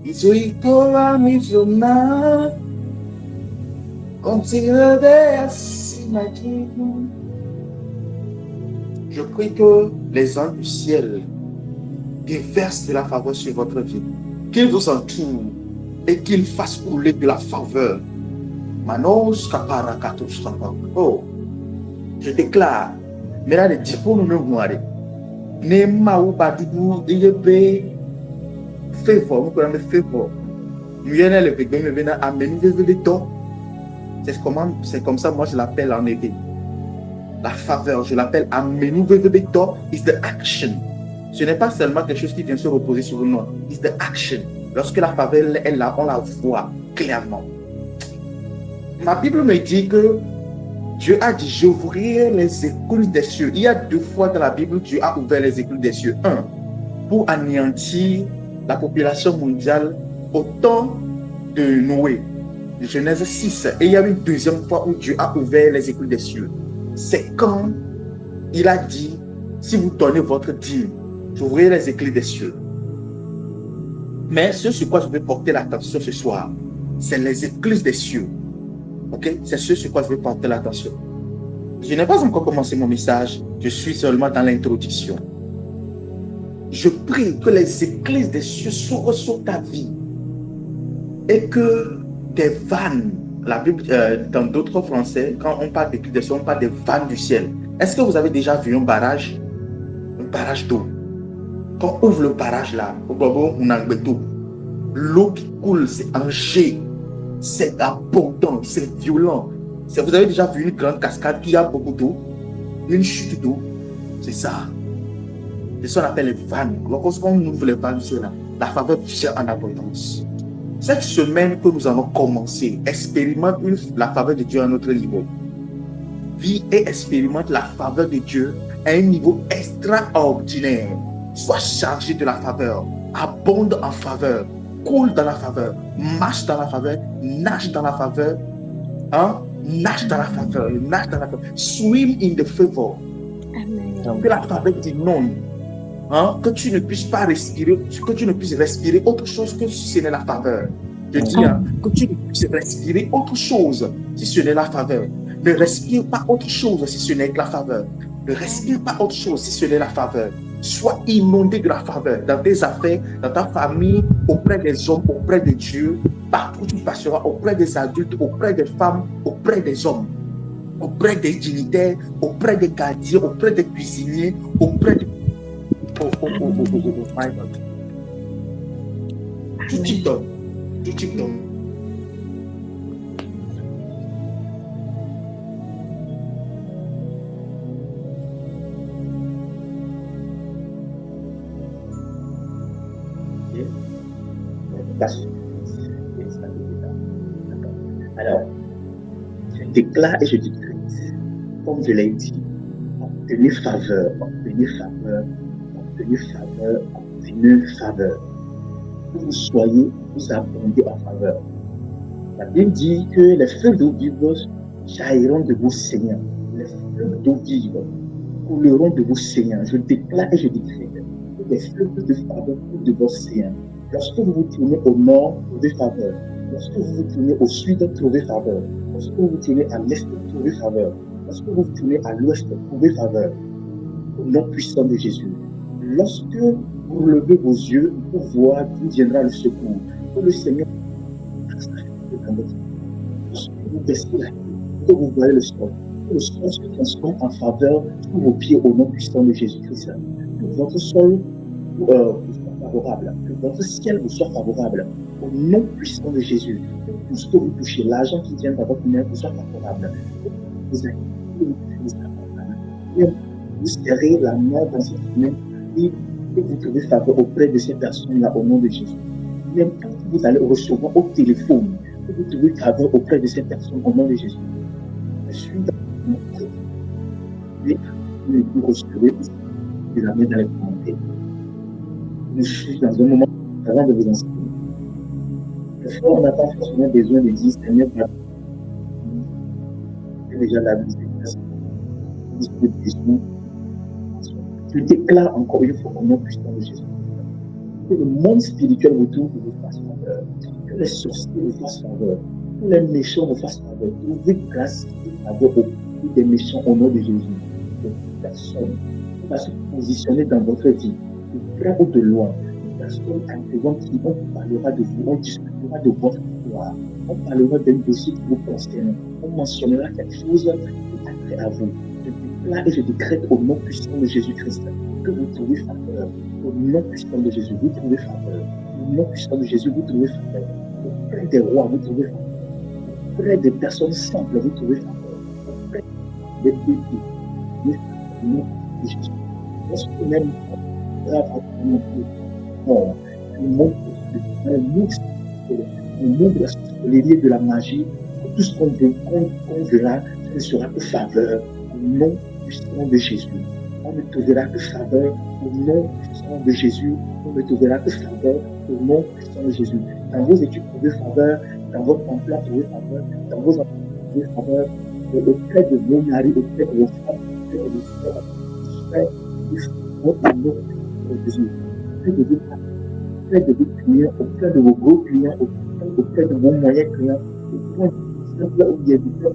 Izuitoa mizona, continue de asimaki. Je prie que les anges du ciel déversent de la faveur sur votre vie, qu'ils vous entourent et qu'ils fassent couler de la faveur. Manos kapara katos tampak. Oh, je déclare, maintenant les diplômes nous moirent. Nema ou badibu yebe favor, nous connaissons favor. Nous venons le péché, nous venons amener le temps. C'est comme ça, moi je l'appelle en été. La faveur, je l'appelle amener le temps. Is the action. Ce n'est pas seulement quelque chose qui vient se reposer sur nous. It's the action. Lorsque la faveur est là, on la voit clairement. Ma Bible me dit que Dieu a dit, j'ouvrirai les écluses des cieux. Il y a 2 fois dans la Bible, Dieu a ouvert les écluses des cieux. 1, pour anéantir la population mondiale au temps de Noé. Genèse 6. Et il y a une 2e fois où Dieu a ouvert les écluses des cieux. C'est quand il a dit, si vous donnez votre dîme, j'ouvrirai les écluses des cieux. Mais ce sur quoi je vais porter l'attention ce soir, c'est les écluses des cieux. Ok? C'est ce sur quoi je vais porter l'attention. Je n'ai pas encore commencé mon message, je suis seulement dans l'introduction. Je prie que les écluses des cieux s'ouvrent sur ta vie et que des vannes, la Bible, dans d'autres français, quand on parle d'écluses des cieux, on parle des vannes du ciel. Est-ce que vous avez déjà vu un barrage d'eau? Quand on ouvre le barrage là, l'eau qui coule, c'est un jet, c'est abondant, c'est violent. Vous avez déjà vu une grande cascade qui a beaucoup d'eau, une chute d'eau, c'est ça. C'est ce qu'on appelle les vannes. Lorsqu'on ouvre les vannes, la faveur vient en abondance. Cette semaine que nous allons commencer, expérimente la faveur de Dieu à notre niveau. Vis et expérimente la faveur de Dieu à un niveau extraordinaire. Sois chargé de la faveur, abonde en faveur, coule dans la faveur, marche dans la faveur, nage dans la faveur, nage dans la faveur, swim in the favor. Amen. Que la faveur t'inonde, que tu ne puisses pas respirer, que tu ne puisses respirer autre chose que si ce n'est la faveur. Je dis, que tu ne puisses respirer autre chose si ce n'est la faveur. Ne respire pas autre chose si ce n'est que la faveur. Ne respire pas autre chose si ce n'est la faveur. Sois inondé de la faveur dans tes affaires, dans ta famille, auprès des hommes, auprès de Dieu, partout où tu passeras, auprès des adultes, auprès des femmes, auprès des hommes, auprès des dignitaires, auprès des gardiens, auprès des cuisiniers, auprès de... my God. Tout type d'homme. Tout type d'homme. Alors, je déclare et je décrète, comme je l'ai dit, obtenez faveur, obtenez faveur, obtenez faveur, obtenez faveur. Que vous soyez, vous abondez en faveur. La Bible dit que les fleuves d'eau vive jailliront de vos seigneurs. Les fleuves d'eau vive couleront de vos seigneurs. Je déclare et je décrète que les fleuves de faveur coulent de vos seigneurs. Lorsque vous vous tournez au nord, trouvez faveur. Lorsque vous vous tournez au sud, trouvez faveur. Lorsque vous vous tournez à l'est, trouvez faveur. Lorsque vous vous tournez à l'ouest, trouvez faveur. Au nom puissant de Jésus. Lorsque vous levez vos yeux pour voir d'où viendra le secours, que le Seigneur lorsque vous baissez la tête, que vous voyez le sol, que le sol se transforme en faveur pour vos pieds au nom puissant de Jésus-Christ. Que votre sol vous soit favorable, que votre ciel vous soit favorable au nom puissant de Jésus. Que tout ce que vous touchez, l'argent qui vient dans votre main vous soit favorable. Vous serrez la main dans cette main et que vous trouvez faveur auprès de ces personnes-là au nom de Jésus. N'importe où vous allez recevoir au téléphone, que vous trouvez faveur auprès de ces personnes au nom de Jésus. Je suis dans mon cœur. Et vous recevez de la main dans les commentaires. Je suis dans un moment avant de vous enseigner. Des fois, on n'a pas forcément besoin de dire Seigneur, c'est déjà la disposition. Je déclare encore une fois au nom puissant de Jésus. Que le monde spirituel autour vous fasse faveur. Que les sorciers vous fassent faveur. Que les méchants vous fassent faveur. Trouvez grâce et faveur au milieu des méchants au nom de Jésus. Que personne qui va se positionner dans votre vie, de près ou de loin, une personne intelligente qui on parlera de vous, on discutera de votre histoire, on parlera d'un dossier qui vous concerne, on mentionnera quelque chose qui est après à vous. Je déclare et je décrète au nom puissant de Jésus-Christ que vous trouvez faveur. Au nom puissant de Jésus, vous trouvez faveur. Au nom puissant de Jésus, vous trouvez faveur. Auprès des rois, vous trouvez faveur. Auprès des personnes simples, vous trouvez faveur. Auprès des bébés, vous trouvez faveur. Au nom de Jésus. Lorsque même grave à le monde de la sorcellerie et de la magie, tout ce qu'on verra, ce ne sera que faveur. Au nom puissant de Jésus. On ne trouvera que faveur au nom puissant de Jésus. On ne trouvera que faveur au nom puissant de Jésus. Dans vos études, vous trouvez faveur. Dans votre emploi, vous trouvez faveur. Dans vos enfants, vous trouvez faveur. Auprès de vos maris, auprès de vos femmes, auprès de vos frères, au nom de Jésus. Auprès de vos clients, auprès de vos gros clients, auprès de vos moyens clients, auprès de là où il y a des gens,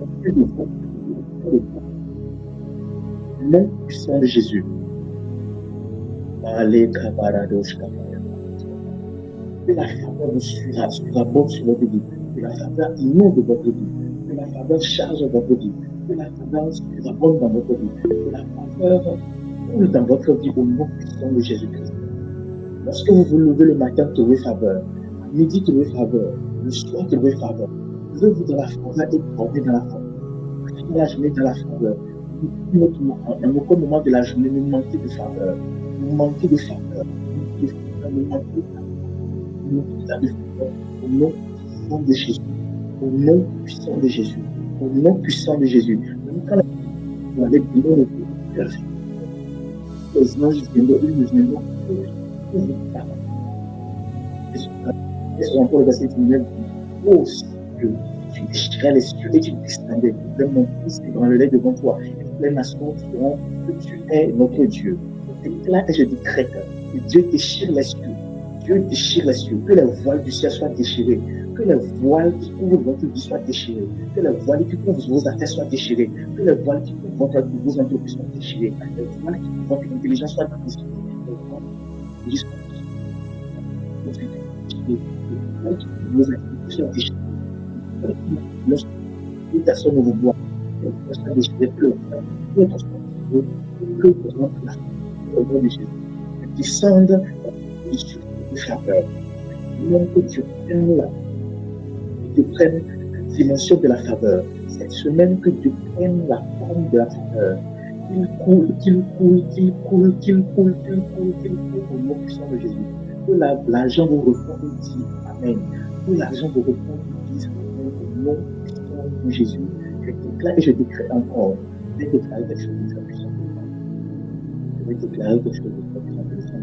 auprès de vous. Nom puissant de Jésus. Allez, Kabaradosh, que la faveur vous surabonde sur votre vie. Que la faveur inonde votre vie. Que la faveur charge votre vie. Que la faveur surabonde dans votre vie. Que la faveur coule dans votre vie au nom puissant de Jésus-Christ. Lorsque vous vous levez le matin, trouvez faveur. À midi, trouvez faveur. Le soir, trouvez faveur. Levez-vous dans la faveur et portez dans la faveur. Finissez la journée dans la faveur. À aucun moment de la journée, vous manquez de faveur. Vous manquez de faveur. Vous manquez de faveur. Au nom puissant de Jésus. Au nom puissant de Jésus. Au nom puissant de Jésus. Même quand vous avez besoin de vous, les anges viendront, ils viendront pour vous parler. Et c'est encore le verset 19. Oh Dieu, tu déchirais les cieux et tu descendais. Mon fils ébranlerait devant toi. Les nations diront que tu es notre Dieu. Je déclare et je décrète que Dieu déchire les cieux. Dieu déchire les cieux. Que les voiles du ciel soient déchirées. Que les voiles qui couvrent votre vie soient déchirées. Que les voiles qui couvrent vos affaires soient déchirées. Que les voiles qui couvrent vos entreprises soient déchirées. Les voiles qui couvrent votre intelligence soient déchirées. Les voiles qui couvrent vos activités soient déchirées. Lorsque les personnes ne vous voient, les personnes soient déchirées. Que votre que votre au nom de Jésus. Descende sur le faveur. Même que tu prennes la dimension de la faveur. Cette semaine, que Dieu prenne la forme de la faveur. Qu'il coule au nom puissant de Jésus. Que l'argent vous réponde et dise Amen. Que l'argent vous réponde et dise Amen au nom puissant de Jésus. Je déclare et je décrète encore. Je vais déclarer quelque chose de très puissant. Je vais déclarer quelque chose de très puissant.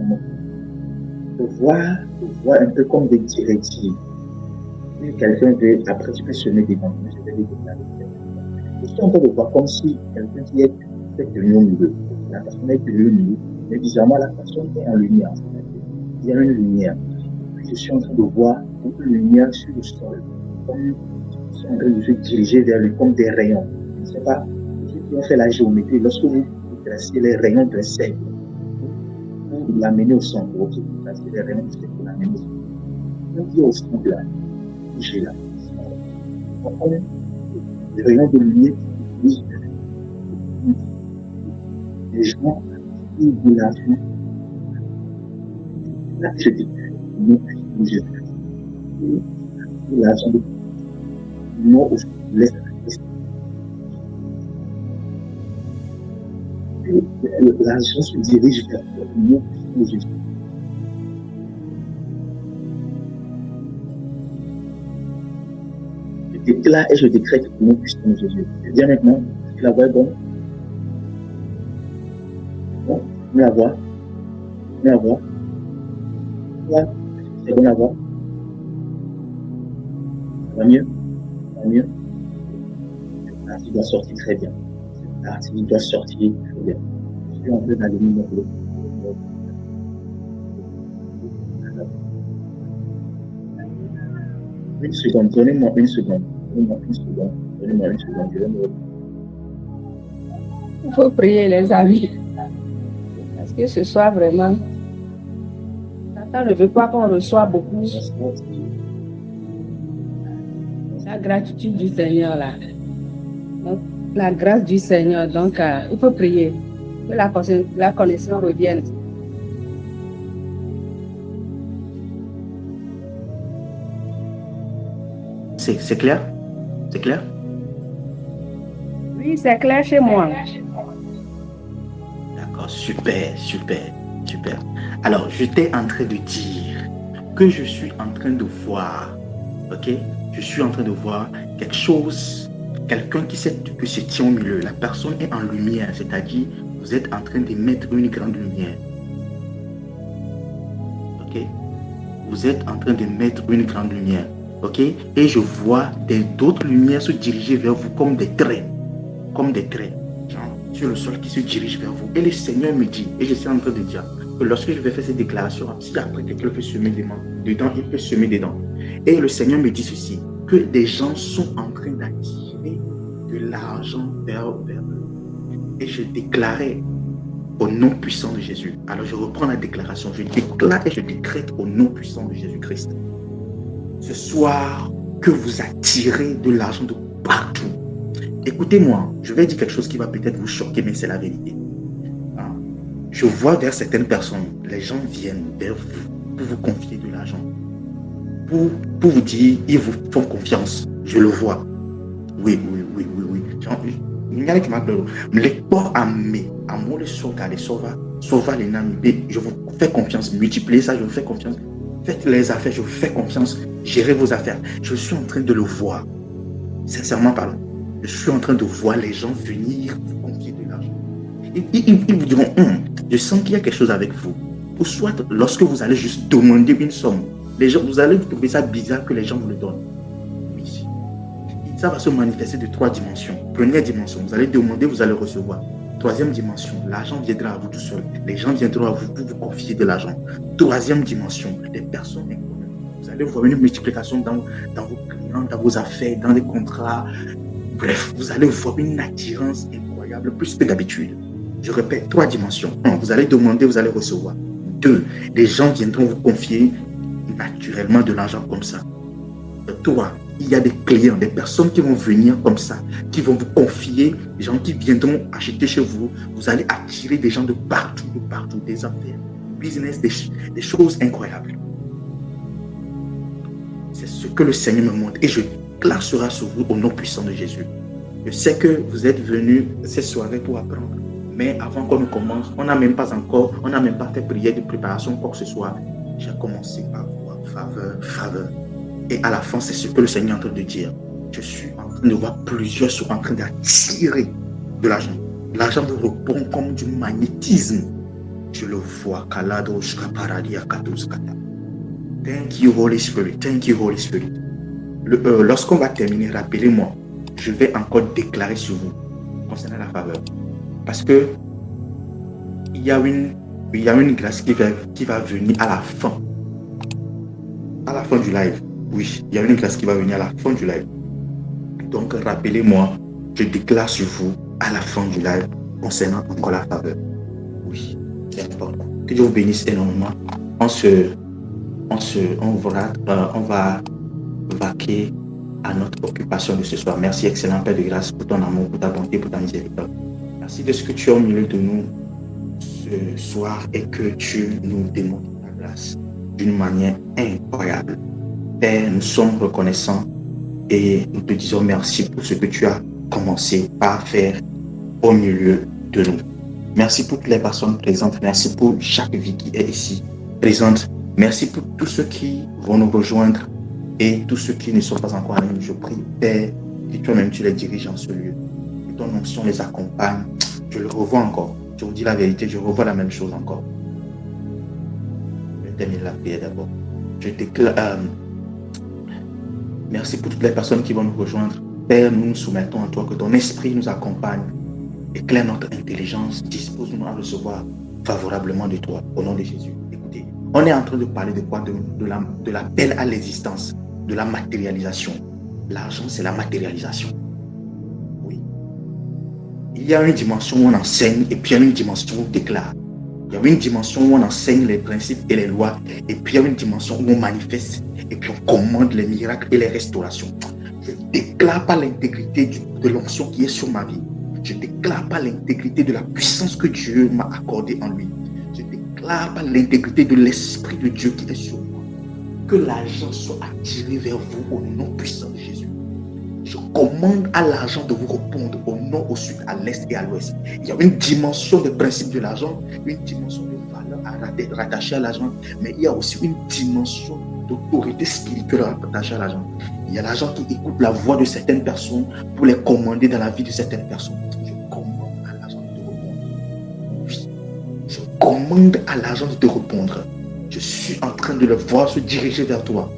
De voir un peu comme des directives. Si quelqu'un veut, après tu peux semer des vents, je vais les déclarer. Je suis en train de voir comme si quelqu'un qui est fait de l'union au milieu. La personne est de l'union au milieu, mais bizarrement la personne est en lumière. Il y a une lumière. Je suis en train de voir une lumière sur le sol. Comme je suis en train de se diriger vers lui comme des rayons. Je ne sais pas, ceux qui ont fait la géométrie, lorsque vous tracez les rayons d'un cercle, vous l'amenez au centre. Vous tracez les rayons du cercle, vous l'amenez au centre. Quand il est au centre là, j'ai là. Les rayons de lumière qui les gens qui vous l'argent. Là, je dis, non, je l'argent de non, laisse l'argent se dirige vers le nom de Jésus. Je déclare et je décrète le nom puissant de Jésus. Je dis maintenant, est-ce que la voix est bonne? Bon, vous la voix. Vous la voix. C'est bon la voix. Ça va mieux? Ça va mieux? Cette partie doit sortir très bien. Cette partie doit sortir très bien. Je suis en train d'aller dans le Une seconde, donnez-moi une seconde. Donnez-moi une seconde. Donnez-moi une seconde. Je vais me... Il faut prier, les amis. Parce que ce soir, vraiment, Satan ne veut pas qu'on reçoive beaucoup la gratitude du Seigneur, là. Donc, la grâce du Seigneur. Donc, il faut prier. Que la connaissance revienne. C'est clair? C'est clair? Oui, c'est clair chez moi. D'accord, super, super, super. Alors, j'étais en train de dire que je suis en train de voir, ok? Je suis en train de voir quelque chose, quelqu'un qui se tient au milieu. La personne est en lumière, c'est-à-dire vous êtes en train d'émettre une grande lumière. Ok? Vous êtes en train d'émettre une grande lumière. Ok? Et je vois d'autres lumières se diriger vers vous comme des traits. Comme des traits. Genre, sur le sol qui se dirige vers vous. Et le Seigneur me dit, et je suis en train de dire, que lorsque je vais faire cette déclaration, si après quelqu'un peut semer dedans, il peut semer dedans. Et le Seigneur me dit ceci, que des gens sont en train d'attirer de l'argent vers eux. Et je déclarais au nom puissant de Jésus. Alors je reprends la déclaration. Je déclare et je décrète au nom puissant de Jésus-Christ. Ce soir, que vous attirez de l'argent de partout. Écoutez-moi, je vais dire quelque chose qui va peut-être vous choquer, mais c'est la vérité. Je vois vers certaines personnes, les gens viennent vers vous pour vous confier de l'argent. Pour vous dire, ils vous font confiance. Je le vois. Oui. Il y a qui m'appelle. Les corps à moi le soga, les sauva les nami. Je vous fais confiance. Multipliez ça, je vous fais confiance. Faites les affaires, je vous fais confiance. Gérez vos affaires. Je suis en train de le voir. Sincèrement parlant. Je suis en train de voir les gens venir vous confier de l'argent. Ils vous diront, je sens qu'il y a quelque chose avec vous. Ou soit, lorsque vous allez juste demander une somme, les gens, vous allez trouver ça bizarre que les gens vous le donnent. Oui. Ça va se manifester de 3 dimensions. Première dimension, vous allez demander, vous allez recevoir. Troisième dimension, l'argent viendra à vous tout seul. Les gens viendront à vous pour vous confier de l'argent. Troisième dimension, les personnes inconnues. Vous allez voir une multiplication dans vos clients, dans vos affaires, dans les contrats. Bref, vous allez voir une attirance incroyable, plus que d'habitude. Je répète, 3 dimensions. 1, vous allez demander, vous allez recevoir. 2, les gens viendront vous confier naturellement de l'argent comme ça. 3, il y a des clients, des personnes qui vont venir comme ça, qui vont vous confier, des gens qui viendront acheter chez vous. Vous allez attirer des gens de partout, des affaires, business, des choses incroyables. C'est ce que le Seigneur me montre et je déclare cela sur vous au nom puissant de Jésus. Je sais que vous êtes venus cette soirée pour apprendre, mais avant qu'on ne commence, on n'a même pas fait prière de préparation, quoi que ce soit. J'ai commencé par voir faveur. Et à la fin, c'est ce que le Seigneur est en train de dire. Je suis en train de voir plusieurs sont en train d'attirer de l'argent. L'argent vous répond comme du magnétisme. Je le vois. Thank you, Holy Spirit. Thank you, Holy Spirit. Lorsqu'on va terminer, rappelez-moi, je vais encore déclarer sur vous concernant la faveur. Parce que il y a une grâce qui va venir à la fin. À la fin du live. Oui, il y a une grâce qui va venir à la fin du live. Donc, rappelez-moi, je déclare sur vous à la fin du live concernant encore la faveur. Oui, c'est important. Que Dieu vous bénisse énormément. On va vaquer à notre occupation de ce soir. Merci, excellent Père de grâce, pour ton amour, pour ta bonté, pour ta miséricorde. Merci de ce que tu es au milieu de nous ce soir et que tu nous démontres ta grâce d'une manière incroyable. Père, nous sommes reconnaissants et nous te disons merci pour ce que tu as commencé par faire au milieu de nous. Merci pour toutes les personnes présentes. Merci pour chaque vie qui est ici présente. Merci pour tous ceux qui vont nous rejoindre et tous ceux qui ne sont pas encore en ligne. Je prie, Père, que toi-même tu les diriges en ce lieu. Que ton onction les accompagne. Je le revois encore. Je vous dis la vérité, je revois la même chose encore. Je termine la prière d'abord. Je déclare... Merci pour toutes les personnes qui vont nous rejoindre. Père, nous nous soumettons à toi, que ton esprit nous accompagne, éclaire notre intelligence, dispose-nous à recevoir favorablement de toi, au nom de Jésus. Écoutez, on est en train de parler de quoi? De l'appel à l'existence. de la matérialisation. L'argent, c'est la matérialisation. Oui. Il y a une dimension où on enseigne et puis il y a une dimension où on déclare. Il y a une dimension où on enseigne les principes et les lois et puis il y a une dimension où on manifeste et puis on commande les miracles et les restaurations. Je ne déclare pas l'intégrité de l'onction qui est sur ma vie. Je ne déclare pas l'intégrité de la puissance que Dieu m'a accordée en lui. Je ne déclare pas l'intégrité de l'Esprit de Dieu qui est sur moi. Que l'argent soit attiré vers vous au nom puissant de Jésus. Je commande à l'argent de vous répondre au nord, au sud, à l'est et à l'ouest. Il y a une dimension de principe de l'argent, une dimension de valeur rattachée à l'argent, mais il y a aussi une dimension d'autorité spirituelle rattachée à l'argent. Il y a l'argent qui écoute la voix de certaines personnes pour les commander dans la vie de certaines personnes. Je commande à l'argent de te répondre. Oui. Je commande à l'argent de te répondre. Je suis en train de le voir se diriger vers toi.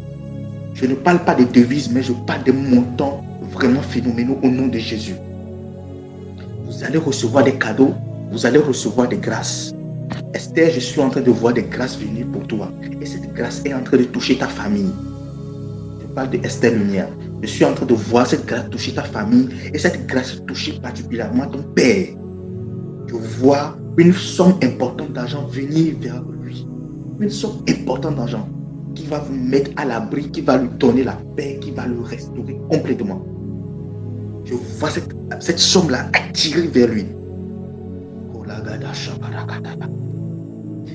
Je ne parle pas des devises, mais je parle des montants vraiment phénoménaux au nom de Jésus. Vous allez recevoir des cadeaux, vous allez recevoir des grâces. Esther, je suis en train de voir des grâces venir pour toi. Et cette grâce est en train de toucher ta famille. Je parle de Esther Lumière. Je suis en train de voir cette grâce toucher ta famille et cette grâce toucher particulièrement ton père. Je vois une somme importante d'argent venir vers lui. Une somme importante d'argent qui va vous mettre à l'abri, qui va lui donner la paix, qui va le restaurer complètement. Je vois cette somme-là attirée vers lui.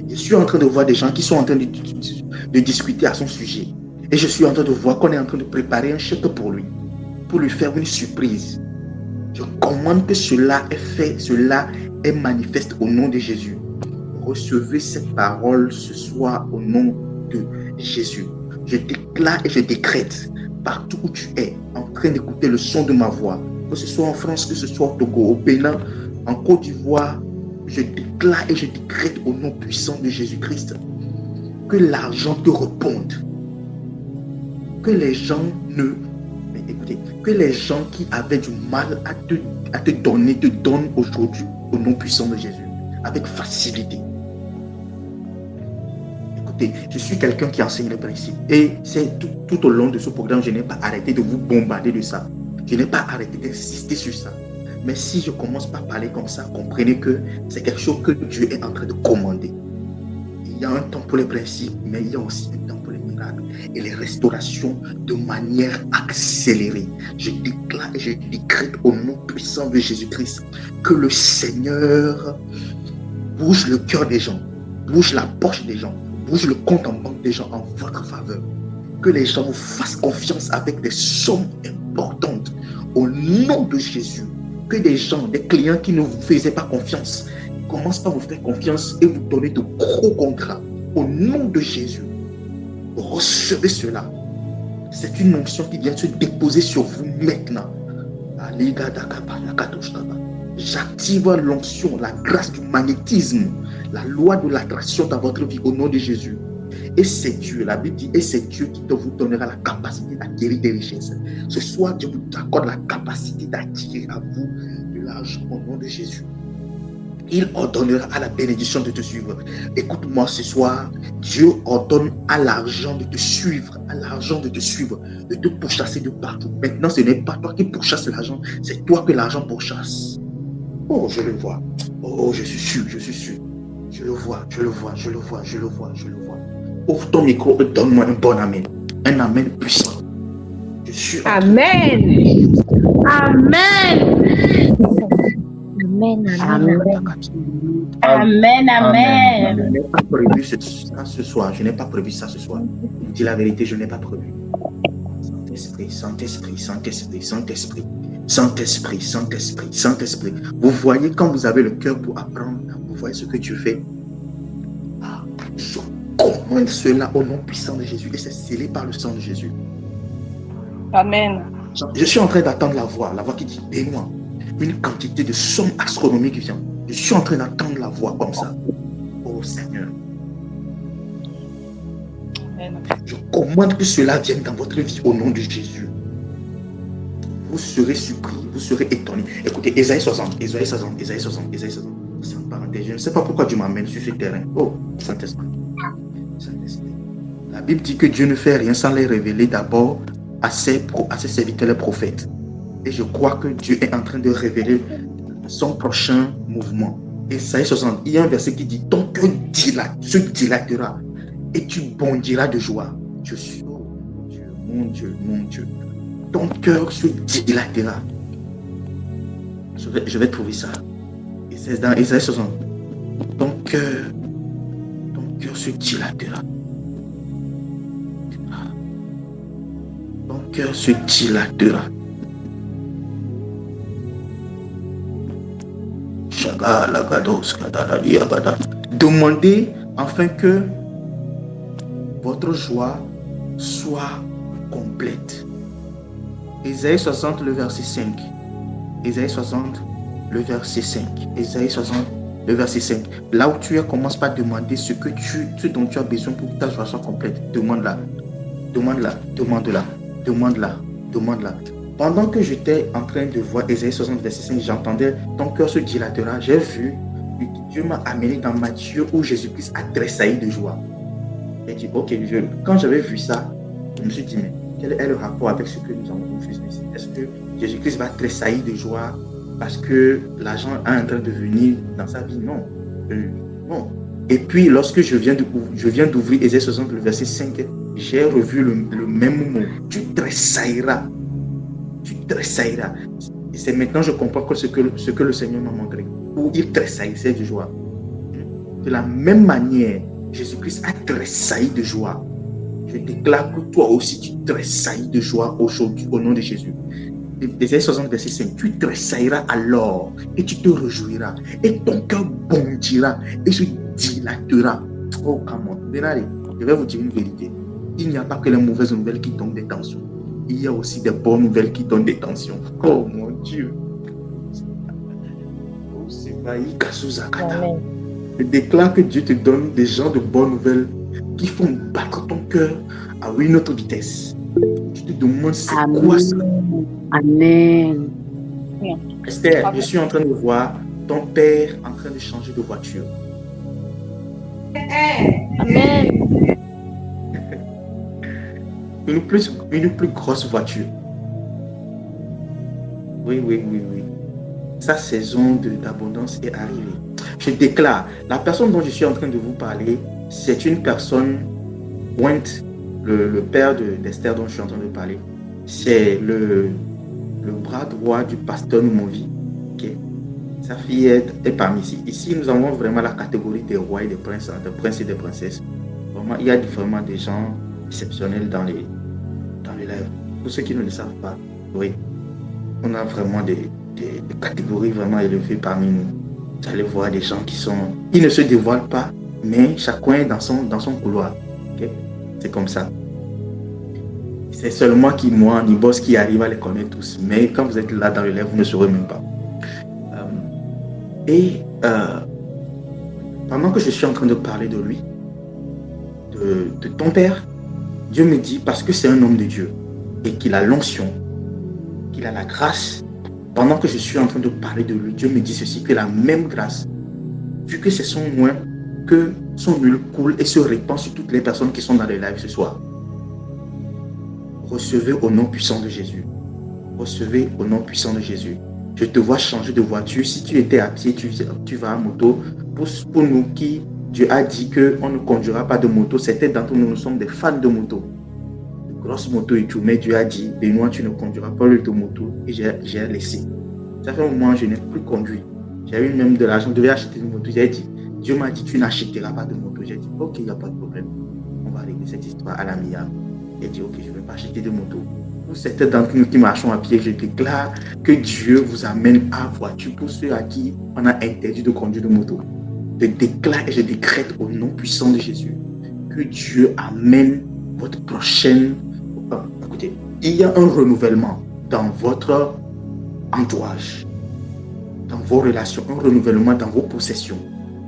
Je suis en train de voir des gens qui sont en train de discuter à son sujet. Et je suis en train de voir qu'on est en train de préparer un chèque pour lui faire une surprise. Je commande que cela est fait, cela est manifeste au nom de Jésus. Recevez cette parole ce soir au nom de Jésus. Je déclare et je décrète partout où tu es en train d'écouter le son de ma voix, que ce soit en France, que ce soit au Togo, au Bénin, en Côte d'Ivoire, je déclare et je décrète au nom puissant de Jésus-Christ que l'argent te réponde. Que les gens que les gens qui avaient du mal à te donner, te donnent aujourd'hui au nom puissant de Jésus, avec facilité. Écoutez, je suis quelqu'un qui enseigne le principe et c'est tout au long de ce programme, je n'ai pas arrêté de vous bombarder de ça. Je n'ai pas arrêté d'insister sur ça. Mais si je commence par parler comme ça, comprenez que c'est quelque chose que Dieu est en train de commander. Il y a un temps pour les principes, mais il y a aussi un temps pour les miracles et les restaurations de manière accélérée. Je déclare et je décrète au nom puissant de Jésus-Christ que le Seigneur bouge le cœur des gens, bouge la poche des gens, bouge le compte en banque des gens en votre faveur. Que les gens vous fassent confiance avec des sommes importantes au nom de Jésus. Que des gens, des clients qui ne vous faisaient pas confiance, commencent par vous faire confiance et vous donner de gros contrats au nom de Jésus. Recevez cela. C'est une onction qui vient se déposer sur vous maintenant. J'active l'onction, la grâce du magnétisme, la loi de l'attraction dans votre vie au nom de Jésus. Et c'est Dieu, la Bible dit, et c'est Dieu qui vous donnera la capacité d'acquérir des richesses. Ce soir, Dieu vous accorde la capacité d'attirer à vous de l'argent au nom de Jésus. Il ordonnera à la bénédiction de te suivre. Écoute-moi ce soir, Dieu ordonne à l'argent de te suivre, de te pourchasser de partout. Maintenant, ce n'est pas toi qui pourchasses l'argent, c'est toi que l'argent pourchasse. Oh, je le vois. Oh, je suis sûr. Je le vois. Ouvre ton micro et donne-moi un bon amen. Un amen puissant. Je suis Amen. Amen. Je n'ai pas prévu ça ce soir. Dis la vérité, je n'ai pas prévu. Saint-Esprit. Vous voyez quand vous avez le cœur pour apprendre, vous voyez ce que Dieu fait. Je commande cela au nom puissant de Jésus et c'est scellé par le sang de Jésus. Amen. Je suis en train d'attendre la voix qui dit Benoît. Une quantité de sommes astronomiques vient. Je suis en train d'attendre la voix comme ça. Oh Seigneur. Amen. Je commande que cela vienne dans votre vie au nom de Jésus. Vous serez surpris, vous serez étonnés. Écoutez, Ésaïe 60. C'est une parenthèse. Je ne sais pas pourquoi Dieu m'amène sur ce terrain. Oh, Saint-Esprit. La Bible dit que Dieu ne fait rien sans les révéler d'abord à ses serviteurs les prophètes. Et je crois que Dieu est en train de révéler son prochain mouvement. Ésaïe 60, il y a un verset qui dit « Ton cœur se dilatera et tu bondiras de joie. » Je suis, oh mon Dieu, mon Dieu, mon Dieu. Ton cœur se dilatera. Je vais trouver ça. Et c'est dans Ésaïe 60. Ton cœur se dilatera. Ton cœur se dilatera. Demandez afin que votre joie soit complète. Ésaïe 60, le verset 5. Ésaïe 60, le verset 5. Ésaïe 60, le verset 5. Là où tu es, commence par demander ce dont tu as besoin pour que ta joie soit complète. Demande-la. Demande-la. Demande-la. Demande-la. Demande-la. Pendant que j'étais en train de voir Ésaïe 60, verset 5, j'entendais ton cœur se dilatera. J'ai vu que Dieu m'a amené dans Matthieu où Jésus-Christ a tressailli de joie. J'ai dit, ok, quand j'avais vu ça, je me suis dit, mais quel est le rapport avec ce que nous avons vu ici? Est-ce que Jésus-Christ va tressaillir de joie parce que l'argent est en train de venir dans sa vie? Non. Non. Et puis, lorsque je viens d'ouvrir Ésaïe 60, le verset 5, j'ai revu le même mot. Tu tressailleras. Tu tressailleras. Et c'est maintenant que je comprends ce que le Seigneur m'a montré. Où il tressaillissait de joie. De la même manière, Jésus-Christ a tressailli de joie. Je déclare que toi aussi tu tressaillis de joie aujourd'hui au nom de Jésus. Ésaïe 60, verset 5. Tu tressailleras alors et tu te réjouiras et ton cœur bondira et se dilatera. Oh, come on. Benari, je vais vous dire une vérité. Il n'y a pas que les mauvaises nouvelles qui donnent des tensions. Il y a aussi des bonnes nouvelles qui donnent des tensions. Oh mon Dieu. Amen. Je déclare que Dieu te donne des gens de bonnes nouvelles qui font battre ton cœur à une autre vitesse. Tu te demandes c'est quoi ça? Amen. Esther, je suis en train de voir ton père en train de changer de voiture. Amen. Une plus grosse voiture. Oui. Sa saison d'abondance est arrivée. Je déclare, la personne dont je suis en train de vous parler, c'est une personne, Pointe, le père d'Esther dont je suis en train de parler. C'est le bras droit du pasteur Noumonvi. Okay. Sa fille est parmi ici. Ici, nous avons vraiment la catégorie des rois et des princes, des princes et des princesses. Vraiment, il y a vraiment des gens exceptionnels dans les lives. Pour ceux qui ne le savent pas, oui, on a vraiment des catégories vraiment élevées parmi nous. Vous allez voir des gens qui ne se dévoilent pas, mais chacun est dans son couloir. Okay? C'est comme ça. C'est seulement moi, Nibos, qui arrive à les connaître tous. Mais quand vous êtes là dans le live, vous ne saurez même pas. Pendant que je suis en train de parler de lui, de ton père, Dieu me dit, parce que c'est un homme de Dieu et qu'il a l'onction, qu'il a la grâce, pendant que je suis en train de parler de lui, Dieu me dit ceci, que la même grâce, vu que c'est son moins, que son huile coule et se répand sur toutes les personnes qui sont dans le live ce soir. Recevez au nom puissant de Jésus. Recevez au nom puissant de Jésus. Je te vois changer de voiture. Si tu étais à pied, tu vas à moto. Pour nous qui, Dieu a dit qu'on ne conduira pas de moto. Certains d'entre nous, nous sommes des fans de moto. De grosses motos et tout. Mais Dieu a dit, Benoît, tu ne conduiras pas de moto. Et j'ai laissé. Ça fait un moment, je n'ai plus conduit. J'avais eu même de l'argent, je devais acheter une moto. J'ai dit, Dieu m'a dit, tu n'achèteras pas de moto. J'ai dit, ok, il n'y a pas de problème. On va régler cette histoire à l'amiable. J'ai dit, ok, je ne vais pas acheter de moto. Pour certains d'entre nous qui marchons à pied, je déclare que Dieu vous amène à voiture. Pour ceux à qui on a interdit de conduire de moto, je déclare et je décrète au nom puissant de Jésus que Dieu amène votre prochaine... Écoutez, il y a un renouvellement dans votre entourage, dans vos relations, un renouvellement dans vos possessions,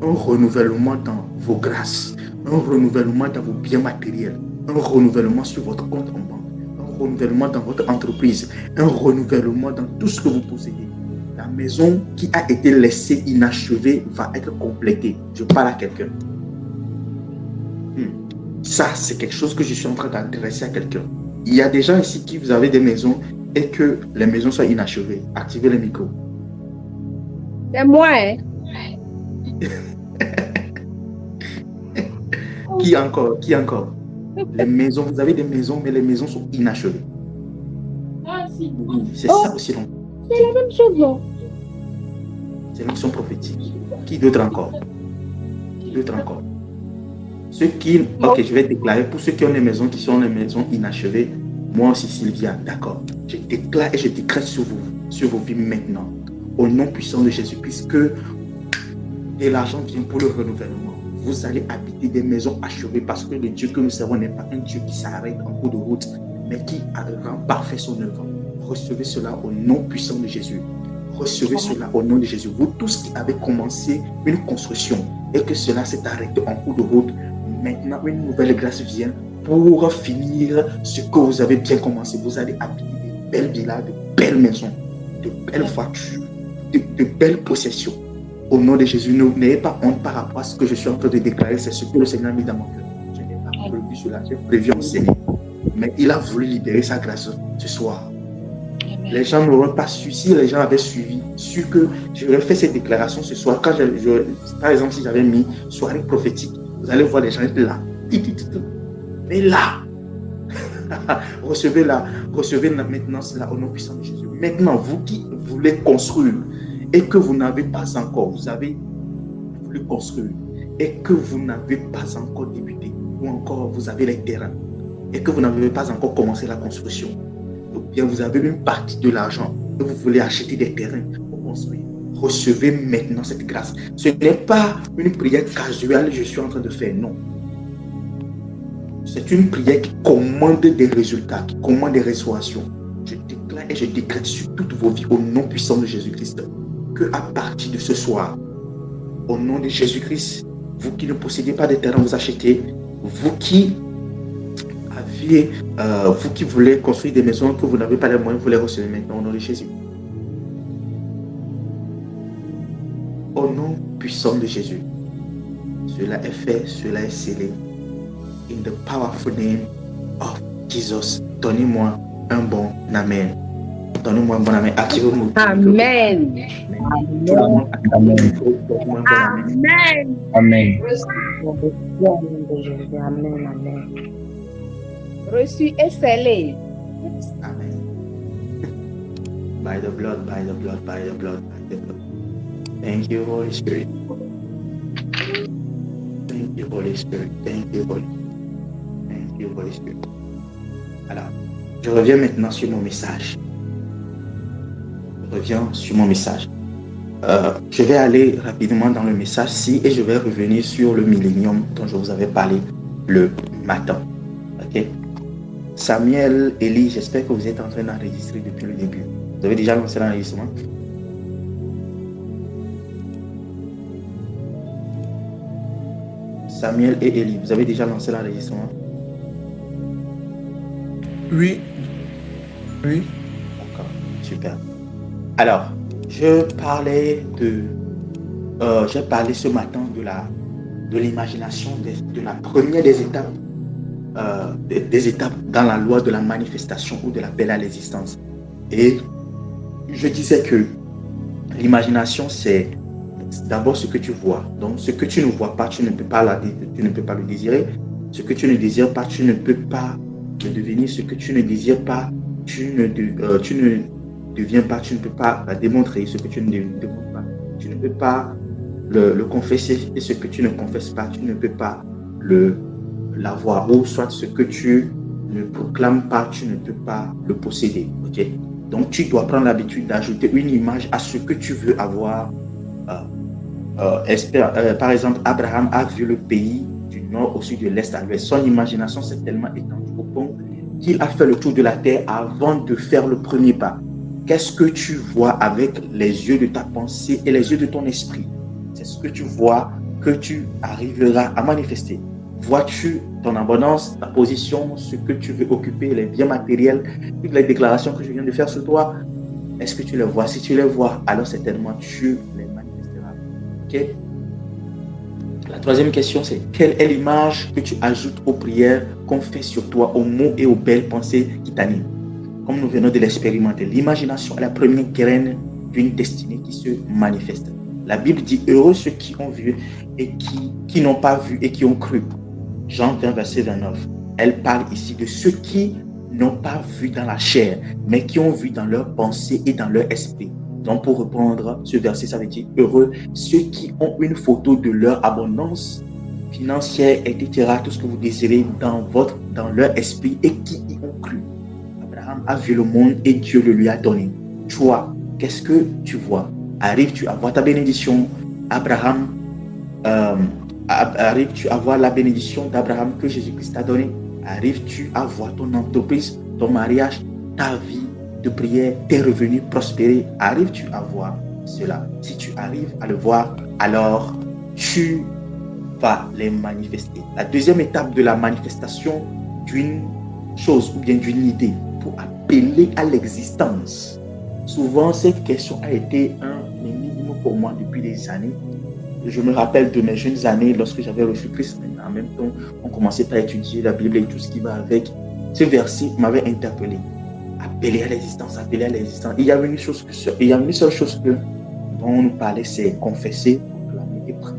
un renouvellement dans vos grâces, un renouvellement dans vos biens matériels, un renouvellement sur votre compte en banque, un renouvellement dans votre entreprise, un renouvellement dans tout ce que vous possédez. La maison qui a été laissée inachevée va être complétée. Je parle à quelqu'un. Ça, c'est quelque chose que je suis en train d'adresser à quelqu'un. Il y a des gens ici qui vous avez des maisons et que les maisons sont inachevées. Activez le micro. C'est moi, hein? Qui encore? Qui encore? Les maisons, vous avez des maisons, mais les maisons sont inachevées. Ah, si. Oui, c'est ça aussi. Non? C'est la même chose, non? C'est l'onction prophétique. Qui d'autre encore? Qui d'autre encore? Ceux qui... Ok, je vais déclarer pour ceux qui ont les maisons qui sont les maisons inachevées. Moi aussi, Sylvia, d'accord. Je déclare et je décrète sur vos vies maintenant. Au nom puissant de Jésus-Christ, que de l'argent vient pour le renouvellement. Vous allez habiter des maisons achevées parce que le Dieu que nous servons n'est pas un Dieu qui s'arrête en cours de route, mais qui rend parfait son œuvre. Recevez cela au nom puissant de Jésus. Recevez cela au nom de Jésus. Vous tous qui avez commencé une construction et que cela s'est arrêté en cours de route, maintenant une nouvelle grâce vient pour finir ce que vous avez bien commencé. Vous allez habiter de belles villas, de belles maisons, de belles voitures, de belles possessions. Au nom de Jésus, n'ayez pas honte par rapport à ce que je suis en train de déclarer. C'est ce que le Seigneur a mis dans mon cœur. Je n'ai pas prévu cela, j'ai prévu enseigner. Mais il a voulu libérer sa grâce ce soir. Les gens n'auront pas su, si les gens avaient suivi, su que j'aurais fait cette déclaration ce soir. Quand par exemple, si j'avais mis soirée prophétique, vous allez voir les gens être là. Mais là, recevez maintenant cela au nom puissant de Jésus. Maintenant, vous qui voulez construire et que vous n'avez pas encore, vous avez voulu construire et que vous n'avez pas encore débuté, ou encore vous avez les terrains et que vous n'avez pas encore commencé la construction, ou bien vous avez une partie de l'argent et vous voulez acheter des terrains pour construire, recevez maintenant cette grâce. Ce n'est pas une prière casuelle que je suis en train de faire, non. C'est une prière qui commande des résultats, qui commande des restaurations. Je déclare et je décrète sur toutes vos vies au nom puissant de Jésus-Christ que à partir de ce soir, au nom de Jésus-Christ, vous qui ne possédez pas de terrain, vous achetez. Vous qui vous qui voulez construire des maisons que vous n'avez pas les moyens, vous les recevez maintenant au nom de Jésus. Au nom puissant de Jésus, cela est fait, cela est scellé. In the powerful name of Jesus. Donnez-moi un bon amen. Donnez-moi un bon amen. Activez-moi. Amen. Tout le monde, activez-moi. Donnez-moi un bon amen. Amen. Amen. Amen. Reçu et scellé. Amen. By the blood, by the blood, by the blood, by the blood. Thank you, Holy Spirit. Thank you, Holy Spirit. Thank you, Holy Spirit. Thank you, Holy Spirit. Alors, je reviens maintenant sur mon message. Je vais aller rapidement dans le message-ci et je vais revenir sur le millénium dont je vous avais parlé le matin. Ok? Samuel, Élie, j'espère que vous êtes en train d'enregistrer depuis le début. Vous avez déjà lancé l'enregistrement? Samuel et Élie, vous avez déjà lancé l'enregistrement? Oui. Oui. D'accord, super. Alors, j'ai parlé ce matin de l'imagination, de la première des étapes dans la loi de la manifestation ou de l'appel à l'existence. Et je disais que l'imagination, c'est d'abord ce que tu vois. Donc, ce que tu ne vois pas, tu ne peux pas le désirer. Ce que tu ne désires pas, tu ne peux pas le devenir. Ce que tu ne désires pas, tu ne deviens pas, tu ne peux pas démontrer. Ce que tu ne démontres pas, tu ne peux pas le confesser. Et ce que tu ne confesses pas, tu ne peux pas l'avoir. Ou soit ce que tu ne proclames pas, tu ne peux pas le posséder. Okay? Donc, tu dois prendre l'habitude d'ajouter une image à ce que tu veux avoir. Par exemple, Abraham a vu le pays du nord au sud, de l'est à l'ouest. Son imagination s'est tellement étendue au point qu'il a fait le tour de la terre avant de faire le premier pas. Qu'est-ce que tu vois avec les yeux de ta pensée et les yeux de ton esprit? C'est ce que tu vois que tu arriveras à manifester. Vois-tu ton abondance, ta position, ce que tu veux occuper, les biens matériels, toutes les déclarations que je viens de faire sur toi? Est-ce que tu les vois? Si tu les vois, alors certainement tu les manifesteras. Ok? La troisième question, c'est quelle est l'image que tu ajoutes aux prières qu'on fait sur toi, aux mots et aux belles pensées qui t'animent? Comme nous venons de l'expérimenter, l'imagination est la première graine d'une destinée qui se manifeste. La Bible dit heureux ceux qui ont vu et qui n'ont pas vu et qui ont cru. Jean 20, verset 29. Elle parle ici de ceux qui n'ont pas vu dans la chair, mais qui ont vu dans leur pensée et dans leur esprit. Donc, pour reprendre ce verset, ça veut dire heureux ceux qui ont une photo de leur abondance financière, etc., tout ce que vous désirez dans leur esprit et qui y ont cru. Abraham a vu le monde et Dieu le lui a donné. Toi, qu'est-ce que tu vois? Arrives-tu à voir ta bénédiction? Arrives-tu à voir la bénédiction d'Abraham que Jésus-Christ t'a donnée? Arrives-tu à voir ton entreprise, ton mariage, ta vie de prière, tes revenus prospérer? Arrives-tu à voir cela? Si tu arrives à le voir, alors tu vas les manifester. La deuxième étape de la manifestation d'une chose ou bien d'une idée pour appeler à l'existence. Souvent, cette question a été un énigme pour moi depuis des années. Je me rappelle de mes jeunes années lorsque j'avais reçu Christ. En même temps, on commençait à étudier la Bible et tout ce qui va avec. Ce verset m'avait interpellé. Appeler à l'existence, appeler à l'existence. Il y avait une seule chose dont on nous parlait, c'est confesser, proclamer et prier.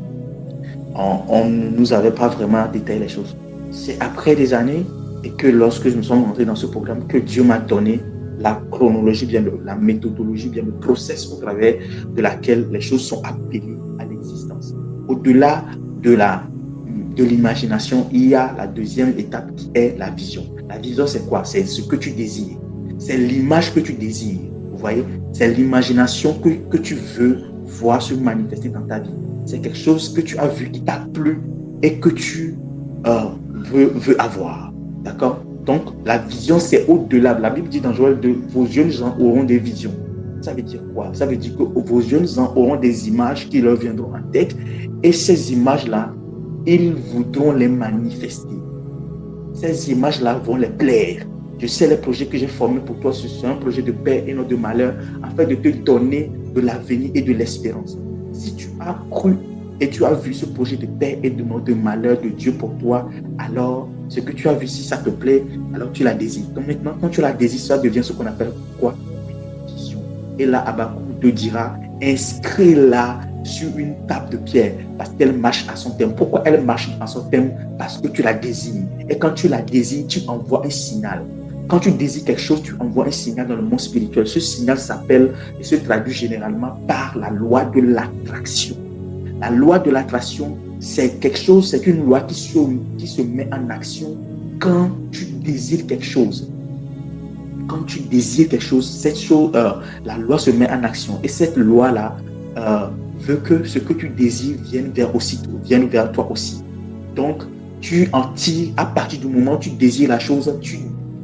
On ne nous avait pas vraiment détaillé les choses. C'est après des années et que lorsque je me suis rentré dans ce programme que Dieu m'a donné la chronologie, bien la méthodologie, bien le process au travers de laquelle les choses sont appelées à l'existence. Au-delà de l'imagination, il y a la deuxième étape qui est la vision. La vision, c'est quoi? C'est ce que tu désires. C'est l'image que tu désires. Vous voyez? C'est l'imagination que tu veux voir se manifester dans ta vie. C'est quelque chose que tu as vu qui t'a plu et que tu veux avoir. D'accord? Donc, la vision, c'est au-delà. La Bible dit dans Joël 2, vos jeunes gens auront des visions. Ça veut dire quoi? Ça veut dire que vos jeunes gens auront des images qui leur viendront en tête et ces images-là, ils voudront les manifester. Ces images-là vont les plaire. Je sais les projets que j'ai formés pour toi, ce sont un projet de paix et non de malheur, afin de te donner de l'avenir et de l'espérance. Si tu as cru et tu as vu ce projet de paix et de non de malheur de Dieu pour toi, alors ce que tu as vu, si ça te plaît, alors tu la désires. Donc maintenant, quand tu la désires, ça devient ce qu'on appelle quoi? Une vision. Et là, Habakkuk te dira, inscris-la sur une table de pierre parce qu'elle marche à son thème. Pourquoi elle marche à son thème? Parce que tu la désires. Et quand tu la désires, tu envoies un signal. Quand tu désires quelque chose, tu envoies un signal dans le monde spirituel. Ce signal s'appelle et se traduit généralement par la loi de l'attraction. La loi de l'attraction, c'est quelque chose, c'est une loi qui se met en action quand tu désires quelque chose. Quand tu désires quelque chose, cette chose, la loi se met en action. Et cette loi-là veut que ce que tu désires vienne vers toi aussi. Donc, tu en tires, à partir du moment où tu désires la chose,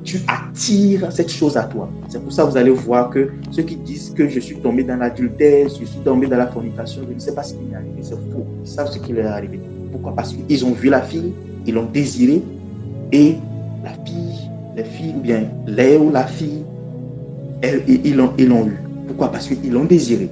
tu attires cette chose à toi. C'est pour ça que vous allez voir que ceux qui disent que je suis tombé dans l'adultère, je suis tombé dans la fornication, je ne sais pas ce qui m'est arrivé, c'est faux. Ils savent ce qui leur est arrivé. Pourquoi? Parce qu'ils ont vu la fille, ils l'ont désirée, et la fille, les filles, ou bien l'air ou la fille, ils l'ont eu. Pourquoi? Parce qu'ils l'ont désiré.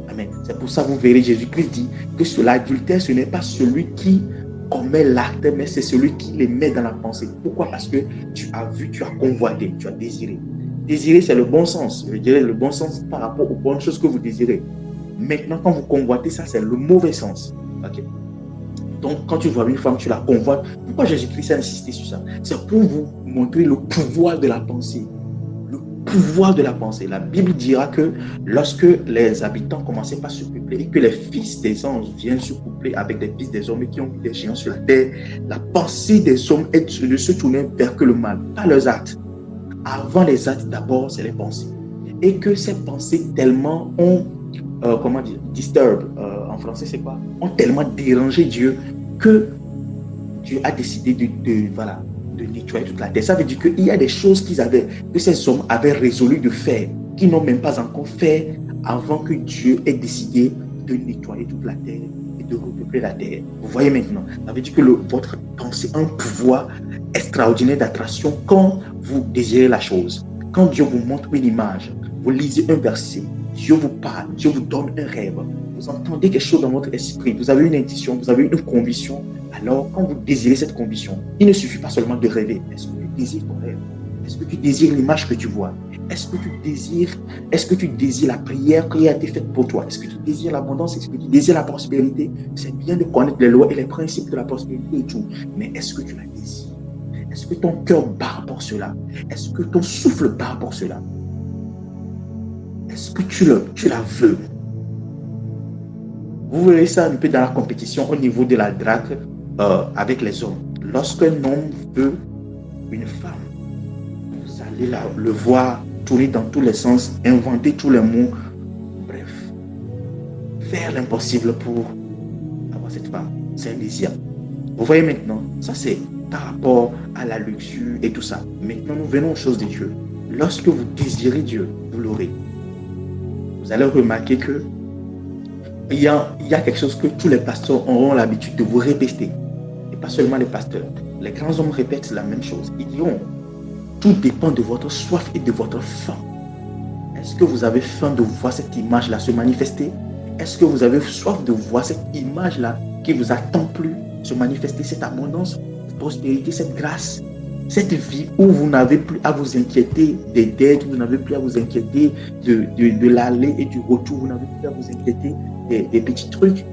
Amen. C'est pour ça que vous verrez, Jésus-Christ dit que l'adultère, ce n'est pas celui qui commet l'acte, mais c'est celui qui les met dans la pensée. Pourquoi? Parce que tu as vu, tu as convoité, tu as désiré. Désirer, c'est le bon sens. Je dirais le bon sens par rapport aux bonnes choses que vous désirez. Maintenant, quand vous convoitez, ça, c'est le mauvais sens. Okay? Donc, quand tu vois une femme, tu la convoites. Pourquoi Jésus-Christ a insisté sur ça? C'est pour vous montrer le pouvoir de la pensée. Pouvoir de la pensée. La Bible dira que lorsque les habitants commençaient par se peupler et que les fils des anges viennent se coupler avec les fils des hommes qui ont mis des géants sur la terre, la pensée des hommes est de se tourner vers que le mal, pas leurs actes. Avant les actes, d'abord, c'est les pensées. Et que ces pensées tellement ont, en français c'est quoi? Ont tellement dérangé Dieu que Dieu a décidé de nettoyer toute la terre. Ça veut dire qu'il y a des choses que ces hommes avaient résolu de faire, qui n'ont même pas encore fait avant que Dieu ait décidé de nettoyer toute la terre et de repeupler la terre. Vous voyez maintenant, ça veut dire que votre pensée a un pouvoir extraordinaire d'attraction quand vous désirez la chose. Quand Dieu vous montre une image, vous lisez un verset, Dieu vous parle, Dieu vous donne un rêve, vous entendez quelque chose dans votre esprit, vous avez une intuition, vous avez une conviction, alors quand vous désirez cette conviction, il ne suffit pas seulement de rêver. Est-ce que tu désires ton rêve? Est-ce que tu désires l'image que tu vois? Est-ce que tu désires la prière qui a été faite pour toi? Est-ce que tu désires l'abondance? Est-ce que tu désires la prospérité? C'est bien de connaître les lois et les principes de la prospérité et tout, mais est-ce que tu la désires? Est-ce que ton cœur bat pour cela? Est-ce que ton souffle bat pour cela? Est-ce que tu la veux? Vous voyez ça un peu dans la compétition au niveau de la drague avec les hommes. Lorsqu'un homme veut une femme, vous allez le voir tourner dans tous les sens, inventer tous les mots, bref, faire l'impossible pour avoir cette femme. C'est un désir. Vous voyez maintenant, ça c'est par rapport à la luxure et tout ça. Maintenant, nous venons aux choses de Dieu. Lorsque vous désirez Dieu, vous l'aurez. Vous allez remarquer que il y a quelque chose que tous les pasteurs auront l'habitude de vous répéter. Et pas seulement les pasteurs. Les grands hommes répètent la même chose. Ils diront, tout dépend de votre soif et de votre faim. Est-ce que vous avez faim de voir cette image-là se manifester? Est-ce que vous avez soif de voir cette image-là qui vous attend plus se manifester, cette abondance, cette prospérité, cette grâce, cette vie où vous n'avez plus à vous inquiéter des dettes, vous n'avez plus à vous inquiéter de l'aller et du retour, vous n'avez plus à vous inquiéter des petits trucs.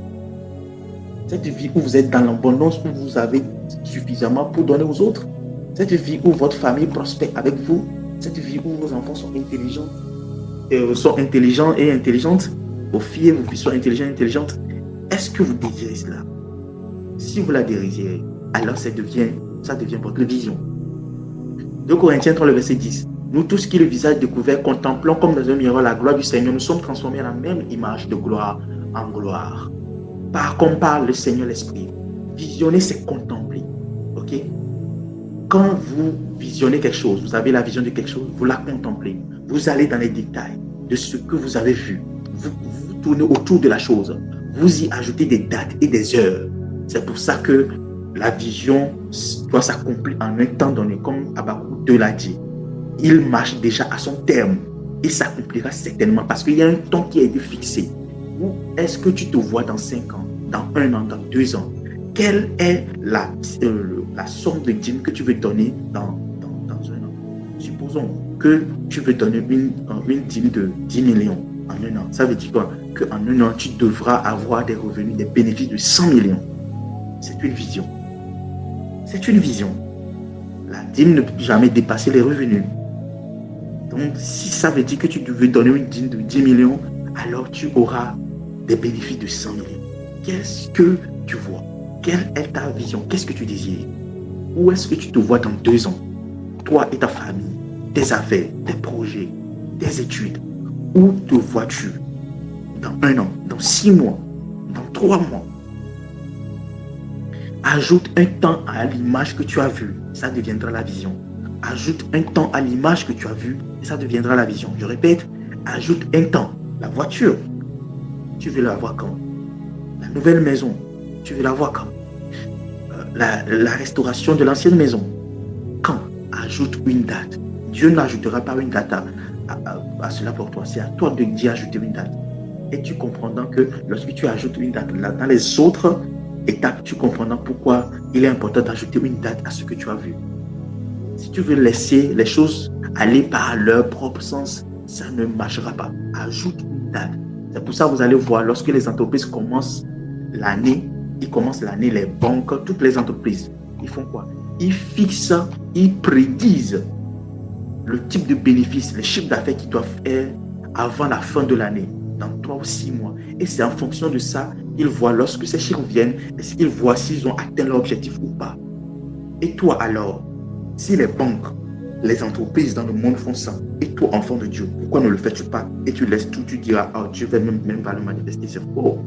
Cette vie où vous êtes dans l'abondance, où vous avez suffisamment pour donner aux autres. Cette vie où votre famille prospère avec vous. Cette vie où vos enfants sont intelligents et intelligentes. Vos filles et vos fils sont intelligents et intelligentes. Est-ce que vous désirez cela? Si vous la désirez, alors ça devient votre vision. 2 Corinthiens 3, le verset 10. Nous tous qui le visage découvert, contemplons comme dans un miroir la gloire du Seigneur, nous sommes transformés à la même image de gloire en gloire. Comme par le Seigneur l'Esprit. Visionner, c'est contempler. Ok? Quand vous visionnez quelque chose, vous avez la vision de quelque chose, vous la contemplez. Vous allez dans les détails de ce que vous avez vu. Vous tournez autour de la chose. Vous y ajoutez des dates et des heures. C'est pour ça que la vision doit s'accomplir en un temps donné, comme Habakkuk 2 l'a dit. Il marche déjà à son terme et s'accomplira certainement parce qu'il y a un temps qui a été fixé. Où est-ce que tu te vois dans 5 ans, dans 1 an, dans 2 ans? Quelle est la somme de dîmes que tu veux donner dans 1 an? Supposons que tu veux donner une dîme de 10 millions en 1 an. Ça veut dire quoi? Qu'en 1 an, tu devras avoir des revenus, des bénéfices de 100 millions. C'est une vision. C'est une vision. La dîme ne peut jamais dépasser les revenus. Donc, si ça veut dire que tu veux donner une dîme de 10 millions, alors tu auras des bénéfices de 100 millions. Qu'est-ce que tu vois? Quelle est ta vision? Qu'est-ce que tu désires? Où est-ce que tu te vois dans 2 ans? Toi et ta famille, tes affaires, tes projets, tes études. Où te vois-tu dans 1 an, dans 6 mois, dans 3 mois? Ajoute un temps à l'image que tu as vue, ça deviendra la vision. Ajoute un temps à l'image que tu as vue, et ça deviendra la vision. Je répète, ajoute un temps. La voiture, tu veux la voir quand? La nouvelle maison, tu veux la voir quand? La restauration de l'ancienne maison, quand? Ajoute une date. Dieu n'ajoutera pas une date à cela pour toi. C'est à toi de d'y ajouter une date. Et tu comprendras que lorsque tu ajoutes une date, dans les autres étapes, tu comprendras pourquoi il est important d'ajouter une date à ce que tu as vu. Si tu veux laisser les choses aller par leur propre sens, ça ne marchera pas. Ajoute une date. C'est pour ça que vous allez voir, lorsque les entreprises commencent l'année, les banques, toutes les entreprises, ils font quoi? Ils fixent, ils prédisent le type de bénéfice, les chiffres d'affaires qu'ils doivent faire avant la fin de l'année, dans 3 ou 6 mois. Et c'est en fonction de ça, ils voient lorsque ces chiffres viennent, est-ce qu'ils voient s'ils ont atteint leur objectif ou pas. Et toi alors, si les banques, les entreprises dans le monde font ça, et toi, enfant de Dieu, pourquoi ne le fais-tu pas? Et tu laisses tout, tu diras, oh, Dieu va même pas le manifester, c'est faux.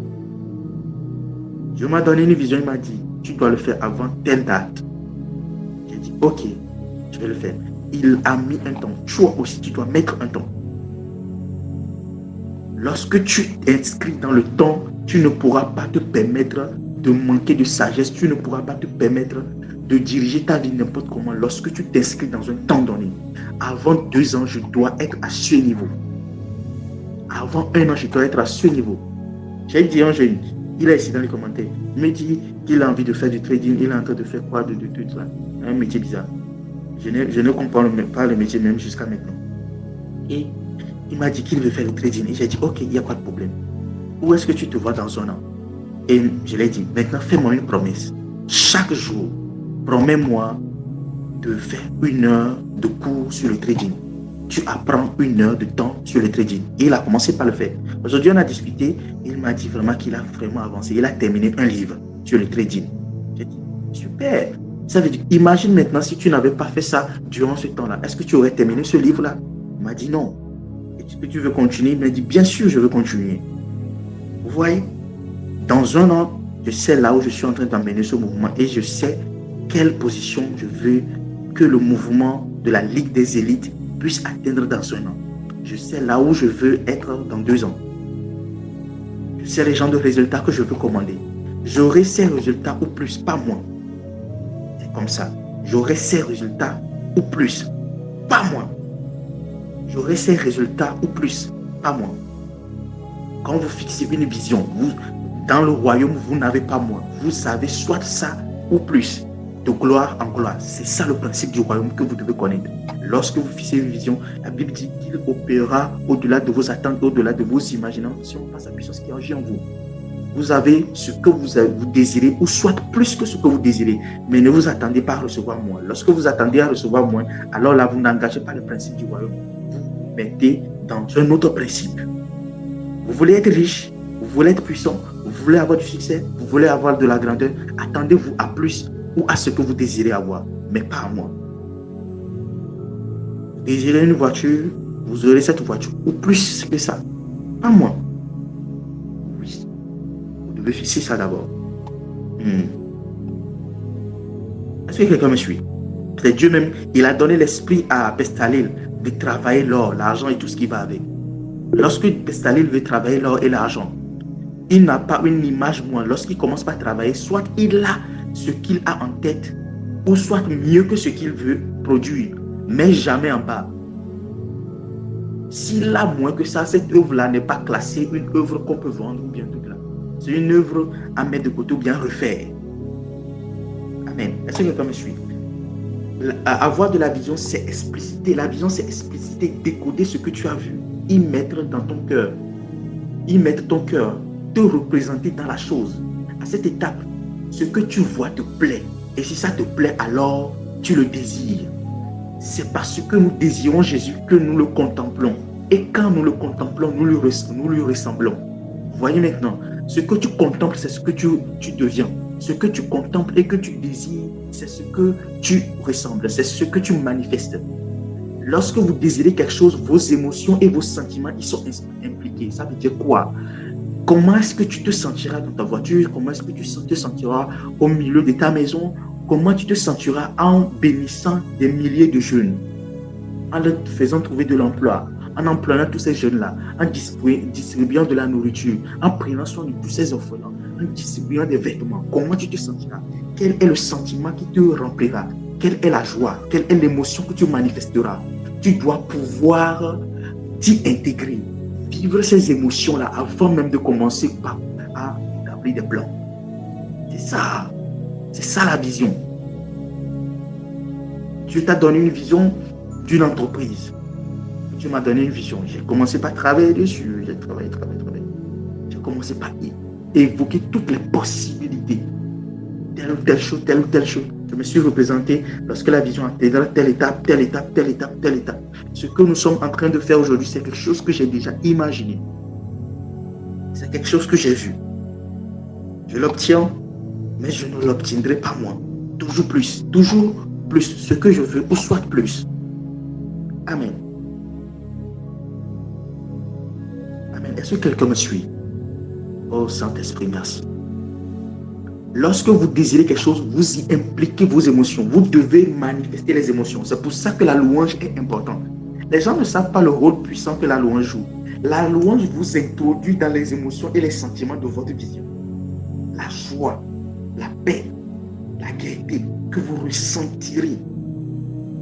Dieu m'a donné une vision, il m'a dit, tu dois le faire avant telle date. J'ai dit, ok, je vais le faire. Il a mis un temps. Toi aussi, tu dois mettre un temps. Lorsque tu t'inscris dans le temps, tu ne pourras pas te permettre de manquer de sagesse, tu ne pourras pas te permettre de diriger ta vie n'importe comment lorsque tu t'inscris dans un temps donné. Avant 2 ans, je dois être à ce niveau. Avant 1 an, je dois être à ce niveau. J'ai dit à un jeune, il a ici dans les commentaires, il me dit qu'il a envie de faire du trading, il est en train de faire quoi de tout ça. Un métier bizarre. Je ne comprends pas le métier même jusqu'à maintenant. Et il m'a dit qu'il veut faire le trading. Et j'ai dit, ok, il n'y a pas de problème. Où est-ce que tu te vois dans 1 an? Et je lui ai dit, maintenant fais-moi une promesse. Chaque jour, promets-moi de faire 1 heure de cours sur le trading. Tu apprends 1 heure de temps sur le trading. Et il a commencé par le faire. Aujourd'hui, on a discuté. Il m'a dit vraiment qu'il a vraiment avancé. Il a terminé un livre sur le trading. J'ai dit, super. Ça veut dire, imagine maintenant si tu n'avais pas fait ça durant ce temps-là. Est-ce que tu aurais terminé ce livre-là? Il m'a dit non. Est-ce que tu veux continuer? Il m'a dit, bien sûr, je veux continuer. Vous voyez, dans 1 an, je sais là où je suis en train d'emmener ce mouvement et je sais quelle position je veux que le mouvement de la Ligue des élites puisse atteindre dans 1 an. Je sais là où je veux être dans 2 ans. Je sais les genres de résultats que je veux commander. J'aurai ces résultats ou plus, pas moins. C'est comme ça. J'aurai ces résultats ou plus, pas moins. J'aurai ces résultats ou plus, pas moins. Quand vous fixez une vision, vous, dans le royaume, vous n'avez pas moins. Vous avez soit ça ou plus, de gloire en gloire. C'est ça le principe du royaume que vous devez connaître. Lorsque vous fixez une vision, la Bible dit qu'il opérera au-delà de vos attentes, au-delà de vos imaginations, par sa puissance qui agit en vous. Vous avez ce que vous désirez, ou soit plus que ce que vous désirez, mais ne vous attendez pas à recevoir moins. Lorsque vous attendez à recevoir moins, alors là, vous n'engagez pas le principe du royaume. Vous vous mettez dans un autre principe. Vous voulez être riche, vous voulez être puissant, vous voulez avoir du succès, vous voulez avoir de la grandeur, attendez-vous à plus ou à ce que vous désirez avoir, mais pas à moins. Vous désirez une voiture, vous aurez cette voiture, ou plus que ça, pas moins. Oui, vous devez fixer ça d'abord. Est-ce que quelqu'un me suit? C'est Dieu même, il a donné l'esprit à Bestalel de travailler l'or, l'argent et tout ce qui va avec. Lorsque Bestalel veut travailler l'or et l'argent, il n'a pas une image moins. Lorsqu'il commence par travailler, soit il a ce qu'il a en tête, ou soit mieux que ce qu'il veut produire, mais jamais en bas. S'il a moins que ça, cette œuvre-là n'est pas classée une œuvre qu'on peut vendre ou bien tout là. C'est une œuvre à mettre de côté ou bien refaire. Amen. Est-ce que quelqu'un me suit? Avoir de la vision, c'est expliciter. La vision, c'est expliciter, décoder ce que tu as vu, y mettre dans ton cœur, y mettre ton cœur, te représenter dans la chose. À cette étape, ce que tu vois te plaît. Et si ça te plaît, alors tu le désires. C'est parce que nous désirons Jésus que nous le contemplons. Et quand nous le contemplons, nous lui ressemblons. Voyez maintenant, ce que tu contemples, c'est ce que tu deviens. Ce que tu contemples et que tu désires, c'est ce que tu ressembles, c'est ce que tu manifestes. Lorsque vous désirez quelque chose, vos émotions et vos sentiments, ils sont impliqués. Ça veut dire quoi? Comment est-ce que tu te sentiras dans ta voiture? Comment est-ce que tu te sentiras au milieu de ta maison? Comment tu te sentiras en bénissant des milliers de jeunes? En leur faisant trouver de l'emploi, en employant tous ces jeunes-là, en distribuant de la nourriture, en prenant soin de tous ces orphelins, en distribuant des vêtements. Comment tu te sentiras? Quel est le sentiment qui te remplira? Quelle est la joie? Quelle est l'émotion que tu manifesteras? Tu dois pouvoir t'y intégrer, vivre ces émotions-là avant même de commencer à établir des plans. C'est ça la vision. Dieu t'a donné une vision d'une entreprise. Tu m'as donné une vision. J'ai commencé par travailler dessus. J'ai travaillé. J'ai commencé par évoquer toutes les possibilités. Telle ou telle chose. Je me suis représenté lorsque la vision atteindra telle étape. Ce que nous sommes en train de faire aujourd'hui, c'est quelque chose que j'ai déjà imaginé. C'est quelque chose que j'ai vu. Je l'obtiens, mais je ne l'obtiendrai pas moi. Toujours plus. Ce que je veux, ou soit plus. Amen. Amen. Est-ce que quelqu'un me suit? Oh Saint-Esprit, merci. Lorsque vous désirez quelque chose, vous y impliquez vos émotions. Vous devez manifester les émotions. C'est pour ça que la louange est importante. Les gens ne savent pas le rôle puissant que la louange joue. La louange vous introduit dans les émotions et les sentiments de votre vision. La joie, la paix, la gaieté que vous ressentirez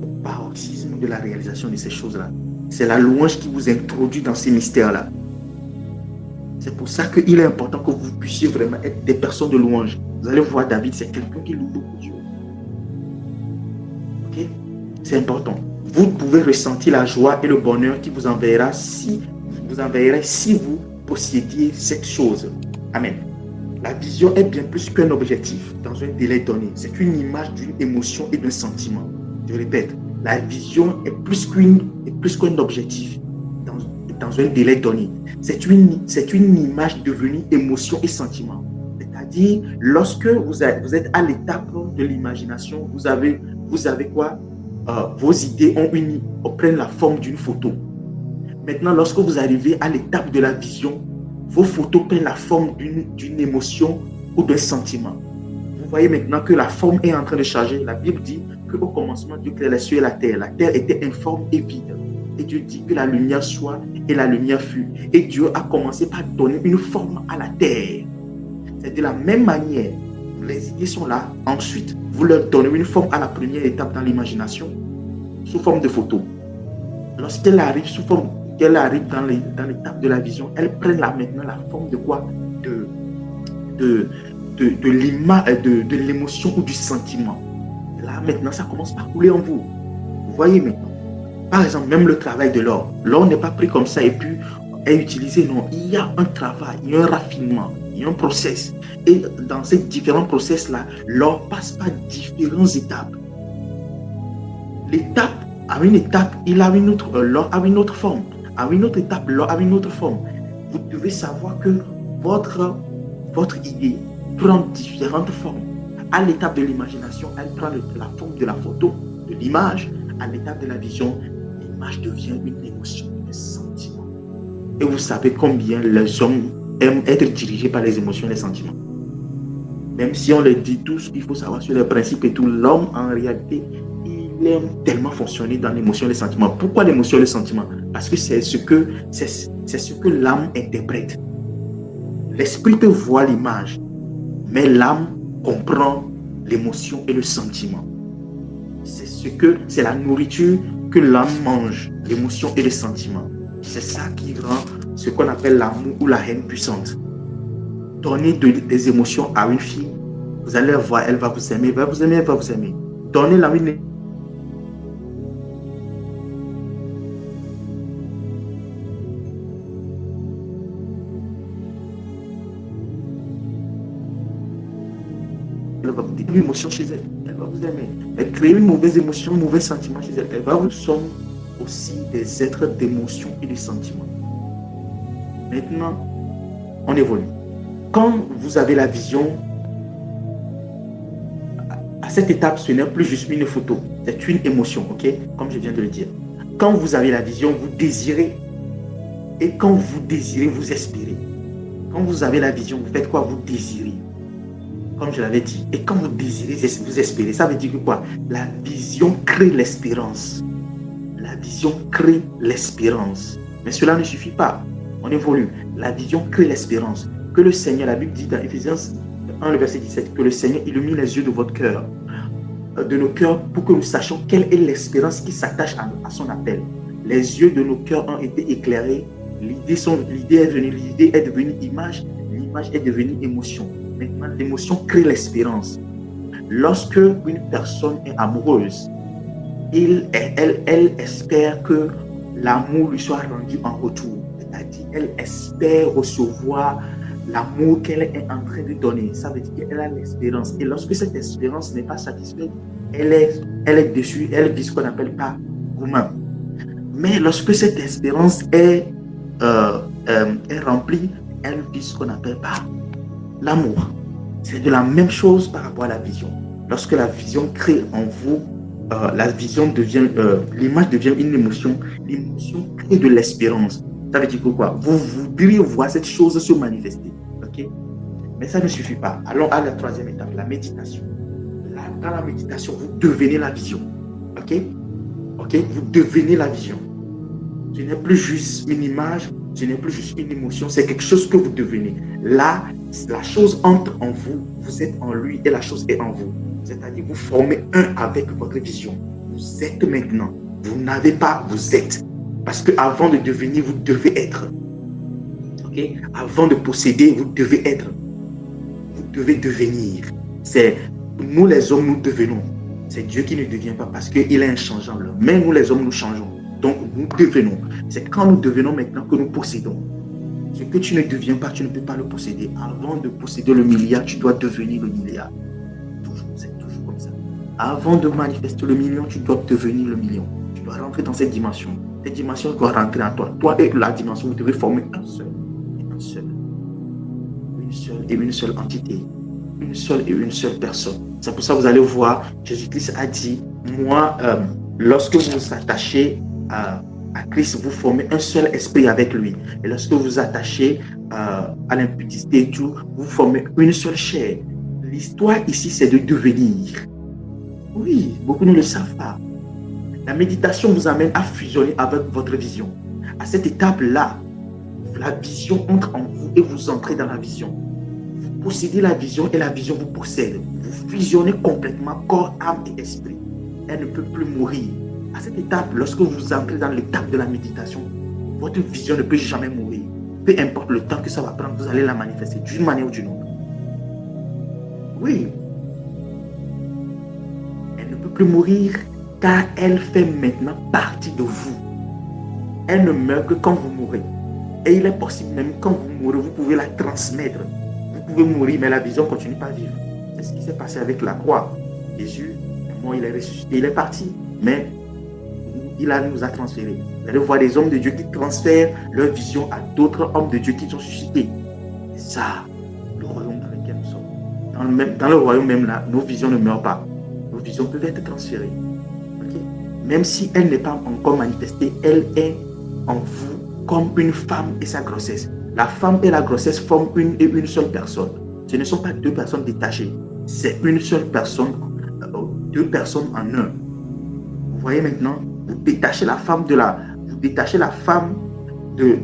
au paroxysme de la réalisation de ces choses-là. C'est la louange qui vous introduit dans ces mystères-là. C'est pour ça qu'il est important que vous puissiez vraiment être des personnes de louange. Vous allez voir David, c'est quelqu'un qui loue beaucoup Dieu. Ok? C'est important. Vous pouvez ressentir la joie et le bonheur qui vous enverra si vous possédiez cette chose. Amen. La vision est bien plus qu'un objectif dans un délai donné. C'est une image d'une émotion et d'un sentiment. Je répète, la vision est plus qu'un objectif dans un délai donné. C'est une image devenue émotion et sentiment. C'est-à-dire, lorsque vous êtes à l'étape de l'imagination, vous avez quoi? Vos idées prennent la forme d'une photo. Maintenant, lorsque vous arrivez à l'étape de la vision, vos photos prennent la forme d'une émotion ou d'un sentiment. Vous voyez maintenant que la forme est en train de changer. La Bible dit qu'au commencement, Dieu créa les cieux et la terre. La terre était informe et vide. Et Dieu dit que la lumière soit et la lumière fut. Et Dieu a commencé par donner une forme à la terre. C'est de la même manière. Les idées sont là. Ensuite, vous leur donnez une forme à la première étape dans l'imagination, sous forme de photo. Lorsqu'elle arrive dans l'étape de la vision, elle prend maintenant la forme de quoi? De l'émotion ou du sentiment. Là, maintenant, ça commence par couler en vous. Vous voyez maintenant. Par exemple, même le travail de l'or. L'or n'est pas pris comme ça et puis est utilisé. Non, il y a un travail, il y a un raffinement, il y a un process. Et dans ces différents process-là, l'or passe par différentes étapes. À une étape, l'or a une autre forme. À une autre étape, l'or a une autre forme. Vous devez savoir que votre idée prend différentes formes. À l'étape de l'imagination, elle prend la forme de la photo, de l'image. À l'étape de la vision, l'image devient une émotion, un sentiment. Et vous savez combien les hommes aiment être dirigés par les émotions et les sentiments. Même si on leur dit tout ce qu'il faut savoir sur les principes et tout, l'homme, en réalité, il aime tellement fonctionner dans l'émotion et les sentiments. Pourquoi l'émotion et les sentiments? Parce que c'est ce que l'âme interprète. L'esprit peut voir l'image, mais l'âme comprend l'émotion et le sentiment. C'est la nourriture que l'âme mange, l'émotion et le sentiment. C'est ça qui rend ce qu'on appelle l'amour ou la haine puissante. Donnez des émotions à une fille, vous allez voir, elle va vous aimer, elle va vous aimer, elle va vous aimer. Donnez-la une émotion chez elle, elle va vous aimer. Mais créer une mauvaise émotion, un mauvais sentiment chez elle, elle va vous sommes aussi des êtres d'émotion et de sentiments. Maintenant, on évolue. Quand vous avez la vision, à cette étape, ce n'est plus juste une photo, c'est une émotion, ok? Comme je viens de le dire. Quand vous avez la vision, vous désirez. Et quand vous désirez, vous espérez. Quand vous avez la vision, vous faites quoi? Vous désirez. Comme je l'avais dit. Et quand vous désirez, vous espérez. Ça veut dire que quoi? La vision crée l'espérance. La vision crée l'espérance. Mais cela ne suffit pas. On évolue. La vision crée l'espérance. Que le Seigneur, la Bible dit dans Éphésiens 1, le verset 17, que le Seigneur illumine les yeux de votre cœur, de nos cœurs, pour que nous sachions quelle est l'espérance qui s'attache à son appel. Les yeux de nos cœurs ont été éclairés. L'idée est devenue image. L'image est devenue émotion. Maintenant, l'émotion crée l'espérance. Lorsque une personne est amoureuse, elle espère que l'amour lui soit rendu en retour. C'est-à-dire, elle espère recevoir l'amour qu'elle est en train de donner. Ça veut dire qu'elle a l'espérance. Et lorsque cette espérance n'est pas satisfaite, elle est déçue. Elle dit ce qu'on appelle pas gourmand. Mais lorsque cette espérance est remplie, elle dit ce qu'on appelle pas l'amour. C'est de la même chose par rapport à la vision. Lorsque la vision crée en vous, l'image devient une émotion. L'émotion crée de l'espérance. Ça veut dire que quoi? Vous voudriez voir cette chose se manifester. Ok? Mais ça ne suffit pas. Allons à la troisième étape, la méditation. Dans la méditation, vous devenez la vision. Ok? Vous devenez la vision. Ce n'est plus juste une image, ce n'est plus juste une émotion, c'est quelque chose que vous devenez. Là, la chose entre en vous, vous êtes en lui et la chose est en vous. C'est-à-dire, vous formez un avec votre vision. Vous êtes maintenant. Vous n'avez pas, vous êtes. Parce qu'avant de devenir, vous devez être. Ok? Ok? Avant de posséder, vous devez être. Vous devez devenir. C'est nous les hommes, nous devenons. C'est Dieu qui ne devient pas parce qu'il est inchangeable. Mais nous les hommes, nous changeons. Donc nous devenons. C'est quand nous devenons maintenant que nous possédons. Ce que tu ne deviens pas, tu ne peux pas le posséder. Avant de posséder le milliard, tu dois devenir le milliard. C'est toujours comme ça. Avant de manifester le million, tu dois devenir le million. Tu dois rentrer dans cette dimension. Cette dimension doit rentrer en toi. Toi et la dimension, vous devez former un seul. Une seule et une seule entité. Une seule et une seule personne. C'est pour ça que vous allez voir, Jésus-Christ a dit, moi, lorsque vous vous attachez à Christ, vous formez un seul esprit avec lui. Et lorsque vous vous attachez à l'impudicité et tout, vous formez une seule chair. L'histoire ici, c'est de devenir. Oui, beaucoup ne le savent pas. La méditation vous amène à fusionner avec votre vision. À cette étape-là, la vision entre en vous et vous entrez dans la vision. Vous possédez la vision et la vision vous possède. Vous fusionnez complètement corps, âme et esprit. Elle ne peut plus mourir. À cette étape, lorsque vous entrez dans l'étape de la méditation, votre vision ne peut jamais mourir. Peu importe le temps que ça va prendre, vous allez la manifester d'une manière ou d'une autre. Oui. Elle ne peut plus mourir car elle fait maintenant partie de vous. Elle ne meurt que quand vous mourrez. Et il est possible même quand vous mourrez, vous pouvez la transmettre. Vous pouvez mourir, mais la vision continue pas à vivre. C'est ce qui s'est passé avec la croix. Jésus, moi, il est ressuscité, il est parti. Mais il nous a transférés. Vous allez voir des hommes de Dieu qui transfèrent leur vision à d'autres hommes de Dieu qui sont suscités. C'est ça, le royaume dans lequel nous sommes. Dans le royaume même là, nos visions ne meurent pas. Nos visions peuvent être transférées. Okay? Même si elle n'est pas encore manifestée, elle est en vous comme une femme et sa grossesse. La femme et la grossesse forment une seule personne. Ce ne sont pas deux personnes détachées. C'est une seule personne, deux personnes en un. Vous voyez maintenant, vous détachez la femme de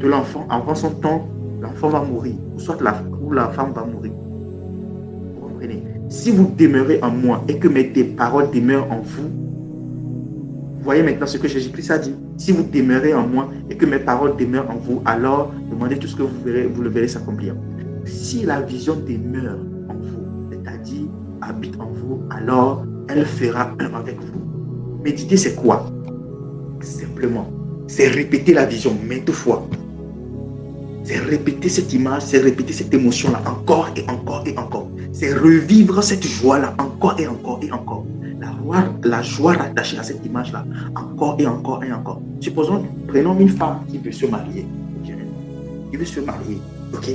l'enfant avant son temps, l'enfant va mourir, ou la femme va mourir. Vous comprenez? Si vous demeurez en moi et que mes paroles demeurent en vous, vous voyez maintenant ce que Jésus-Christ a dit. Si vous demeurez en moi et que mes paroles demeurent en vous, alors demandez tout ce que vous le verrez s'accomplir. Si la vision demeure en vous, c'est-à-dire habite en vous, alors elle fera un avec vous. Méditer, c'est quoi? Simplement, c'est répéter la vision maintes fois. C'est répéter cette image, c'est répéter cette émotion-là encore et encore et encore. C'est revivre cette joie-là encore et encore et encore. La joie rattachée à cette image-là, encore et encore et encore. Supposons, prenons une femme qui veut se marier. Qui veut se marier, ok?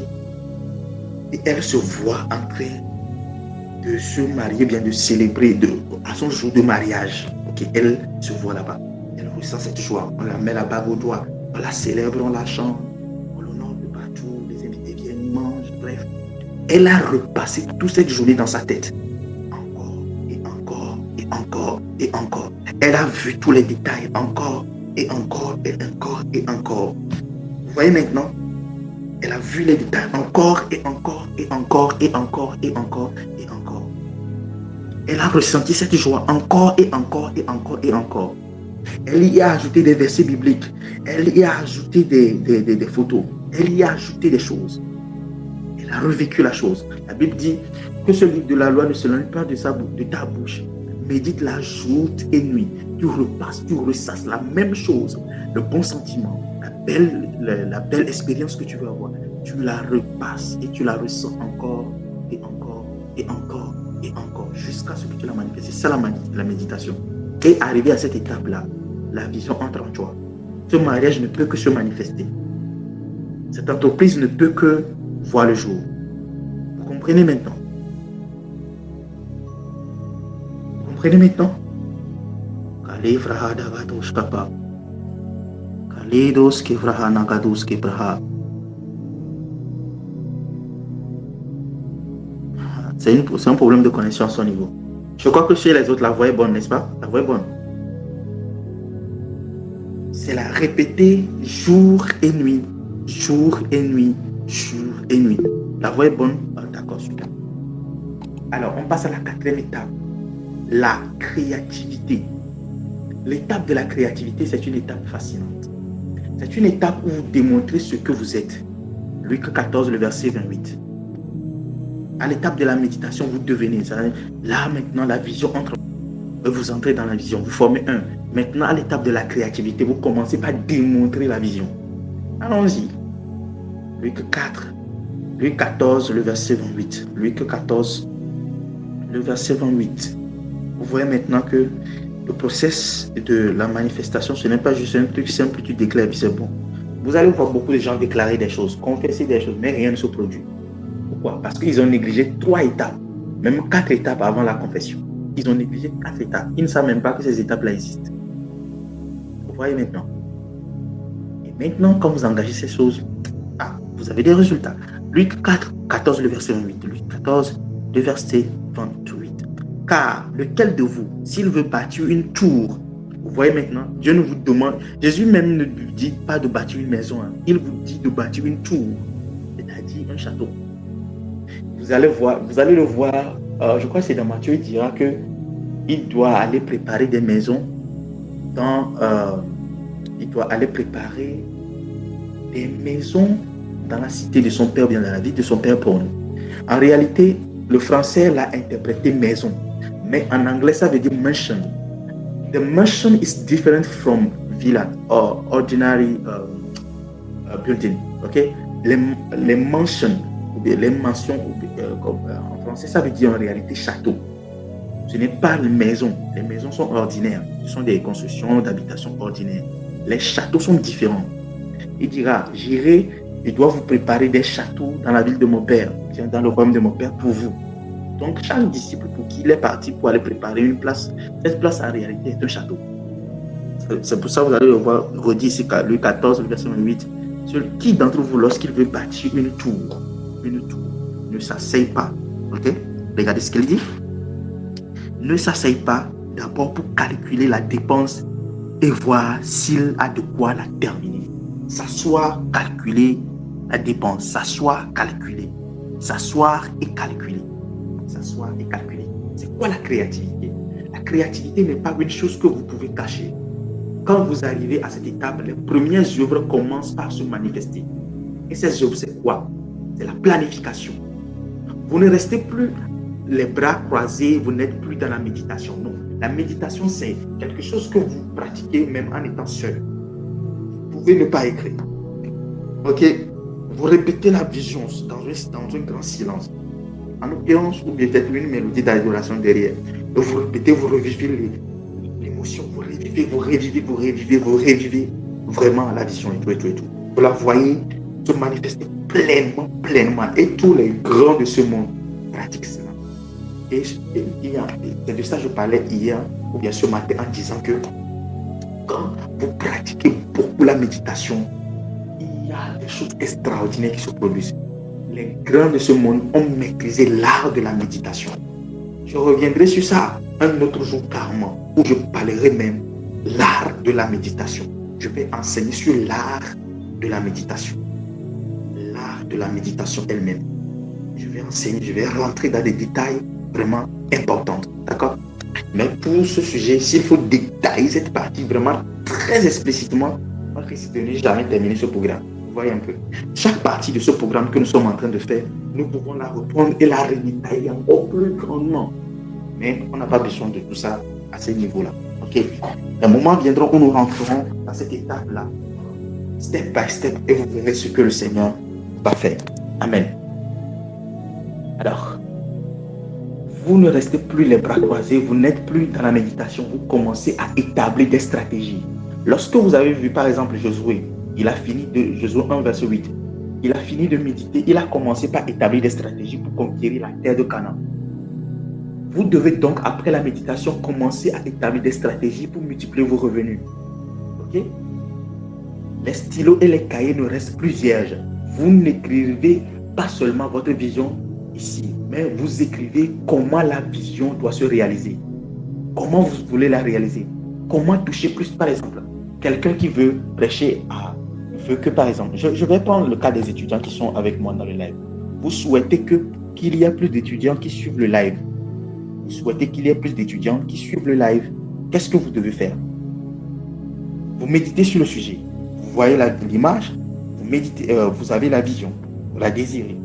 Et elle se voit en train de se marier, bien de célébrer à son jour de mariage. Ok, elle se voit là-bas. Elle ressent cette joie. On la met la bague au doigt. On la célèbre, on la chante. On l'honore de partout. Les invités viennent, mangent, bref. Elle a repassé toute cette journée dans sa tête. Encore et encore et encore et encore. Elle a vu tous les détails. Encore et encore et encore et encore. Vous voyez maintenant? Elle a vu les détails encore et encore et encore et encore et encore et encore. Elle a ressenti cette joie encore et encore et encore et encore. Elle y a ajouté des versets bibliques. Elle y a ajouté des photos. Elle y a ajouté des choses. Elle a revécu la chose. La Bible dit que ce livre de la loi ne se lance pas de ta bouche. Médite-la jour et nuit. Tu repasses, tu ressasses la même chose. Le bon sentiment, la belle expérience que tu veux avoir. Tu la repasses et tu la ressens encore et encore et encore et encore jusqu'à ce que tu la manifestes. C'est ça la méditation. Et arrivé à cette étape-là, la vision entre en toi. Ce mariage ne peut que se manifester. Cette entreprise ne peut que voir le jour. Vous comprenez maintenant? Vous comprenez maintenant? C'est un problème de connexion à son niveau. Je crois que chez les autres, la voix est bonne, n'est-ce pas? La voix est bonne. C'est la répéter jour et nuit, jour et nuit, jour et nuit. La voix est bonne? Ah, d'accord, super. Alors, on passe à la quatrième étape. La créativité. L'étape de la créativité, c'est une étape fascinante. C'est une étape où vous démontrez ce que vous êtes. Luc 14, le verset 28. À l'étape de la méditation, vous devenez. Là, maintenant, la vision entre. Vous entrez dans la vision, vous formez un. Maintenant, à l'étape de la créativité, vous commencez par démontrer la vision. Allons-y. Luc 4, Luc 14, le verset 28. Luc 14, le verset 28. Vous voyez maintenant que le process de la manifestation, ce n'est pas juste un truc simple, tu déclares, c'est bon. Vous allez voir beaucoup de gens déclarer des choses, confesser des choses, mais rien ne se produit. Pourquoi? Parce qu'ils ont négligé 3 étapes, même 4 étapes avant la confession. Ils ont négligé 4 étapes. Ils ne savent même pas que ces étapes-là existent. Vous voyez maintenant. Et maintenant, quand vous engagez ces choses, vous avez des résultats. Luc 4, 14, le verset 28. Luc 14, le verset 28. Car lequel de vous, s'il veut bâtir une tour, vous voyez maintenant, Dieu ne vous demande, Jésus même ne vous dit pas de bâtir une maison, hein. Il vous dit de bâtir une tour, c'est-à-dire un château. Vous allez le voir, je crois que c'est dans Matthieu, il dira que il doit aller préparer des maisons il doit aller préparer des maisons dans la cité de son père, bien dans la ville de son père pour nous. En réalité, le français l'a interprété maison, mais en anglais ça veut dire mansion. The mansion is different from villa or ordinary building. Okay, les mansions, les mansions en français ça veut dire en réalité château. Ce n'est pas une maison. Les maisons sont ordinaires. Ce sont des constructions d'habitation ordinaires. Les châteaux sont différents. Il dira, j'irai, je dois vous préparer des châteaux dans la ville de mon père, dans le royaume de mon père pour vous. Donc, chaque disciple pour qui il est parti pour aller préparer une place, cette place en réalité est un château. C'est pour ça que vous allez le voir redit ici, Luc 14, le verset 8. Qui d'entre vous, lorsqu'il veut bâtir une tour, ne s'asseye pas. Ok? Regardez ce qu'il dit. Ne s'asseye pas d'abord pour calculer la dépense et voir s'il a de quoi la terminer. S'asseoir, calculer la dépense. S'asseoir, calculer. S'asseoir et calculer. S'asseoir et calculer. C'est quoi la créativité? La créativité n'est pas une chose que vous pouvez cacher. Quand vous arrivez à cette étape, les premières œuvres commencent par se manifester. Et ces œuvres, c'est quoi? C'est la planification. Vous ne restez plus les bras croisés, vous n'êtes plus dans la méditation. Non. La méditation, c'est quelque chose que vous pratiquez même en étant seul. Vous pouvez ne pas écrire. Ok? Vous répétez la vision dans un grand silence. En l'occurrence, ou peut-être une mélodie d'adoration derrière. Et vous répétez, vous revivez l'émotion, vous revivez vraiment la vision et tout. Vous la voyez se manifester pleinement. Et tous les grands de ce monde pratiquent cela. Et c'est de ça que je parlais hier ou bien ce matin en disant que quand vous pratiquez beaucoup la méditation, il y a des choses extraordinaires qui se produisent. Les grands de ce monde ont maîtrisé l'art de la méditation. Je reviendrai sur ça un autre jour carrément, où je parlerai même l'art de la méditation. Je vais enseigner sur l'art de la méditation. L'art de la méditation elle-même. Je vais enseigner, je vais rentrer dans des détails vraiment importantes. D'accord? Mais pour ce sujet, s'il faut détailler cette partie vraiment très explicitement, on risque de ne jamais terminer ce programme. Vous voyez un peu. Chaque partie de ce programme que nous sommes en train de faire, nous pouvons la reprendre et la redétailler encore plus grandement. Mais on n'a pas besoin de tout ça à ce niveau-là. Ok? Un moment viendra où nous rentrerons dans cette étape-là, step by step, et vous verrez ce que le Seigneur va faire. Amen. Alors, vous ne restez plus les bras croisés, vous n'êtes plus dans la méditation, vous commencez à établir des stratégies. Lorsque vous avez vu par exemple Josué, il a fini de Josué 1 verset 8, il a fini de méditer, il a commencé par établir des stratégies pour conquérir la terre de Canaan. Vous devez donc après la méditation commencer à établir des stratégies pour multiplier vos revenus. Ok? Les stylos et les cahiers ne restent plus vierges. Vous n'écrivez pas seulement votre vision ici, mais vous écrivez comment la vision doit se réaliser. Comment vous voulez la réaliser. Comment toucher plus, par exemple. Quelqu'un qui veut prêcher veut que, par exemple, je vais prendre le cas des étudiants qui sont avec moi dans le live. Vous souhaitez qu'il y ait plus d'étudiants qui suivent le live. Vous souhaitez qu'il y ait plus d'étudiants qui suivent le live. Qu'est-ce que vous devez faire? Vous méditez sur le sujet. Vous voyez l'image, vous méditez, vous avez la vision. la désirer.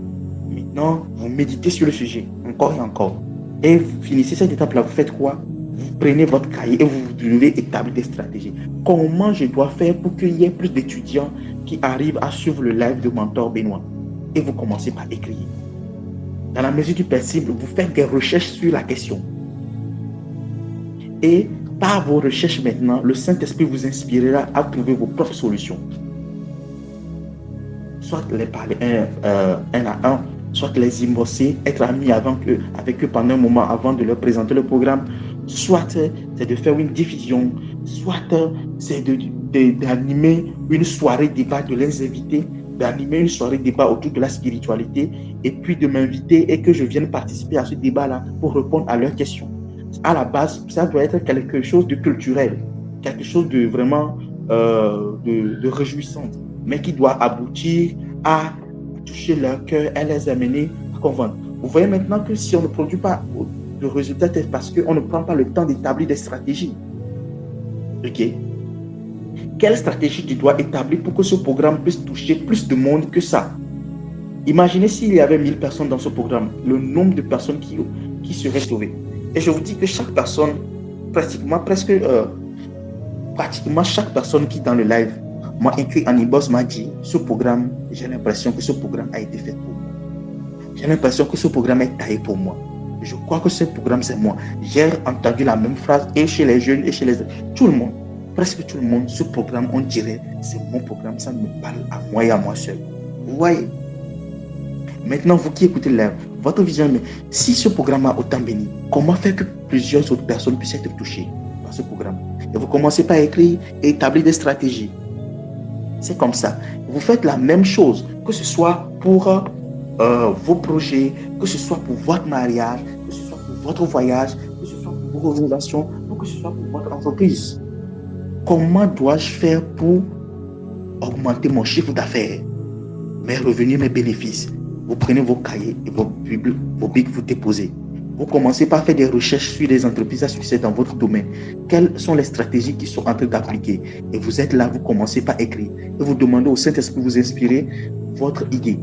Maintenant, vous méditez sur le sujet, encore et encore. Et vous finissez cette étape-là, vous faites quoi? Vous prenez votre cahier et vous devez établir des stratégies. Comment je dois faire pour qu'il y ait plus d'étudiants qui arrivent à suivre le live de Mentor Benoît? Et vous commencez par écrire. Dans la mesure du possible, vous faites des recherches sur la question. Et par vos recherches maintenant, le Saint-Esprit vous inspirera à trouver vos propres solutions. Soit les parler un à un, soit les immerser, être amis avec eux pendant un moment avant de leur présenter le programme, soit c'est de faire une diffusion, soit c'est d'animer une soirée débat, de les inviter, d'animer une soirée débat autour de la spiritualité, et puis de m'inviter et que je vienne participer à ce débat-là pour répondre à leurs questions. À la base, ça doit être quelque chose de culturel, quelque chose de vraiment de réjouissant, mais qui doit aboutir à toucher leur cœur et les amener à convaincre. Vous voyez maintenant que si on ne produit pas de résultats, c'est parce qu'on ne prend pas le temps d'établir des stratégies. Ok? Quelle stratégie tu dois établir pour que ce programme puisse toucher plus de monde que ça? Imaginez s'il y avait 1000 personnes dans ce programme, le nombre de personnes qui seraient sauvées. Et je vous dis que chaque personne, pratiquement chaque personne qui est dans le live m'a écrit en inbox, m'a dit, ce programme, j'ai l'impression que ce programme a été fait pour moi. J'ai l'impression que ce programme est taillé pour moi. Je crois que ce programme, c'est moi. J'ai entendu la même phrase et chez les jeunes et chez tout le monde. Presque tout le monde, ce programme, on dirait, c'est mon programme, ça me parle à moi et à moi seul. Vous voyez? Maintenant, vous qui écoutez là, votre vision, mais si ce programme a autant béni, comment faire que plusieurs autres personnes puissent être touchées par ce programme? Et vous commencez par écrire et établir des stratégies. C'est comme ça. Vous faites la même chose, que ce soit pour vos projets, que ce soit pour votre mariage, que ce soit pour votre voyage, que ce soit pour vos relations, ou que ce soit pour votre entreprise. Comment dois-je faire pour augmenter mon chiffre d'affaires, mes revenus, mes bénéfices? Vous prenez vos cahiers et vos bibles, vos bics, vous déposez. Vous commencez par faire des recherches sur les entreprises à succès dans votre domaine. Quelles sont les stratégies qui sont en train d'appliquer? Et vous êtes là, vous commencez par écrire. Et vous demandez au Saint-Esprit de vous inspirer votre idée.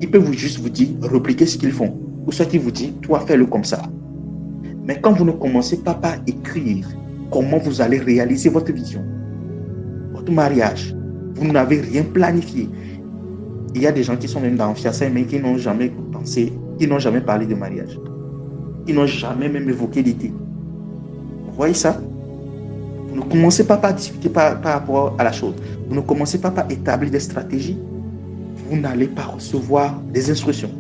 Il peut juste vous dire, repliquez ce qu'ils font. Ou soit il vous dit, toi, fais-le comme ça. Mais quand vous ne commencez pas par écrire comment vous allez réaliser votre vision, votre mariage, vous n'avez rien planifié. Il y a des gens qui sont même dans le fiançailles, mais qui n'ont jamais pensé, qui n'ont jamais parlé de mariage. Ils n'ont jamais même évoqué l'idée. Vous voyez ça? Vous ne commencez pas par discuter par rapport à la chose. Vous ne commencez pas par établir des stratégies. Vous n'allez pas recevoir des instructions.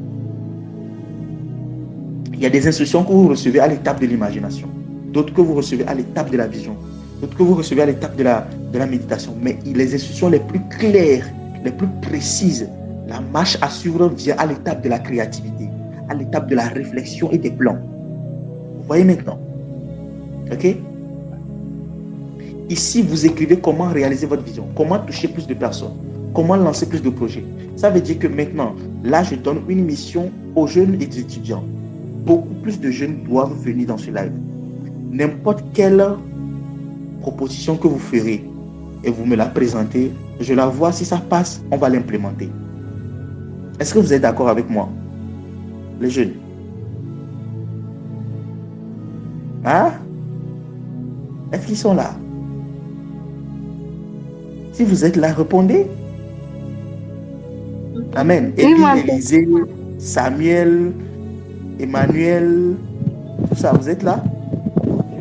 Il y a des instructions que vous recevez à l'étape de l'imagination. D'autres que vous recevez à l'étape de la vision. D'autres que vous recevez à l'étape de la méditation. Mais les instructions les plus claires, les plus précises, la marche à suivre vient à l'étape de la créativité, à l'étape de la réflexion et des plans. Vous voyez maintenant? Ok? Ici, vous écrivez comment réaliser votre vision, comment toucher plus de personnes, comment lancer plus de projets. Ça veut dire que maintenant, là, je donne une mission aux jeunes et aux étudiants. Beaucoup plus de jeunes doivent venir dans ce live. N'importe quelle proposition que vous ferez et vous me la présentez, je la vois, si ça passe, on va l'implémenter. Est-ce que vous êtes d'accord avec moi, les jeunes? Hein? Est-ce qu'ils sont là? Si vous êtes là, répondez. Amen. Et puis Élisée, Samuel, Emmanuel, tout ça, vous êtes là?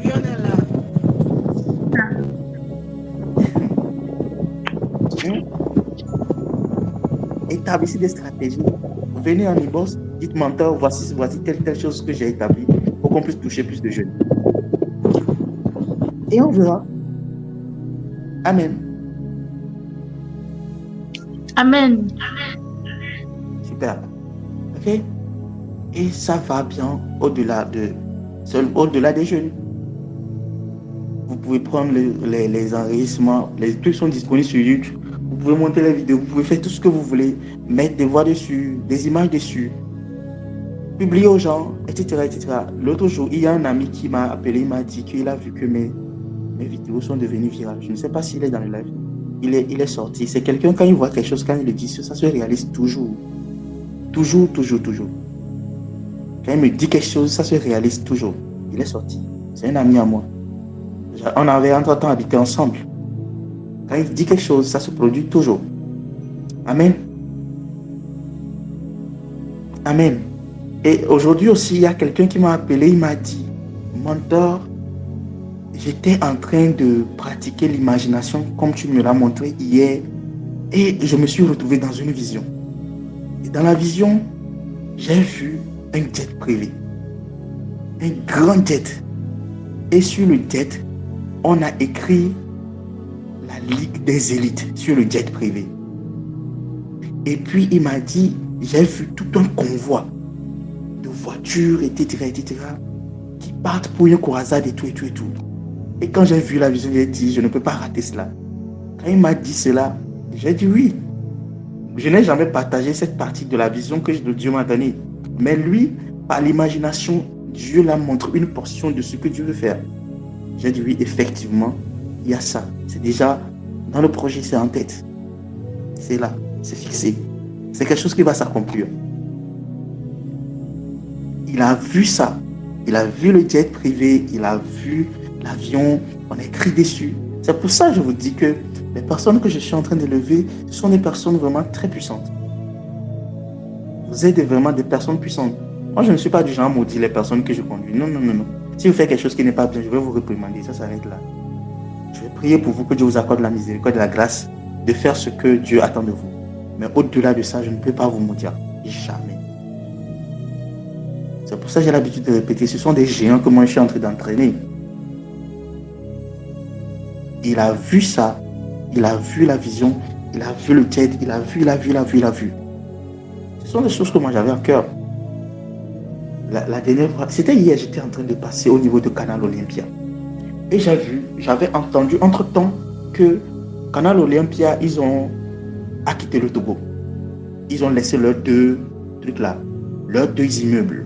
Oui, on est là. Établissez des stratégies. Venez en inbox, dites mentor, voici telle chose que j'ai établie pour qu'on puisse toucher plus de jeunes. Et on verra. Amen. Amen. Super. Ok? Et ça va bien au-delà des jeunes. Vous pouvez prendre les enregistrements, les trucs sont disponibles sur YouTube. Vous pouvez monter les vidéos, vous pouvez faire tout ce que vous voulez, mettre des voix dessus, des images dessus, publier aux gens, etc., etc. L'autre jour, il y a un ami qui m'a appelé, il m'a dit qu'il a vu que mes vidéos sont devenues virales. Je ne sais pas s'il est dans le live. Il est sorti. C'est quelqu'un, quand il voit quelque chose, quand il le dit, ça se réalise toujours. Toujours, toujours, toujours. Quand il me dit quelque chose, ça se réalise toujours. Il est sorti. C'est un ami à moi. On avait entre-temps habité ensemble. Quand il dit quelque chose, ça se produit toujours. Amen. Amen. Et aujourd'hui aussi, il y a quelqu'un qui m'a appelé, il m'a dit, mentor, j'étais en train de pratiquer l'imagination comme tu me l'as montré hier et je me suis retrouvé dans une vision. Et dans la vision, j'ai vu un jet privé, un grand jet. Et sur le jet, on a écrit la Ligue des élites sur le jet privé. Et puis il m'a dit, j'ai vu tout un convoi de voitures, etc., qui partent pour une croisade et tout. Et quand j'ai vu la vision, j'ai dit, je ne peux pas rater cela. Quand il m'a dit cela, j'ai dit oui. Je n'ai jamais partagé cette partie de la vision que Dieu m'a donnée. Mais lui, par l'imagination, Dieu l'a montré une portion de ce que Dieu veut faire. J'ai dit oui, effectivement, il y a ça. C'est déjà dans le projet, c'est en tête. C'est là, c'est fixé. C'est quelque chose qui va s'accomplir. Il a vu ça. Il a vu le jet privé, il a vu l'avion, on a écrit dessus. C'est pour ça que je vous dis que les personnes que je suis en train d'élever, ce sont des personnes vraiment très puissantes. Vous êtes vraiment des personnes puissantes. Moi, je ne suis pas du genre à maudire les personnes que je conduis. Non. Si vous faites quelque chose qui n'est pas bien, je vais vous réprimander. Ça s'arrête là. Je vais prier pour vous que Dieu vous accorde la miséricorde et la grâce de faire ce que Dieu attend de vous. Mais au-delà de ça, je ne peux pas vous maudire. Jamais. C'est pour ça que j'ai l'habitude de répéter. Ce sont des géants que moi, je suis en train d'entraîner. Il a vu ça. Il a vu la vision. Il a vu le jet. Il a vu. Ce sont des choses que moi, j'avais en cœur. La dernière fois, c'était hier, j'étais en train de passer au niveau de Canal Olympia. Et j'avais entendu entre-temps que Canal Olympia, ils ont quitté le Togo. Ils ont laissé leurs deux trucs là, leurs deux immeubles.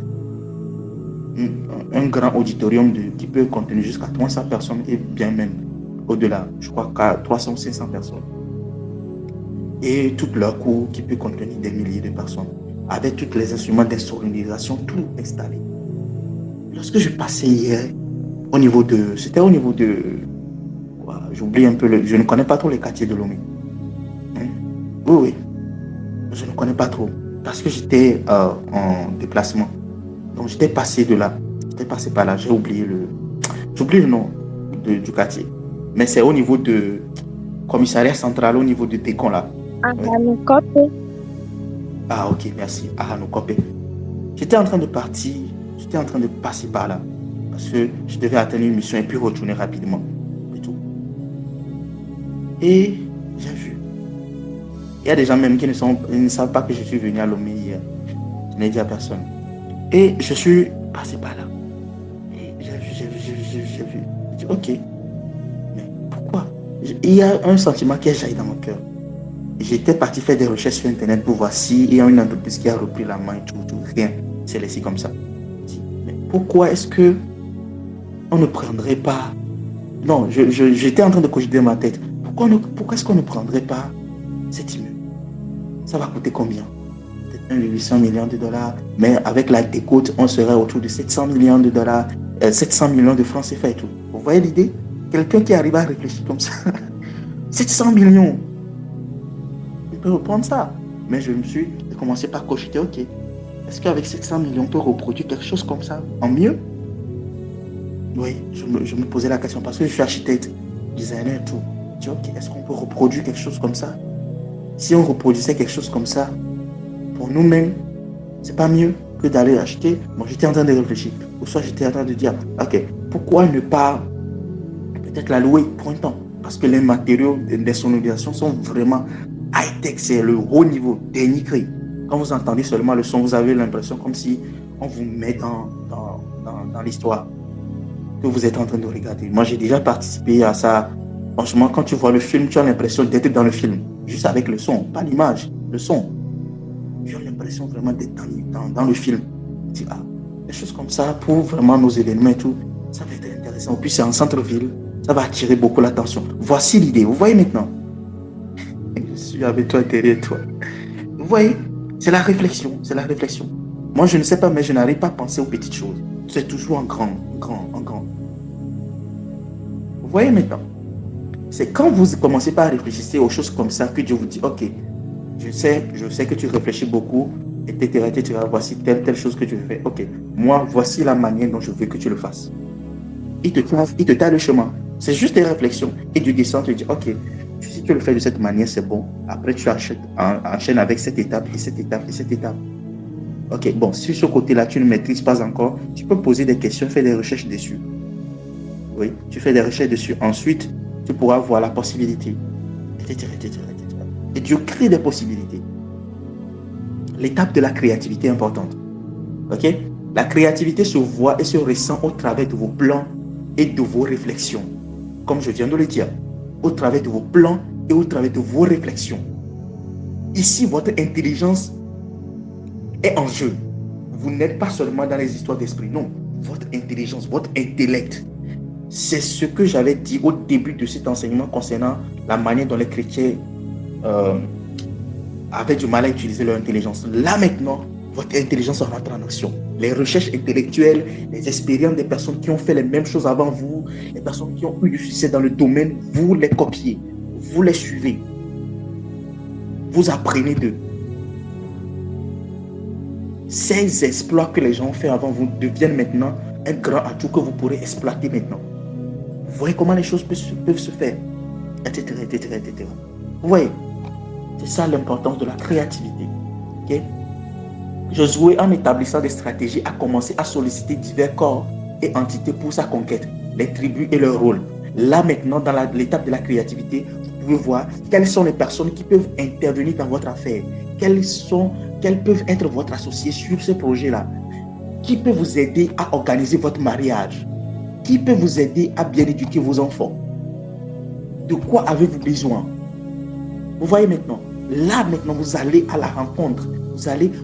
Un grand auditorium qui peut contenir jusqu'à 300 personnes et bien même au-delà, je crois qu'à 300 ou 500 personnes. Et toute leur cour qui peut contenir des milliers de personnes, avec tous les instruments d'insonorisation, tout installé. Lorsque je passais hier, c'était au niveau de, j'oublie un peu, je ne connais pas trop les quartiers de Lomé. Oui, je ne connais pas trop, parce que j'étais en déplacement. Donc j'étais passé par là, j'ai oublié le nom du quartier. Mais c'est au niveau de commissariat central, au niveau de Técon là. Ahanoukopé. Ah ok, merci. Ahanoukopé. J'étais en train de passer par là. Parce que je devais atteindre une mission et puis retourner rapidement. Et tout. Et j'ai vu. Il y a des gens même qui ne savent pas que je suis venu à Lomé hier. Je n'ai dit à personne. Et je suis passé par là. Et j'ai vu. J'ai dit ok. Mais pourquoi? Il y a un sentiment qui a jailli dans mon cœur. J'étais parti faire des recherches sur Internet pour voir s'il y a une entreprise qui a repris la main et tout. Rien. C'est laissé comme ça. Mais pourquoi est-ce que on ne prendrait pas... Non, j'étais en train de cogiter dans ma tête. Pourquoi est-ce qu'on ne prendrait pas cet immeuble? Ça va coûter combien? Peut-être 800 millions de dollars. Mais avec la décote, on serait autour de 700 millions de dollars. 700 millions de francs CFA et tout. Vous voyez l'idée? Quelqu'un qui arrive à réfléchir comme ça. 700 millions. On peut reprendre ça. Mais j'ai commencé par cogiter, ok. Est-ce qu'avec 700 millions, on peut reproduire quelque chose comme ça en mieux? Oui, je me posais la question parce que je suis architecte, designer et tout. Je dis, ok, est-ce qu'on peut reproduire quelque chose comme ça? Si on reproduisait quelque chose comme ça, pour nous-mêmes, c'est pas mieux que d'aller acheter. Moi, j'étais en train de réfléchir. Ou soit j'étais en train de dire, ok, pourquoi ne pas peut-être la louer pour un temps? Parce que les matériaux d'insonorisation sont vraiment high-tech, c'est le haut niveau, dernier cri. Quand vous entendez seulement le son, vous avez l'impression comme si on vous met dans l'histoire que vous êtes en train de regarder. Moi, j'ai déjà participé à ça. Franchement, quand tu vois le film, tu as l'impression d'être dans le film. Juste avec le son, pas l'image, le son. Tu as l'impression vraiment d'être dans le film. Tu dis, des choses comme ça, pour vraiment nos événements et tout, ça va être intéressant. Puis c'est en centre-ville, ça va attirer beaucoup l'attention. Voici l'idée, vous voyez maintenant. Je suis avec toi, derrière toi. Vous voyez, C'est la réflexion, c'est la réflexion. Moi, je ne sais pas, mais je n'arrive pas à penser aux petites choses. C'est toujours en grand, en grand, en grand. Vous voyez maintenant, c'est quand vous commencez par réfléchir aux choses comme ça que Dieu vous dit, ok, je sais que tu réfléchis beaucoup, etc., etc., voici telle chose que tu veux faire. Ok, moi, voici la manière dont je veux que tu le fasses. Il te taille le chemin. C'est juste des réflexions. Et Dieu descend, te dit, ok, si tu le fais de cette manière, c'est bon. Après, tu enchaînes avec cette étape et cette étape et cette étape. Ok, bon, si ce côté-là, tu ne maîtrises pas encore, tu peux poser des questions, faire des recherches dessus. Oui, tu fais des recherches dessus. Ensuite, tu pourras voir la possibilité, etc., etc., etc. Et Dieu crée des possibilités. L'étape de la créativité est importante. Ok? La créativité se voit et se ressent au travers de vos plans et de vos réflexions. Comme je viens de le dire, au travers de vos plans et au travers de vos réflexions. Ici, votre intelligence est en jeu. Vous n'êtes pas seulement dans les histoires d'esprit, non. Votre intelligence, votre intellect. C'est ce que j'avais dit au début de cet enseignement concernant la manière dont les chrétiens avaient du mal à utiliser leur intelligence. Là maintenant, votre intelligence rentre en action. Les recherches intellectuelles, les expériences des personnes qui ont fait les mêmes choses avant vous, les personnes qui ont eu du succès dans le domaine, vous les copiez, vous les suivez. Vous apprenez d'eux. Ces exploits que les gens ont fait avant vous deviennent maintenant un grand atout que vous pourrez exploiter maintenant. Vous voyez comment les choses peuvent se faire, etc., etc., etc. Vous voyez, c'est ça l'importance de la créativité. Okay? Josué, en établissant des stratégies, a commencé à solliciter divers corps et entités pour sa conquête, les tribus et leur rôle. Là maintenant, dans l'étape de la créativité, vous pouvez voir quelles sont les personnes qui peuvent intervenir dans votre affaire, quels peuvent être votre associé sur ce projet-là, qui peut vous aider à organiser votre mariage, qui peut vous aider à bien éduquer vos enfants. De quoi avez-vous besoin? Vous voyez maintenant, là maintenant, vous allez à la rencontre.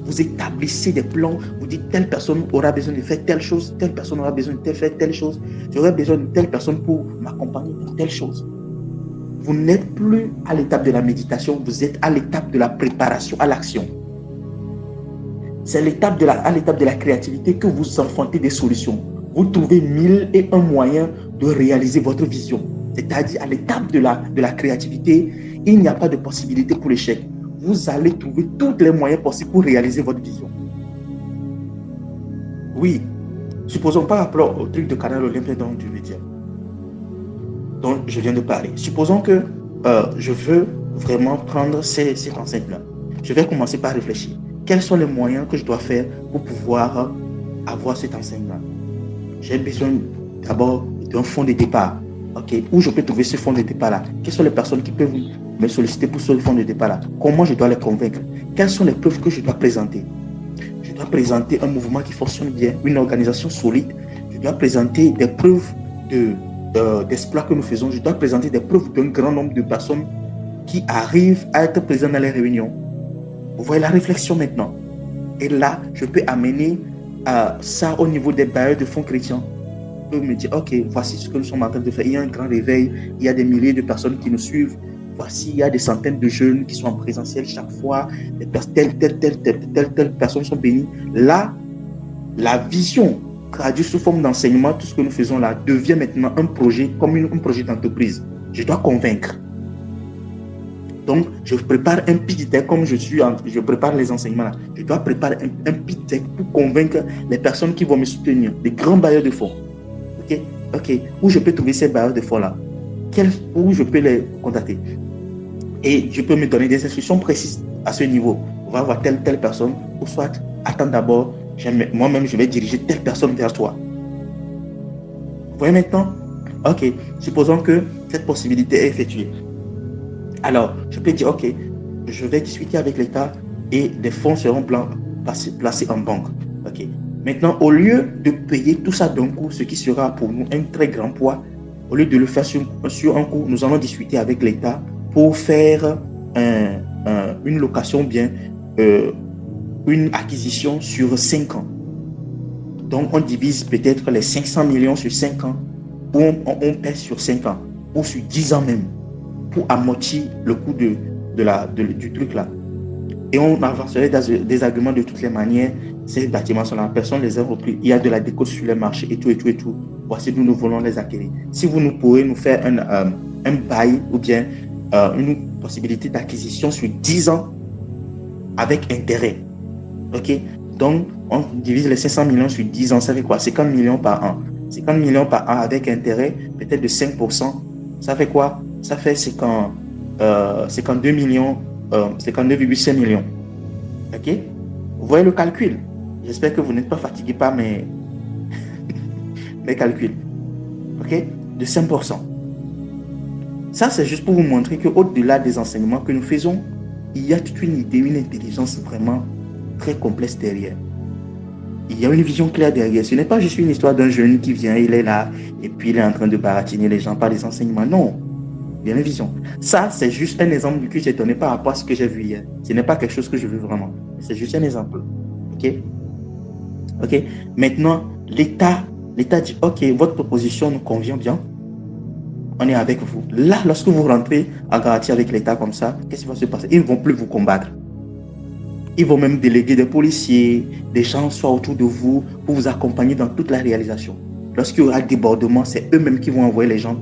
Vous établissez des plans, vous dites telle personne aura besoin de faire telle chose, telle personne aura besoin de faire telle chose, j'aurai besoin de telle personne pour m'accompagner dans telle chose. Vous n'êtes plus à l'étape de la méditation, vous êtes à l'étape de la préparation à l'action. C'est à l'étape de la créativité que vous enfantez des solutions. Vous trouvez 1001 moyens de réaliser votre vision. C'est-à-dire à l'étape de la créativité, il n'y a pas de possibilité pour l'échec. Vous allez trouver tous les moyens possibles pour réaliser votre vision. Oui, supposons par rapport au truc de Canal Olympia dont je viens de parler. Supposons que je veux vraiment prendre cet enseignement-là. Je vais commencer par réfléchir. Quels sont les moyens que je dois faire pour pouvoir avoir cet enseignement? J'ai besoin d'abord d'un fonds de départ. Ok, où je peux trouver ce fonds de départ-là? Quelles sont les personnes qui peuvent me solliciter pour ce fonds de départ-là? Comment je dois les convaincre? Quelles sont les preuves que je dois présenter? Je dois présenter un mouvement qui fonctionne bien, une organisation solide. Je dois présenter des preuves d'exploits que nous faisons. Je dois présenter des preuves d'un grand nombre de personnes qui arrivent à être présentes dans les réunions. Vous voyez la réflexion maintenant. Et là, je peux amener ça au niveau des bailleurs de fonds chrétiens. Je peux me dire, ok, voici ce que nous sommes en train de faire. Il y a un grand réveil, il y a des milliers de personnes qui nous suivent. Voici, il y a des centaines de jeunes qui sont en présentiel chaque fois. Telle personnes sont bénies. Là, la vision traduite sous forme d'enseignement, tout ce que nous faisons là, devient maintenant un projet, comme un projet d'entreprise. Je dois convaincre. Donc, je prépare un pitch deck comme je prépare les enseignements là. Je dois préparer un pitch deck pour convaincre les personnes qui vont me soutenir, les grands bailleurs de fonds. Ok. Où je peux trouver ces bailleurs de fonds là? Où je peux les contacter? Et je peux me donner des instructions précises à ce niveau. On va voir telle personne, ou soit, attends d'abord, moi-même je vais diriger telle personne vers toi. Vous voyez maintenant? Ok, supposons que cette possibilité est effectuée. Alors, je peux dire, ok, je vais discuter avec l'État et des fonds seront placés en banque. Ok. Maintenant, au lieu de payer tout ça d'un coup, ce qui sera pour nous un très grand poids, au lieu de le faire sur un coup, nous allons discuter avec l'État pour faire une location bien, une acquisition sur 5 ans. Donc, on divise peut-être les 500 millions sur 5 ans, ou on paie sur 5 ans, ou sur 10 ans même, pour amortir le coût du truc là. et on avancerait des arguments de toutes les manières. Ces bâtiments sont là, personne ne les a repris. Il y a de la déco sur les marchés et tout, et tout, et tout. Voici, nous voulons les acquérir. Si vous nous pourrez nous faire un bail ou bien une possibilité d'acquisition sur 10 ans avec intérêt. OK? Donc, on divise les 500 millions sur 10 ans, ça fait quoi? 50 millions par an. 50 millions par an avec intérêt, peut-être de 5%. Ça fait quoi? Ça fait 52 millions, 52,5 millions. OK? Vous voyez le calcul? J'espère que vous n'êtes pas fatigué par mes calculs. OK? De 5%. Ça, c'est juste pour vous montrer qu'au-delà des enseignements que nous faisons, il y a toute une idée, une intelligence vraiment très complexe derrière. Il y a une vision claire derrière. Ce n'est pas juste une histoire d'un jeune qui vient, il est là, et puis il est en train de baratiner les gens par les enseignements. Non. Il y a une vision. Ça, c'est juste un exemple que j'ai donné par rapport à ce que j'ai vu hier. Ce n'est pas quelque chose que je veux vraiment. C'est juste un exemple. OK? OK? Maintenant, l'État dit, OK, votre proposition nous convient bien. On est avec vous. Là, lorsque vous rentrez en garantie avec l'État comme ça, qu'est-ce qui va se passer? Ils ne vont plus vous combattre. Ils vont même déléguer des policiers, des gens soit autour de vous pour vous accompagner dans toute la réalisation. Lorsqu'il y aura débordement, c'est eux-mêmes qui vont envoyer les gens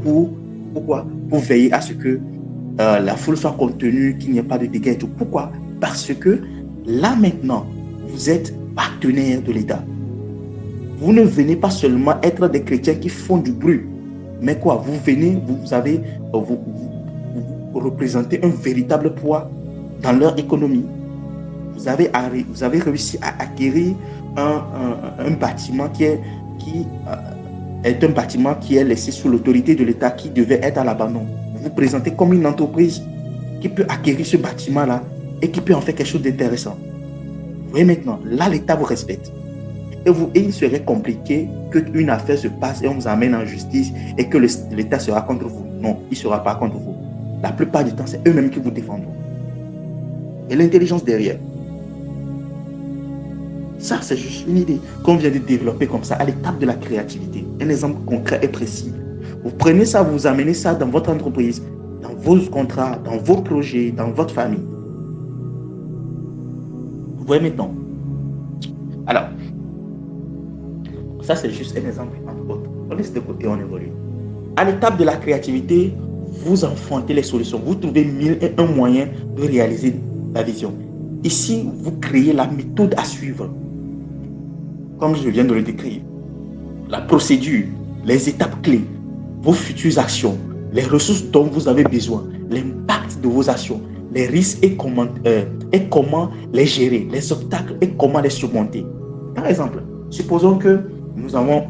pourquoi? Pour veiller à ce que la foule soit contenue, qu'il n'y ait pas de dégâts et tout. Pourquoi? Parce que là maintenant, vous êtes partenaire de l'État. Vous ne venez pas seulement être des chrétiens qui font du bruit, mais quoi? Vous venez, vous représentez un véritable poids dans leur économie. Vous avez réussi à acquérir un bâtiment qui est un bâtiment qui est laissé sous l'autorité de l'État, qui devait être à l'abandon. Vous vous présentez comme une entreprise qui peut acquérir ce bâtiment-là et qui peut en faire quelque chose d'intéressant. Vous voyez maintenant, là, l'État vous respecte. Et il serait compliqué qu'une affaire se passe et on vous amène en justice et que l'État sera contre vous. Non, il ne sera pas contre vous. La plupart du temps, c'est eux-mêmes qui vous défendront. Et l'intelligence derrière. Ça, c'est juste une idée qu'on vient de développer comme ça, à l'étape de la créativité. Un exemple concret et précis. Vous prenez ça, vous amenez ça dans votre entreprise, dans vos contrats, dans vos projets, dans votre famille. Vous voyez maintenant. Alors, ça, c'est juste un exemple entre autres. On laisse de côté, on évolue. À l'étape de la créativité, vous enfantez les solutions. Vous trouvez 1001 moyens de réaliser la vision. Ici, vous créez la méthode à suivre. Comme je viens de le décrire, la procédure, les étapes clés, vos futures actions, les ressources dont vous avez besoin, l'impact de vos actions, les risques et comment les gérer, les obstacles et comment les surmonter. Par exemple, supposons que nous avons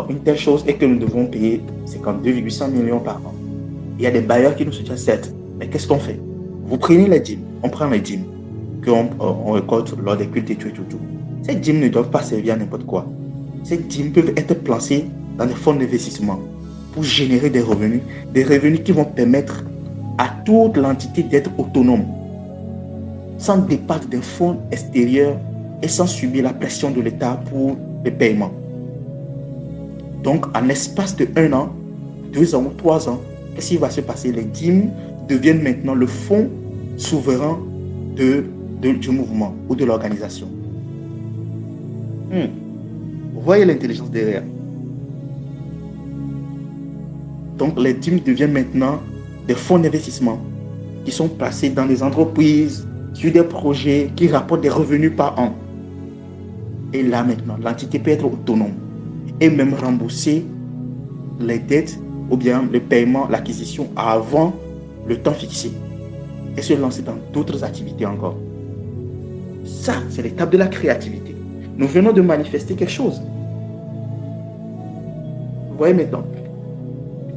une telle chose et que nous devons payer 52,5 millions par an. Il y a des bailleurs qui nous soutiennent, certes, mais qu'est-ce qu'on fait? Vous prenez les dîmes, on prend les dîmes qu'on récolte lors des cultes et tout. Ces dîmes ne doivent pas servir à n'importe quoi. Ces dîmes peuvent être placées dans des fonds d'investissement pour générer des revenus qui vont permettre à toute l'entité d'être autonome, sans dépendre d'un fonds extérieur et sans subir la pression de l'État pour les paiements. Donc, en l'espace de 1 an, 2 ans ou 3 ans, qu'est-ce qui va se passer? Les dîmes deviennent maintenant le fonds souverain du mouvement ou de l'organisation. Vous voyez l'intelligence derrière. Donc, les dîmes deviennent maintenant des fonds d'investissement qui sont placés dans des entreprises, sur des projets qui rapportent des revenus par an. Et là, maintenant, l'entité peut être autonome et même rembourser les dettes ou bien le paiement, l'acquisition avant le temps fixé et se lancer dans d'autres activités encore. Ça, c'est l'étape de la créativité. Nous venons de manifester quelque chose. Vous voyez maintenant.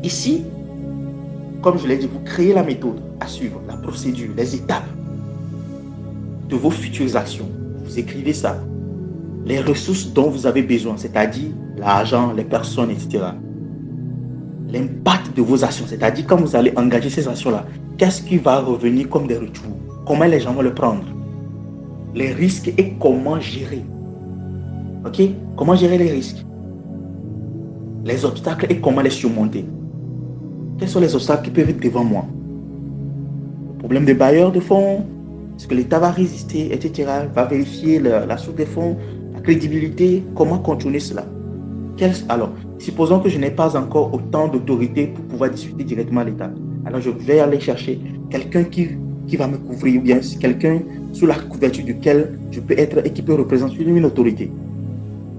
Ici, comme je l'ai dit, vous créez la méthode à suivre, la procédure, les étapes de vos futures actions. Vous écrivez ça. Les ressources dont vous avez besoin, c'est-à-dire l'argent, les personnes, etc. L'impact de vos actions, c'est-à-dire quand vous allez engager ces actions-là, qu'est-ce qui va revenir comme des retours? Comment les gens vont le prendre? Les risques et comment gérer. Ok? Comment gérer les risques? Les obstacles et comment les surmonter? Quels sont les obstacles qui peuvent être devant moi? Le problème des bailleurs de fonds, Est-ce que l'État va résister, etc. Va vérifier la source des fonds, la crédibilité. Comment contourner cela? Alors, supposons que je n'ai pas encore autant d'autorité pour pouvoir discuter directement à l'État. Alors, je vais aller chercher quelqu'un qui va me couvrir, ou bien quelqu'un sous la couverture duquel je peux être et qui peut représenter une autorité.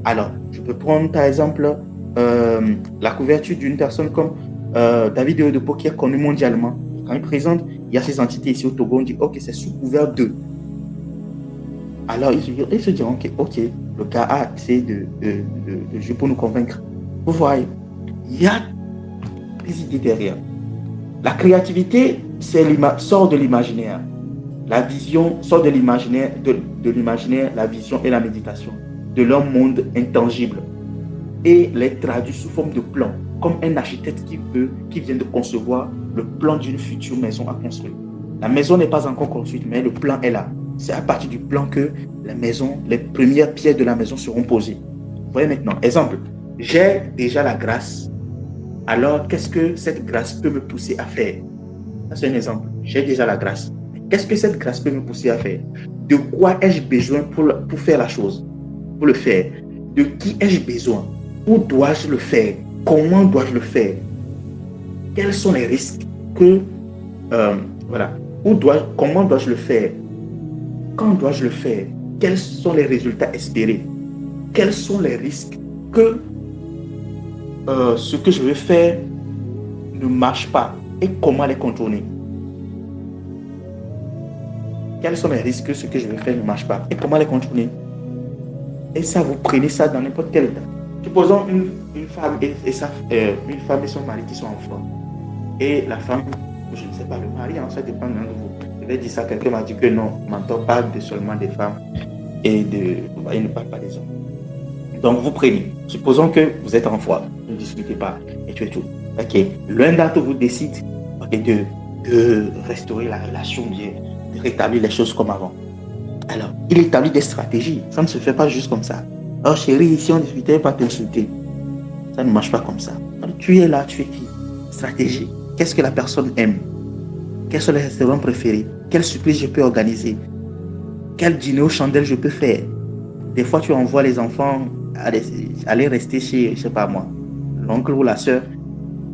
Alors, je peux prendre par exemple la couverture d'une personne comme David Oyedepo qui est connu mondialement. Quand il présente, il y a ces entités ici au Togo, on dit ok, c'est sous couvert d'eux. Alors, ils se diront ok, le gars a assez de jeu pour nous convaincre. Vous voyez, il y a des idées derrière. La créativité sort de l'imaginaire. La vision sort de l'imaginaire, la vision et la méditation, de leur monde intangible, et les traduit sous forme de plan, comme un architecte qui vient de concevoir le plan d'une future maison à construire. La maison n'est pas encore construite, mais le plan est là. C'est à partir du plan que les premières pierres de la maison seront posées. Vous voyez maintenant, exemple, j'ai déjà la grâce. Alors, qu'est-ce que cette grâce peut me pousser à faire? Ça, c'est un exemple. J'ai déjà la grâce. Qu'est-ce que cette grâce peut me pousser à faire? De quoi ai-je besoin pour faire la chose? Pour le faire? De qui ai-je besoin? Où dois-je le faire? Comment dois-je le faire? Quels sont les risques que... Comment dois-je le faire? Quand dois-je le faire? Quels sont les résultats espérés? Quels sont les risques que ce que je veux faire ne marche pas? Et comment les contourner? Quels sont les risques que ce que je veux faire ne marche pas? Et comment les contourner? Et ça, vous prenez ça dans n'importe quel état. Supposons une femme et son mari qui sont ensemble. Et la femme, je ne sais pas, le mari, ça dépend de vous. Je vais dire ça, quelqu'un m'a dit que non, on ne parle seulement des femmes il ne parle pas des hommes. Donc vous prenez. Supposons que vous êtes en foi, ne discutez pas, et tout. Ok, l'un d'entre vous décide de restaurer la relation bien, de rétablir les choses comme avant. Alors, il établit des stratégies. Ça ne se fait pas juste comme ça. Oh chérie, si on discutait, pas t'insulter. Ça ne marche pas comme ça. Alors, tu es là, tu es qui? Stratégie. Qu'est-ce que la personne aime? Quels sont les restaurants préférés? Quelle surprise je peux organiser? Quel dîner aux chandelles je peux faire? Des fois, tu envoies les enfants aller rester chez, je sais pas moi, l'oncle ou la soeur,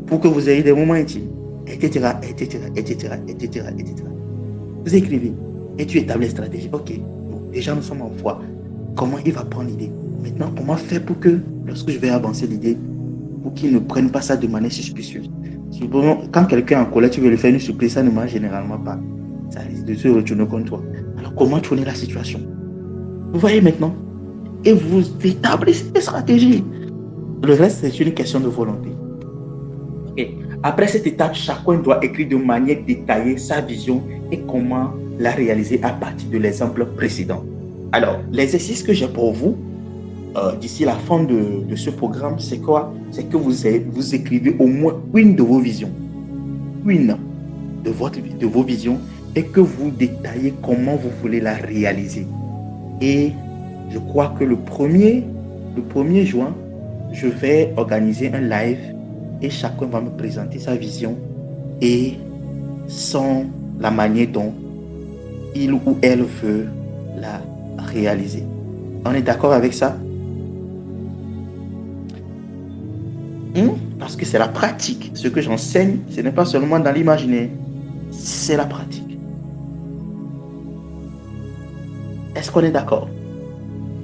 pour que vous ayez des moments intimes, etc. Vous écrivez et tu établis les stratégies. Ok, bon, déjà nous sommes en foi. Comment il va prendre l'idée? Maintenant, comment faire pour que, lorsque je vais avancer l'idée, pour qu'il ne prenne pas ça de manière suspicieuse? Quand quelqu'un est en colère, tu veux lui faire une surprise, ça ne marche généralement pas. Ça risque de se retourner contre toi. Alors, comment tourner la situation? Vous voyez maintenant? Et vous établissez des stratégies. Le reste, c'est une question de volonté. Okay. Après cette étape, chacun doit écrire de manière détaillée sa vision et comment la réaliser à partir de l'exemple précédent. Alors, l'exercice que j'ai pour vous, d'ici la fin de ce programme, c'est quoi? C'est que vous écrivez au moins une de vos visions. Une de vos visions et que vous détaillez comment vous voulez la réaliser. Et je crois que le 1er juin, je vais organiser un live et chacun va me présenter sa vision et la manière dont il ou elle veut la réaliser. On est d'accord avec ça? Parce que c'est la pratique. Ce que j'enseigne, ce n'est pas seulement dans l'imaginaire, c'est la pratique. Est-ce qu'on est d'accord?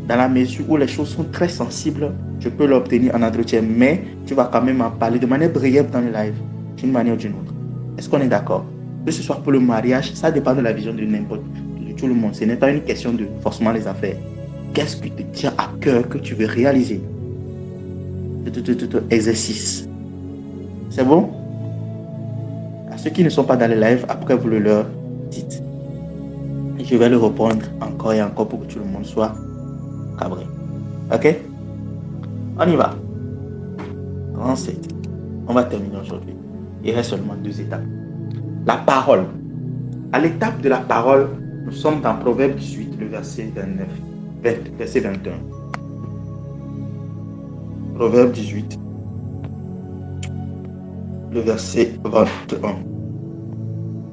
Dans la mesure où les choses sont très sensibles, je peux l'obtenir en entretien, mais tu vas quand même en parler de manière brève dans le live, d'une manière ou d'une autre. Est-ce qu'on est d'accord? Que ce soit pour le mariage, ça dépend de la vision de tout le monde. Ce n'est pas une question de forcément les affaires. Qu'est-ce qui te tient à cœur que tu veux réaliser? Exercice. C'est bon? À ceux qui ne sont pas dans le live, après vous le leur dites. Et je vais le reprendre encore et encore pour que tout le monde soit cabré. Ok? On y va. Grand 7. On va terminer aujourd'hui. Il reste seulement 2 étapes. La parole. À l'étape de la parole, nous sommes dans Proverbe 18, le verset 29, verset 21. Proverbe 18, le verset 21.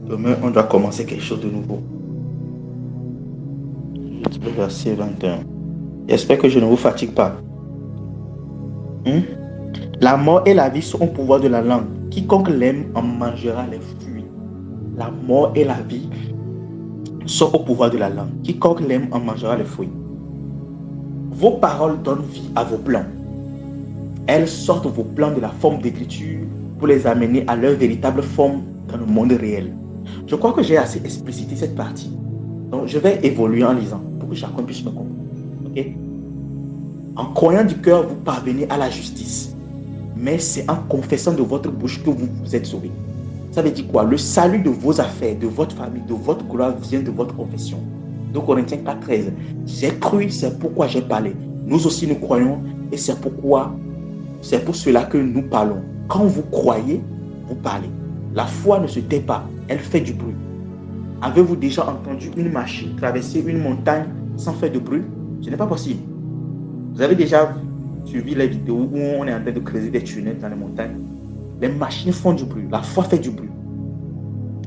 Demain, on doit commencer quelque chose de nouveau. le verset 21. J'espère que je ne vous fatigue pas. La mort et la vie sont au pouvoir de la langue. Quiconque l'aime en mangera les fruits. La mort et la vie sont au pouvoir de la langue. Quiconque l'aime en mangera les fruits. Vos paroles donnent vie à vos plans. Elles sortent vos plans de la forme d'écriture pour les amener à leur véritable forme dans le monde réel. Je crois que j'ai assez explicité cette partie. Donc, je vais évoluer en lisant pour que chacun puisse me comprendre. Okay? En croyant du cœur, vous parvenez à la justice. Mais c'est en confessant de votre bouche que vous vous êtes sauvés. Ça veut dire quoi? Le salut de vos affaires, de votre famille, de votre gloire vient de votre confession. 2 Corinthiens 4,13. J'ai cru, c'est pourquoi j'ai parlé. Nous aussi nous croyons et c'est pour cela que nous parlons. Quand vous croyez, vous parlez. La foi ne se tait pas, elle fait du bruit. Avez-vous déjà entendu une machine traverser une montagne sans faire de bruit? Ce n'est pas possible. Vous avez déjà suivi les vidéos où on est en train de creuser des tunnels dans les montagnes? Les machines font du bruit, la foi fait du bruit.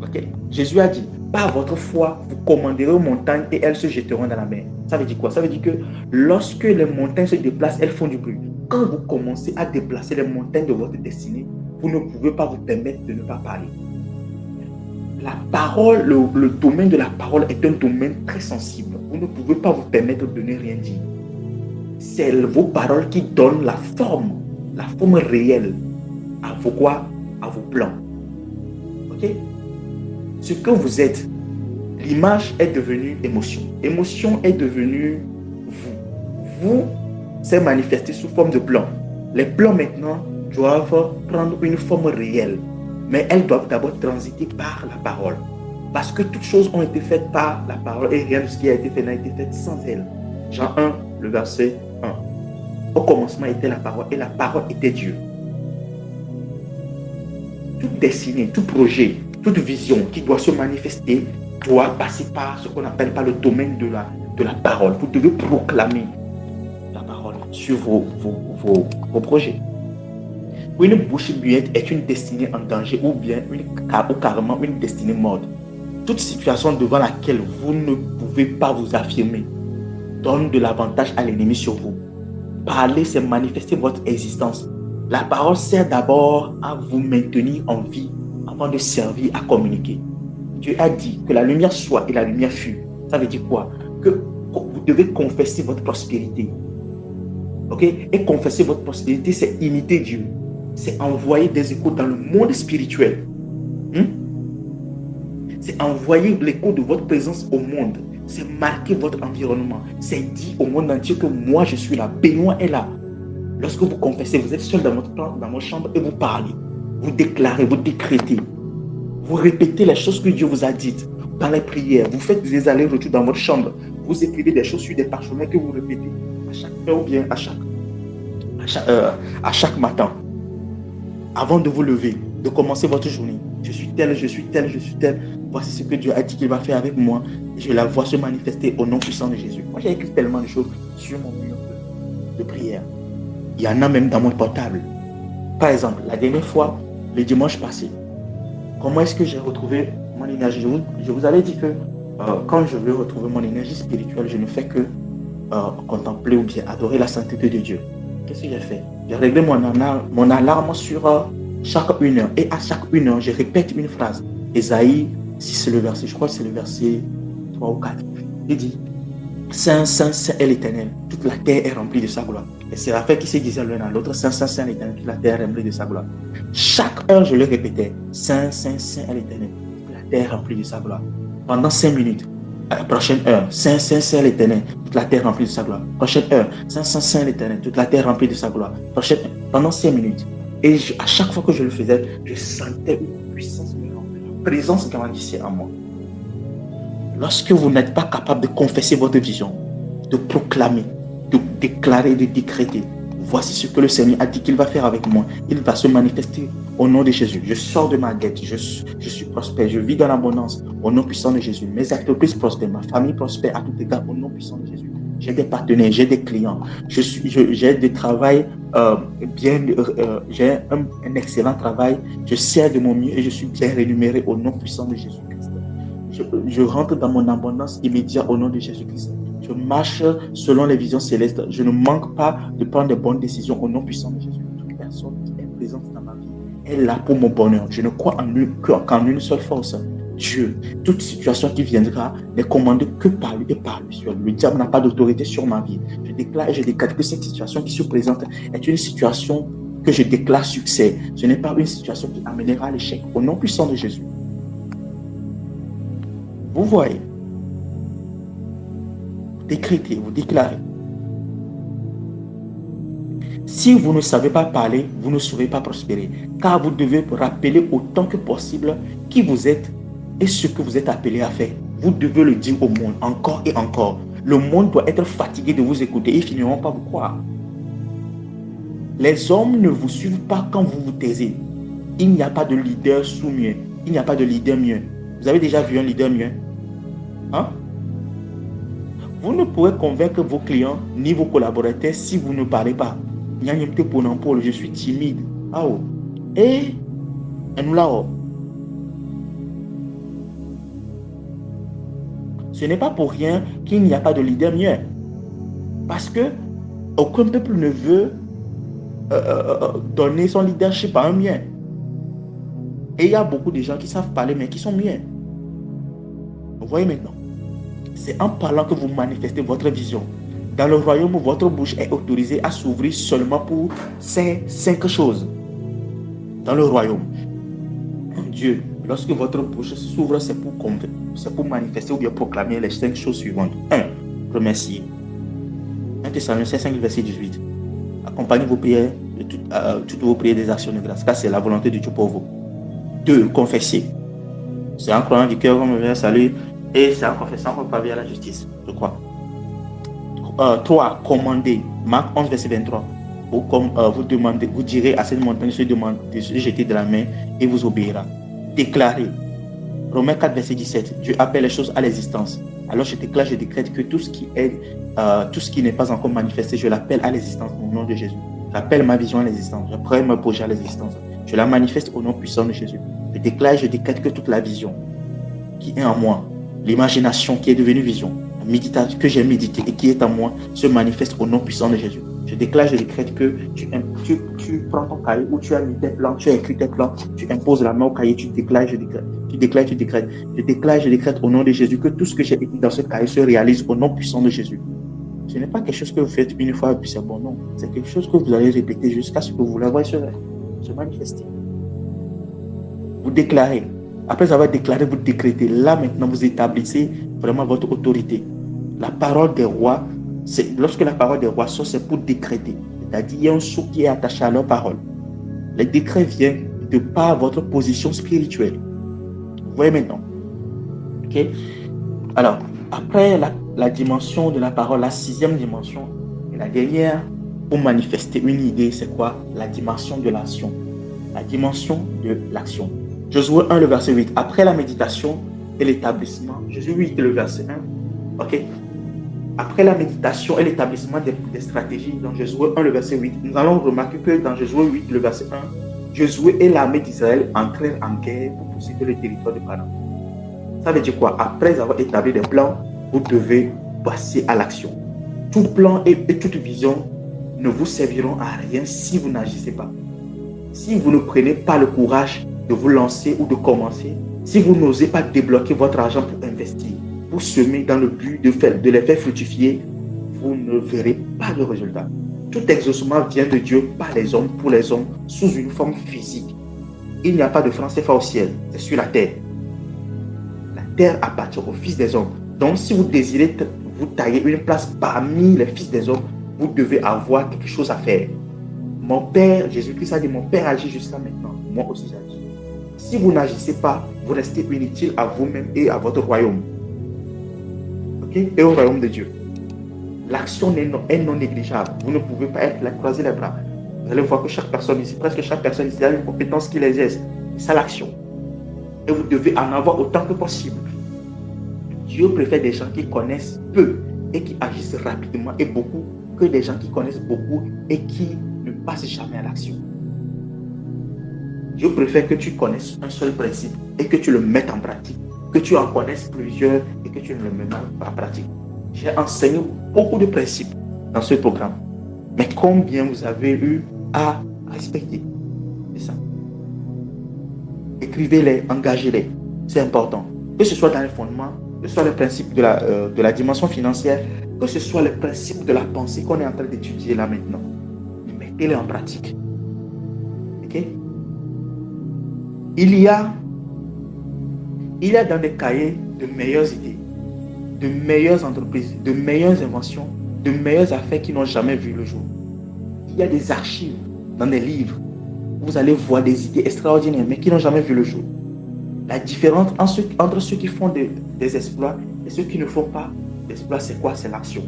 Okay? Jésus a dit, par votre foi, vous commanderez aux montagnes et elles se jetteront dans la mer. Ça veut dire quoi? Ça veut dire que lorsque les montagnes se déplacent, elles font du bruit. Quand vous commencez à déplacer les montagnes de votre destinée, vous ne pouvez pas vous permettre de ne pas parler. La parole, le domaine de la parole est un domaine très sensible. Vous ne pouvez pas vous permettre de ne rien dire. C'est vos paroles qui donnent la forme réelle à vos quoi? À vos plans. Ok? Ce que vous êtes, l'image est devenue émotion. Émotion est devenue vous. Vous, c'est manifesté sous forme de plan. Les plans maintenant doivent prendre une forme réelle. Mais elles doivent d'abord transiter par la parole. Parce que toutes choses ont été faites par la parole et rien de ce qui a été fait n'a été fait sans elle. Jean 1, le verset 1. Au commencement était la parole et la parole était Dieu. Toute destinée, tout projet, toute vision qui doit se manifester doit passer par ce qu'on appelle par le domaine de la parole. Vous devez proclamer la parole sur vos projets. Une bouche muette est une destinée en danger ou carrément une destinée morte. Toute situation devant laquelle vous ne pouvez pas vous affirmer donne de l'avantage à l'ennemi sur vous. Parler, c'est manifester votre existence. La parole sert d'abord à vous maintenir en vie avant de servir à communiquer. Dieu a dit que la lumière soit et la lumière fut. Ça veut dire quoi? Que vous devez confesser votre prospérité. Ok? Et confesser votre prospérité, c'est imiter Dieu. C'est envoyer des échos dans le monde spirituel. C'est envoyer l'écho de votre présence au monde. C'est marquer votre environnement. C'est dire au monde entier que moi je suis là. Benoît est là. Lorsque vous confessez, vous êtes seul dans votre chambre et vous parlez. Vous déclarez, vous décrétez. Vous répétez les choses que Dieu vous a dites. Dans les prières, vous faites des allers-retours dans votre chambre. Vous écrivez des choses sur des parchemins que vous répétez à chaque heure ou bien à chaque matin. Avant de vous lever, de commencer votre journée. Je suis tel, je suis tel, je suis tel. Voici ce que Dieu a dit qu'il va faire avec moi. Et je la vois se manifester au nom puissant de Jésus. Moi, j'ai écrit tellement de choses sur mon mur de prière. Il y en a même dans mon portable. Par exemple, la dernière fois, le dimanche passé, comment est-ce que j'ai retrouvé mon énergie? Je vous avais dit que quand je veux retrouver mon énergie spirituelle, je ne fais que contempler ou bien adorer la sainteté de Dieu. Qu'est-ce que j'ai fait? J'ai réglé mon alarme sur chaque 1 heure. Et à chaque 1 heure, je répète une phrase. Ésaïe, si c'est le verset, je crois que c'est le verset 3 ou 4. Il dit, Saint, Saint, Saint est l'Éternel. Toute la terre est remplie de sa gloire. Et c'est Raphaël qui se disait l'un à l'autre, Saint, Saint, Saint est l'Éternel. Toute la terre est remplie de sa gloire. Chaque heure, je le répétais. Saint, Saint, Saint est l'Éternel. Toute la terre est remplie de sa gloire. Pendant 5 minutes. À la prochaine heure, Saint, Saint, Saint l'Éternel, toute la terre remplie de sa gloire. Prochaine heure, Saint, Saint, Saint l'Éternel, toute la terre remplie de sa gloire. Prochaine heure, pendant 5 minutes. Et à chaque fois que je le faisais, je sentais une puissance me remplir. La présence grandissait en moi. Lorsque vous n'êtes pas capable de confesser votre vision, de proclamer, de déclarer, de décréter, voici ce que le Seigneur a dit qu'il va faire avec moi. Il va se manifester au nom de Jésus. Je sors de ma guette, je suis prospère, je vis dans l'abondance au nom puissant de Jésus. Mes entreprises prospèrent, ma famille prospère à tout égard au nom puissant de Jésus. J'ai des partenaires, j'ai des clients, j'ai des travails j'ai un excellent travail, je sers de mon mieux et je suis bien rémunéré au nom puissant de Jésus-Christ. Je rentre dans mon abondance immédiate au nom de Jésus-Christ. Je marche selon les visions célestes. Je ne manque pas de prendre de bonnes décisions au nom puissant de Jésus. Toute personne qui est présente dans ma vie est là pour mon bonheur. Je ne crois qu'en une seule force. Dieu. Toute situation qui viendra n'est commandée que par lui et par lui seul. Le diable n'a pas d'autorité sur ma vie. Je déclare et je déclare que cette situation qui se présente est une situation que je déclare succès. Ce n'est pas une situation qui amènera à l'échec. Au nom puissant de Jésus. Vous voyez. Vous décrétez, vous déclarez. Si vous ne savez pas parler, vous ne saurez pas prospérer. Car vous devez rappeler autant que possible qui vous êtes et ce que vous êtes appelé à faire. Vous devez le dire au monde encore et encore. Le monde doit être fatigué de vous écouter et ils finiront par vous croire. Les hommes ne vous suivent pas quand vous vous taisez. Il n'y a pas de leader sous-muet. Il n'y a pas de leader muet. Vous avez déjà vu un leader muet? Hein? Vous ne pourrez convaincre vos clients ni vos collaborateurs si vous ne parlez pas. Je suis timide. Ah oh. Et nous là-haut. Ce n'est pas pour rien qu'il n'y a pas de leader mieux. Parce que aucun peuple ne veut donner son leadership à un mien. Et il y a beaucoup de gens qui savent parler mais qui sont miens. Vous voyez maintenant. C'est en parlant que vous manifestez votre vision. Dans le royaume, votre bouche est autorisée à s'ouvrir seulement pour ces 5 choses. Dans le royaume. Dieu, lorsque votre bouche s'ouvre, c'est pour manifester ou bien proclamer les 5 choses suivantes. 1. Remercier. 1 Thessaloniciens 5, verset 18. Accompagnez vos prières, toutes vos prières des actions de grâce, car c'est la volonté de Dieu pour vous. 2. Confesser. C'est en croyant du cœur qu'on me vient salut et c'est en confessant qu'on parvient à la justice, je crois. 3. Commander. Marc 11, verset 23. Vous direz à cette montagne de se jeter de la main et vous obéira. Déclarer. Romains 4, verset 17. Dieu appelle les choses à l'existence. Alors je déclare, je décrète que tout ce qui n'est pas encore manifesté, je l'appelle à l'existence au nom de Jésus. J'appelle ma vision à l'existence. Je prends mon projet à l'existence. Je la manifeste au nom puissant de Jésus. Je déclare, je décrète que toute la vision qui est en moi, l'imagination qui est devenue vision, la méditation que j'ai médité et qui est en moi, se manifeste au nom puissant de Jésus. Je déclare, je décrète que tu prends ton cahier où tu as mis tes plans, tu as écrit tes plans, tu imposes la main au cahier, tu déclares, je décrète. Tu déclares, tu décrètes. Je déclare, je décrète au nom de Jésus que tout ce que j'ai écrit dans ce cahier se réalise au nom puissant de Jésus. Ce n'est pas quelque chose que vous faites une fois et puis c'est bon, non. C'est quelque chose que vous allez répéter jusqu'à ce que vous la voyez se manifester. Vous déclarez. Après avoir déclaré, vous décrétez. Là, maintenant, vous établissez vraiment votre autorité. La parole des rois, lorsque la parole des rois sort, c'est pour décréter. C'est-à-dire, il y a un sceau qui est attaché à leur parole. Les décrets viennent de par votre position spirituelle. Vous voyez maintenant. Ok? Alors, après la dimension de la parole, la 6e dimension, et la dernière, pour manifester une idée, c'est quoi? La dimension de l'action. La dimension de l'action. Josué 1, le verset 8. Après la méditation et l'établissement, Josué 8, le verset 1. Ok? Après la méditation et l'établissement des stratégies dans Josué 1, le verset 8, nous allons remarquer que dans Josué 8, le verset 1, Josué et l'armée d'Israël entrèrent en guerre pour posséder le territoire de Canaan. Ça veut dire quoi? Après avoir établi des plans, vous devez passer à l'action. Tout plan et toute vision ne vous serviront à rien si vous n'agissez pas. Si vous ne prenez pas le courage de vous lancer ou de commencer, si vous n'osez pas débloquer votre argent pour investir, pour semer dans le but de les faire fructifier, vous ne verrez pas de résultat. Tout exaucement vient de Dieu par les hommes, pour les hommes, sous une forme physique. Il n'y a pas de franc CFA au ciel, c'est sur la terre. La terre appartient aux fils des hommes. Donc si vous désirez vous tailler une place parmi les fils des hommes, vous devez avoir quelque chose à faire. Mon Père, Jésus-Christ a dit, mon Père agit jusqu'à maintenant, moi aussi j'agis. Si vous n'agissez pas, vous restez inutile à vous-même et à votre royaume. Ok? Et au royaume de Dieu. L'action est non négligeable. Vous ne pouvez pas être là, croiser les bras. Vous allez voir que chaque personne ici, presque chaque personne ici, a une compétence qu'il exerce. C'est ça l'action. Et vous devez en avoir autant que possible. Dieu préfère des gens qui connaissent peu et qui agissent rapidement et beaucoup que des gens qui connaissent beaucoup et qui ne passent jamais à l'action. Dieu préfère que tu connaisses un seul principe et que tu le mettes en pratique, que tu en connaisses plusieurs et que tu ne le mettes pas en pratique. J'ai enseigné beaucoup de principes dans ce programme. Mais combien vous avez eu à respecter? C'est ça. Écrivez-les, engagez-les. C'est important. Que ce soit dans les fondements, que ce soit les principes de la dimension financière, que ce soit les principes de la pensée qu'on est en train d'étudier là maintenant. Mettez-les en pratique. Ok? Il y a dans des cahiers de meilleures idées, de meilleures entreprises, de meilleures inventions, de meilleures affaires qui n'ont jamais vu le jour. Il y a des archives dans des livres où vous allez voir des idées extraordinaires mais qui n'ont jamais vu le jour. La différence entre ceux qui font des exploits et ceux qui ne font pas d'exploits, c'est quoi? C'est l'action.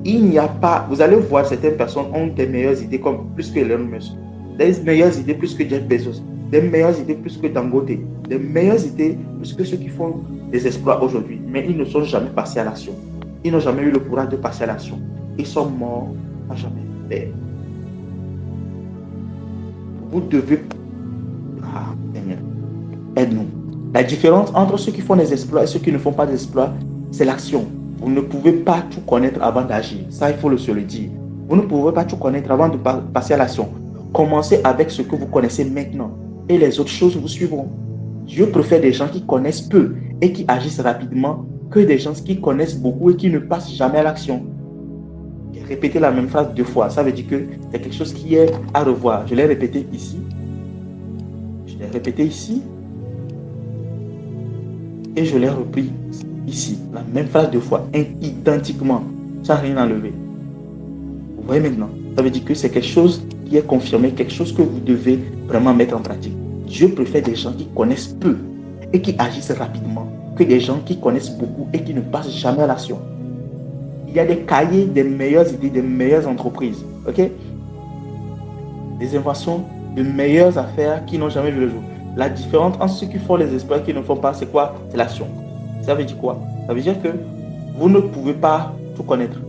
Il n'y a pas, vous allez voir certaines personnes ont des meilleures idées comme plus que Elon Musk, des meilleures idées plus que Jeff Bezos, des meilleures idées plus que Dangote, des meilleures idées plus que ceux qui font des exploits aujourd'hui, mais ils ne sont jamais passés à l'action. Ils n'ont jamais eu le courage de passer à l'action. Ils sont morts à jamais faire. Vous devez... Ah, Seigneur, aide-nous. La différence entre ceux qui font des exploits et ceux qui ne font pas d'exploits, c'est l'action. Vous ne pouvez pas tout connaître avant d'agir. Ça, il faut se le dire. Vous ne pouvez pas tout connaître avant de passer à l'action. Commencez avec ce que vous connaissez maintenant et les autres choses vous suivront. Dieu préfère des gens qui connaissent peu et qui agissent rapidement que des gens qui connaissent beaucoup et qui ne passent jamais à l'action. Répéter la même phrase 2 fois, ça veut dire que c'est quelque chose qui est à revoir. Je l'ai répété ici. Je l'ai répété ici. Et je l'ai repris ici. La même phrase 2 fois, identiquement, sans rien enlever. Vous voyez maintenant? Ça veut dire que c'est quelque chose qui est confirmé, quelque chose que vous devez vraiment mettre en pratique. Dieu préfère des gens qui connaissent peu et qui agissent rapidement que des gens qui connaissent beaucoup et qui ne passent jamais à l'action. Il y a des cahiers des meilleures idées, des meilleures entreprises. Ok? Des inventions, de meilleures affaires qui n'ont jamais vu le jour. La différence entre ceux qui font les exploits et qui ne font pas, c'est quoi? C'est l'action. Ça veut dire quoi? Ça veut dire que vous ne pouvez pas tout connaître.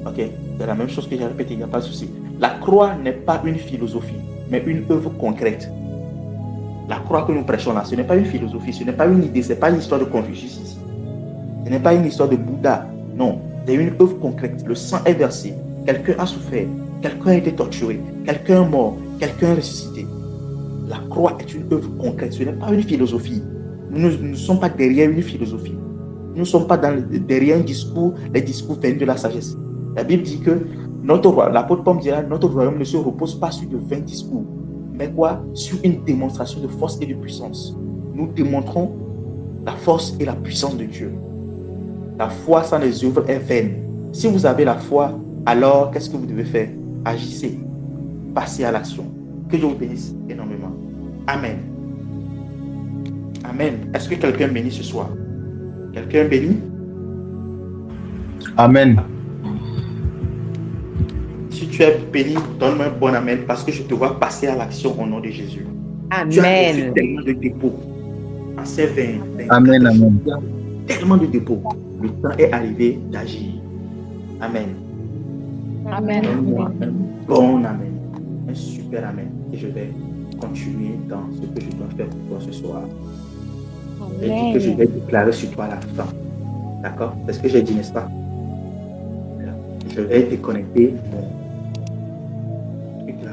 Ok? C'est la même chose que j'ai répété, il n'y a pas de souci. La croix n'est pas une philosophie, mais une œuvre concrète. La croix que nous prêchons là, ce n'est pas une philosophie, ce n'est pas une idée, ce n'est pas une histoire de Confucius ici. Ce n'est pas une histoire de Bouddha. Non, c'est une œuvre concrète. Le sang est versé, quelqu'un a souffert, quelqu'un a été torturé, quelqu'un est mort, quelqu'un est ressuscité. La croix est une œuvre concrète, ce n'est pas une philosophie. Nous ne sommes pas derrière une philosophie. Nous ne sommes pas derrière un discours, les discours venus de la sagesse. La Bible dit que l'apôtre Paul dira, notre royaume ne se repose pas sur de vains discours, mais quoi? Sur une démonstration de force et de puissance. Nous démontrons la force et la puissance de Dieu. La foi sans les œuvres est vaine. Si vous avez la foi, alors qu'est-ce que vous devez faire? Agissez, passez à l'action. Que Dieu vous bénisse énormément. Amen. Amen. Est-ce que quelqu'un bénit ce soir? Quelqu'un bénit? Amen. Si tu es béni, donne-moi un bon amen parce que je te vois passer à l'action au nom de Jésus. Amen. Tu as reçu tellement de dépôts en ces 20. Amen, amen. Tellement de dépôts. Le temps est arrivé d'agir. Amen. Amen. Donne-moi un bon amen. Un super amen. Et je vais continuer dans ce que je dois faire pour toi ce soir. J'ai dit que je vais déclarer sur toi la fin. D'accord? C'est ce que j'ai dit, n'est-ce pas? Je vais déconnecter mon truc là.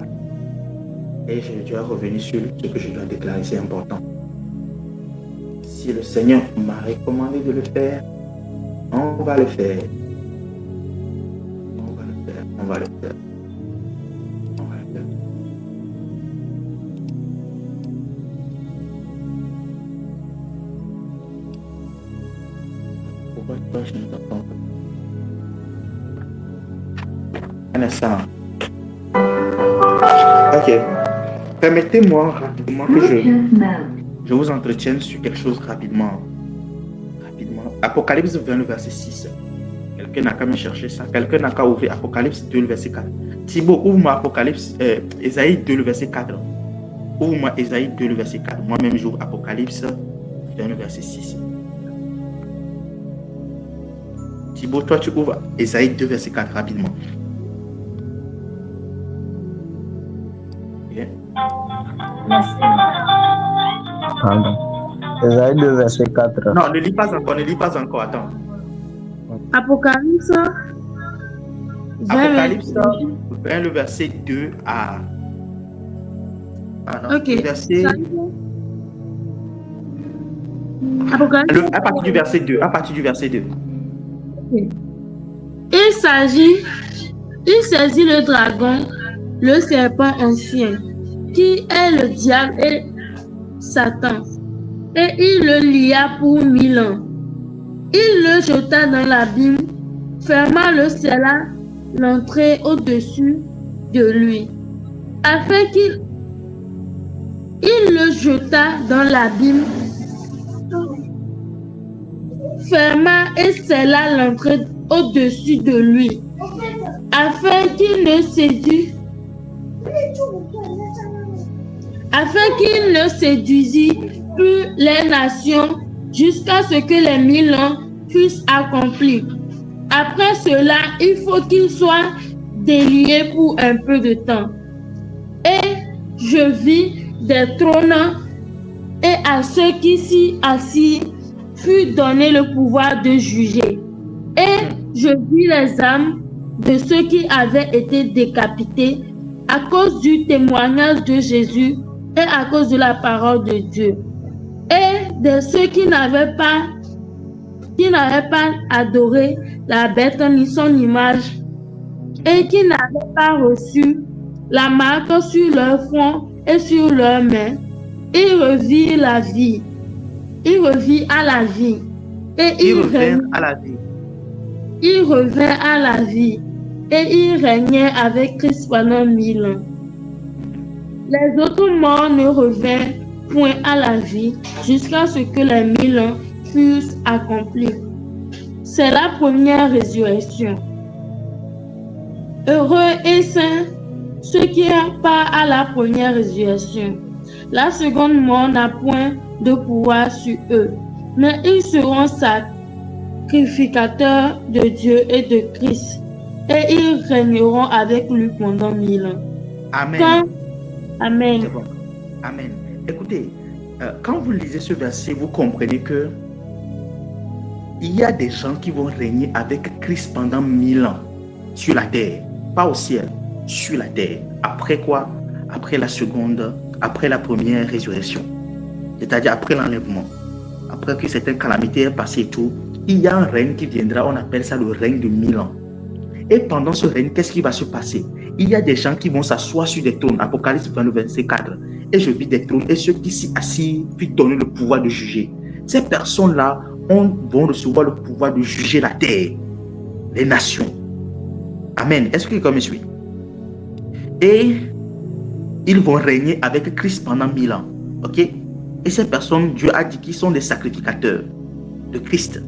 Et je dois revenir sur ce que je dois déclarer. C'est important. Si le Seigneur m'a recommandé de le faire, on va le faire. On va le faire. On va le faire. On va le faire. Pourquoi je ne t'entends pas? Un instant. Ok. Permettez-moi rapidement que je vous entretienne sur quelque chose rapidement. Apocalypse 20, le verset 6. Quelqu'un n'a qu'à me chercher ça. Quelqu'un n'a qu'à ouvrir Apocalypse 2, le verset 4. Thibaut, ouvre-moi Apocalypse, Ésaïe 2, le verset 4. Ouvre-moi Ésaïe 2, le verset 4. Moi-même, j'ouvre Apocalypse 20, le verset 6. Thibaut, toi, tu ouvres Ésaïe 2, verset 4 rapidement. Okay. Pardon. Ésaïe 2, verset 4. Non, ne lis pas encore, attends. Apocalypse 20, Apocalypse 20, le verset 2 à... Ah non, ok. le verset... Apocalypse. À partir du verset 2. À partir du verset 2. Ok. Il saisit le dragon, le serpent ancien, qui est le diable et Satan, et il le lia pour 1000 ans. Il le jeta dans l'abîme, ferma le scella l'entrée au-dessus de lui, afin qu'il le jeta dans l'abîme, ferma et scella l'entrée au-dessus de lui, afin qu'il ne séduisit plus les nations jusqu'à ce que les 1000 ans fussent accomplis. Après cela, il faut qu'il soit délié pour un peu de temps. Et je vis des trônes, et à ceux qui s'y assirent fut donné le pouvoir de juger. Et je vis les âmes de ceux qui avaient été décapités à cause du témoignage de Jésus et à cause de la parole de Dieu, et de ceux qui n'avaient pas adoré la bête ni son image, et qui n'avaient pas reçu la marque sur leur front et sur leurs mains. Il revit la vie. Il revit à la vie. Et il revint à la vie. Il revint à la vie. Et il régnait avec Christ pendant 1000 ans. Les autres morts ne revinrent point à la vie jusqu'à ce que les 1000 ans fussent accomplis. C'est la première résurrection. Heureux et saints ceux qui ont part à la première résurrection. La seconde mort n'a point de pouvoir sur eux, mais ils seront sacrificateurs de Dieu et de Christ, et ils régneront avec lui pendant 1000 ans. Amen. Amen. C'est bon. Amen. Écoutez, quand vous lisez ce verset, vous comprenez que il y a des gens qui vont régner avec Christ pendant 1000 ans sur la terre, pas au ciel, sur la terre. Après quoi? Après la seconde, après la première résurrection, c'est-à-dire après l'enlèvement, après que certaines calamités aient passé et tout, il y a un règne qui viendra, on appelle ça le règne de 1000 ans. Et pendant ce règne, qu'est-ce qui va se passer? Il y a des gens qui vont s'asseoir sur des trônes, Apocalypse 20, verset 4, et je vis des trônes, et ceux qui s'y assient furent donnés le pouvoir de juger. Ces personnes-là vont recevoir le pouvoir de juger la terre, les nations. Amen. Est-ce que quelqu'un me suit? Et ils vont régner avec Christ pendant 1000 ans. Ok? Et ces personnes, Dieu a dit qu'ils sont des sacrificateurs de Christ.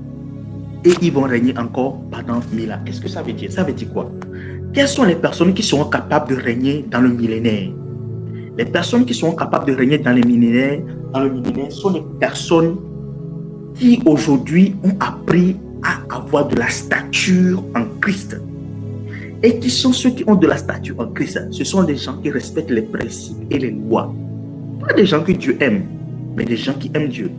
Et ils vont régner encore pendant 1000 ans. Qu'est-ce que ça veut dire? Ça veut dire quoi? Quelles sont les personnes qui seront capables de régner dans le millénaire? Les personnes qui seront capables de régner dans le millénaire sont les personnes qui aujourd'hui ont appris à avoir de la stature en Christ. Et qui sont ceux qui ont de la stature en Christ? Ce sont des gens qui respectent les principes et les lois. Pas des gens que Dieu aime, mais des gens qui aiment Dieu.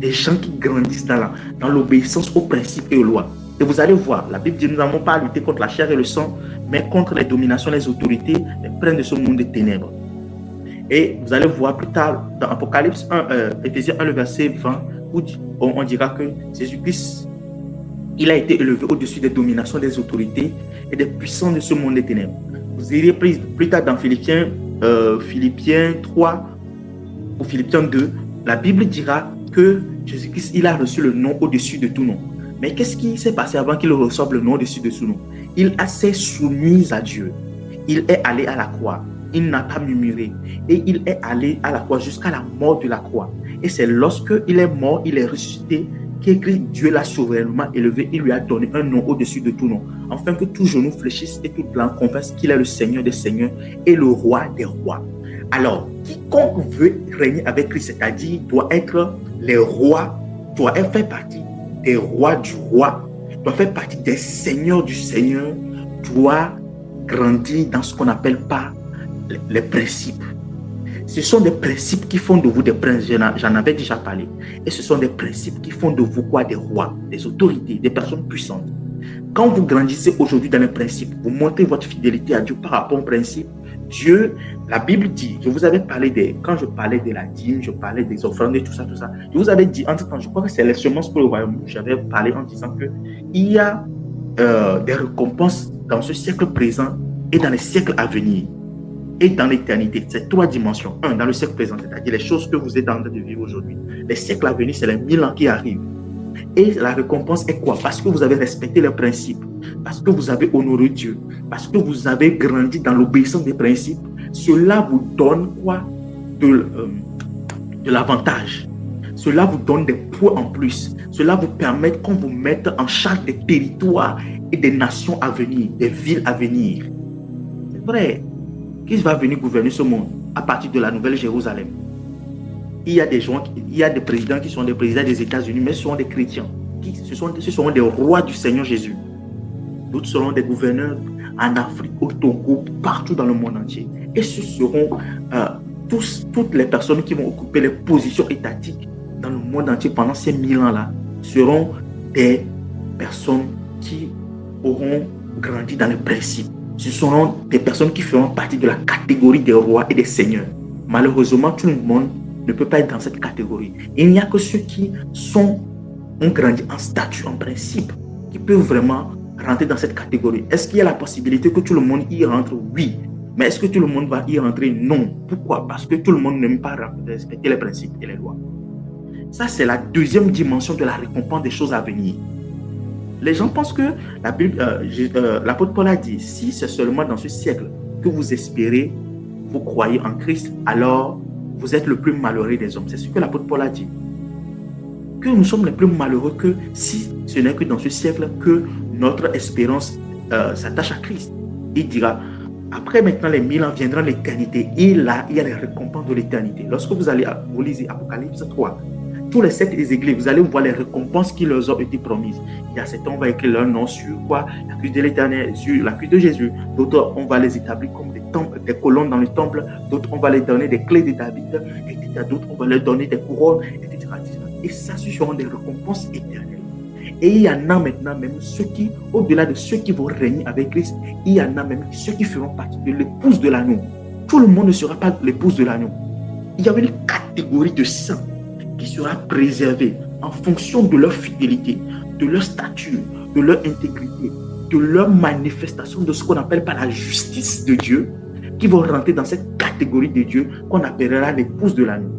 Des gens qui grandissent dans l'obéissance aux principes et aux lois. Et vous allez voir, la Bible dit, nous n'avons pas à lutter contre la chair et le sang, mais contre les dominations, les autorités, les princes de ce monde des ténèbres. Et vous allez voir plus tard, dans Apocalypse 1, Éphésiens 1, le verset 20, où on dira que Jésus-Christ, il a été élevé au-dessus des dominations, des autorités et des puissants de ce monde des ténèbres. Vous irez plus tard dans Philippiens 3 ou Philippiens 2, la Bible dira que Jésus-Christ, il a reçu le nom au-dessus de tout nom. Mais qu'est-ce qui s'est passé avant qu'il reçoive le nom au-dessus de tout nom? Il s'est soumis à Dieu. Il est allé à la croix. Il n'a pas murmuré. Et il est allé à la croix jusqu'à la mort de la croix. Et c'est lorsqu'il est mort, il est ressuscité, que Dieu l'a souverainement élevé. Il lui a donné un nom au-dessus de tout nom. Afin que tout genou fléchisse et toute langue confesse qu'il est le Seigneur des seigneurs et le roi des rois. Alors, quiconque veut régner avec Christ, c'est-à-dire doit être les rois, doit faire partie des rois du roi, doit faire partie des seigneurs du Seigneur, doit grandir dans ce qu'on n'appelle pas les principes. Ce sont des principes qui font de vous des princes. J'en avais déjà parlé. Et ce sont des principes qui font de vous quoi? Des rois, des autorités, des personnes puissantes. Quand vous grandissez aujourd'hui dans les principes, vous montrez votre fidélité à Dieu par rapport aux principes. Dieu, la Bible dit, je vous avais parlé quand je parlais de la dîme, je parlais des offrandes et tout ça. Je vous avais dit, entre temps, je crois que c'est les semences pour le royaume. J'avais parlé en disant qu'il y a des récompenses dans ce siècle présent et dans les siècles à venir. Et dans l'éternité, c'est 3 dimensions. Un, dans le siècle présent, c'est-à-dire les choses que vous êtes en train de vivre aujourd'hui. Les siècles à venir, c'est les 1000 ans qui arrivent. Et la récompense est quoi? Parce que vous avez respecté les principes, parce que vous avez honoré Dieu, parce que vous avez grandi dans l'obéissance des principes. Cela vous donne quoi? De l'avantage. Cela vous donne des points en plus. Cela vous permet qu'on vous mette en charge des territoires et des nations à venir, des villes à venir. C'est vrai. Qui va venir gouverner ce monde à partir de la Nouvelle Jérusalem? Il y a des présidents qui sont des présidents des États-Unis, mais ce sont des chrétiens. Ce seront des rois du Seigneur Jésus. D'autres seront des gouverneurs en Afrique, au Togo, partout dans le monde entier. Et ce seront toutes les personnes qui vont occuper les positions étatiques dans le monde entier pendant ces 1000 ans-là seront des personnes qui auront grandi dans les principes. Ce seront des personnes qui feront partie de la catégorie des rois et des seigneurs. Malheureusement, tout le monde ne peut pas être dans cette catégorie. Il n'y a que ceux qui ont grandi en statut, en principe, qui peuvent vraiment rentrer dans cette catégorie. Est-ce qu'il y a la possibilité que tout le monde y rentre? Oui. Mais est-ce que tout le monde va y rentrer? Non. Pourquoi? Parce que tout le monde n'aime pas respecter les principes et les lois. Ça, c'est la deuxième dimension de la récompense des choses à venir. Les gens pensent que la Bible, l'apôtre Paul a dit, si c'est seulement dans ce siècle que vous espérez, vous croyez en Christ, alors vous êtes le plus malheureux des hommes. C'est ce que l'apôtre Paul a dit. Que nous sommes les plus malheureux que si ce n'est que dans ce siècle que notre espérance s'attache à Christ. Il dira, après maintenant les 1000 ans viendra l'éternité. Et là, il y a les récompenses de l'éternité. Lorsque vous lisez Apocalypse 3, tous les 7 églises, vous allez voir les récompenses qui leur ont été promises. Il y a certains, on va écrire leur nom sur quoi? La cuisse de l'Éternel, sur la cuisse de Jésus. D'autres, on va les établir comme des colonnes dans le temple. D'autres, on va les donner des clés de David. Etc. D'autres, on va leur donner des couronnes, etc. Et ça, ce seront des récompenses éternelles. Et il y en a maintenant même ceux qui, au-delà de ceux qui vont régner avec Christ, il y en a même ceux qui feront partie de l'épouse de l'agneau. Tout le monde ne sera pas l'épouse de l'agneau. Il y a une catégorie de saints qui sera préservée en fonction de leur fidélité, de leur statut, de leur intégrité, de leur manifestation de ce qu'on appelle par la justice de Dieu, qui vont rentrer dans cette catégorie de Dieu qu'on appellera l'épouse de l'agneau.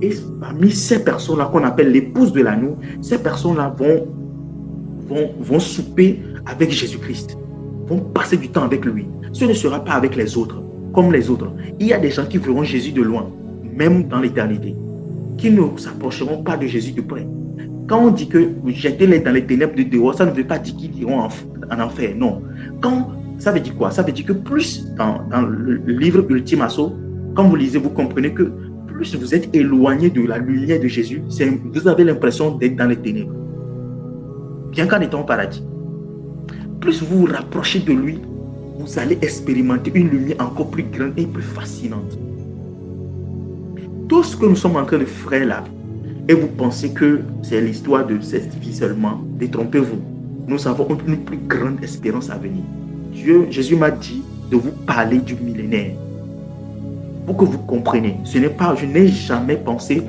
Et parmi ces personnes-là qu'on appelle l'épouse de l'agneau, ces personnes-là vont souper avec Jésus-Christ, vont passer du temps avec lui. Ce ne sera pas avec les autres, comme les autres. Il y a des gens qui verront Jésus de loin, même dans l'éternité, qui ne s'approcheront pas de Jésus de près. Quand on dit que jetez-les dans les ténèbres de dehors, ça ne veut pas dire qu'ils iront en enfer, non. Ça veut dire quoi? Ça veut dire que plus dans le livre Ultime Assaut, quand vous lisez, vous comprenez que plus vous êtes éloigné de la lumière de Jésus, vous avez l'impression d'être dans les ténèbres. Bien qu'en étant au paradis. Plus vous vous rapprochez de lui, vous allez expérimenter une lumière encore plus grande et plus fascinante. Tout ce que nous sommes en train de faire là, et vous pensez que c'est l'histoire de cette vie seulement, détrompez-vous. Nous avons une plus grande espérance à venir. Jésus m'a dit de vous parler du millénaire. Pour que vous compreniez, je n'ai jamais pensé,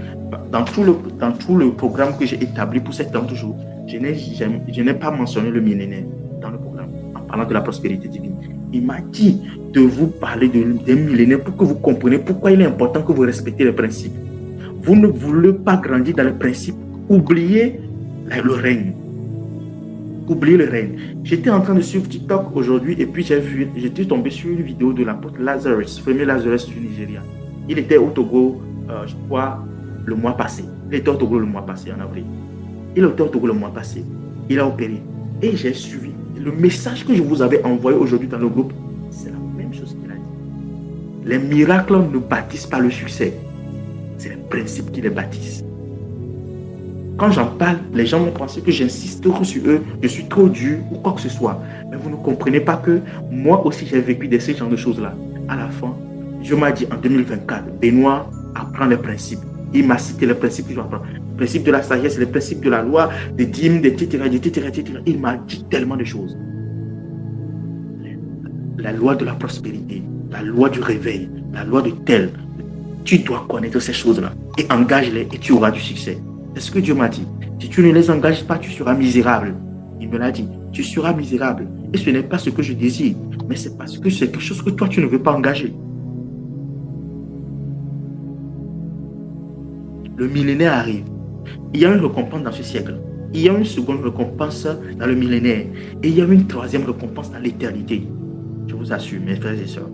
dans tout le programme que j'ai établi pour ces 30 jours, je n'ai pas mentionné le millénaire dans le programme, en parlant de la prospérité divine. Il m'a dit de vous parler des millénaires pour que vous compreniez pourquoi il est important que vous respectez les principes. Vous ne voulez pas grandir dans les principes, oubliez le règne. Oubliez le règne. J'étais en train de suivre TikTok aujourd'hui et puis j'étais tombé sur une vidéo de l'apôtre Lazarus, premier Lazarus du Nigeria. Il était au Togo, je crois, le mois passé. Il était au Togo le mois passé, en avril. Il était au Togo le mois passé. Il a opéré. Et j'ai suivi. Le message que je vous avais envoyé aujourd'hui dans le groupe, c'est la même chose qu'il a dit. Les miracles ne bâtissent pas le succès. C'est les principes qui les bâtissent. Quand j'en parle, les gens vont penser que j'insiste trop sur eux, je suis trop dur ou quoi que ce soit. Mais vous ne comprenez pas que moi aussi j'ai vécu ce genre de choses-là. À la fin, Dieu m'a dit en 2024, Benoît apprend les principes. Il m'a cité les principes que je dois apprendre. Le principe de la sagesse, les principes de la loi, des dîmes, etc. Il m'a dit tellement de choses. La loi de la prospérité, la loi du réveil, la loi de tel. Tu dois connaître ces choses-là et engage-les et tu auras du succès. C'est ce que Dieu m'a dit. Si tu ne les engages pas, tu seras misérable. Il me l'a dit. Tu seras misérable. Et ce n'est pas ce que je désire, mais c'est parce que c'est quelque chose que toi, tu ne veux pas engager. Le millénaire arrive. Il y a une récompense dans ce siècle. Il y a une seconde récompense dans le millénaire. Et il y a une troisième récompense dans l'éternité. Je vous assure, mes frères et sœurs,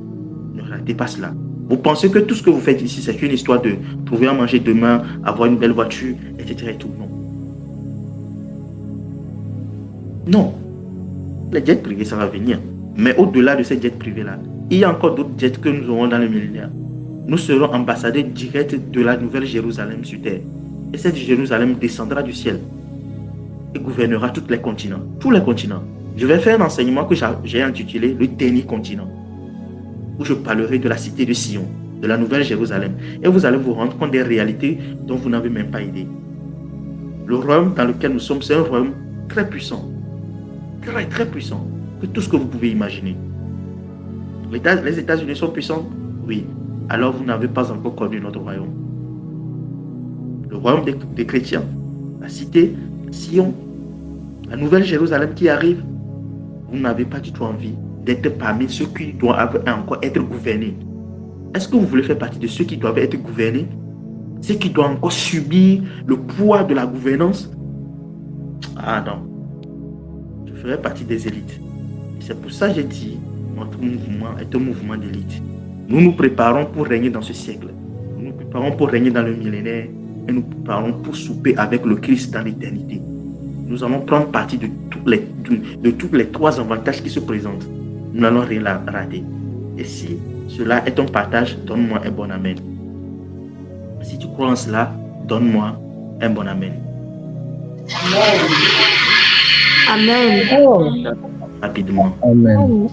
ne ratez pas cela. Vous pensez que tout ce que vous faites ici, c'est une histoire de trouver à manger demain, avoir une belle voiture, etc. et tout. Non. Non. Les jets privés, ça va venir. Mais au-delà de ces jets privés-là, il y a encore d'autres jets que nous aurons dans le millénaire. Nous serons ambassadeurs directs de la nouvelle Jérusalem sur terre. Et cette Jérusalem descendra du ciel et gouvernera tous les continents. Tous les continents. Je vais faire un enseignement que j'ai intitulé Le dernier continent, où je parlerai de la cité de Sion, de la nouvelle Jérusalem. Et vous allez vous rendre compte des réalités dont vous n'avez même pas idée. Le royaume dans lequel nous sommes, c'est un royaume très puissant. Très, très puissant. Que tout ce que vous pouvez imaginer. Les États-Unis sont puissants? Oui. Alors vous n'avez pas encore connu notre royaume. Le royaume des chrétiens, la cité, Sion, la nouvelle Jérusalem qui arrive, vous n'avez pas du tout envie d'être parmi ceux qui doivent encore être gouvernés. Est-ce que vous voulez faire partie de ceux qui doivent être gouvernés? Ceux qui doivent encore subir le poids de la gouvernance? Ah non. Je ferai partie des élites. C'est pour ça que j'ai dit, notre mouvement est un mouvement d'élite. Nous nous préparons pour régner dans ce siècle. Nous nous préparons pour régner dans le millénaire et nous nous préparons pour souper avec le Christ dans l'éternité. Nous allons prendre partie de tous les trois avantages qui se présentent. Nous n'allons rien rater. Et si cela est ton partage, donne-moi un bon amen. Si tu crois en cela, donne-moi un bon amen. Amen. Oh, Rapidement. Amen.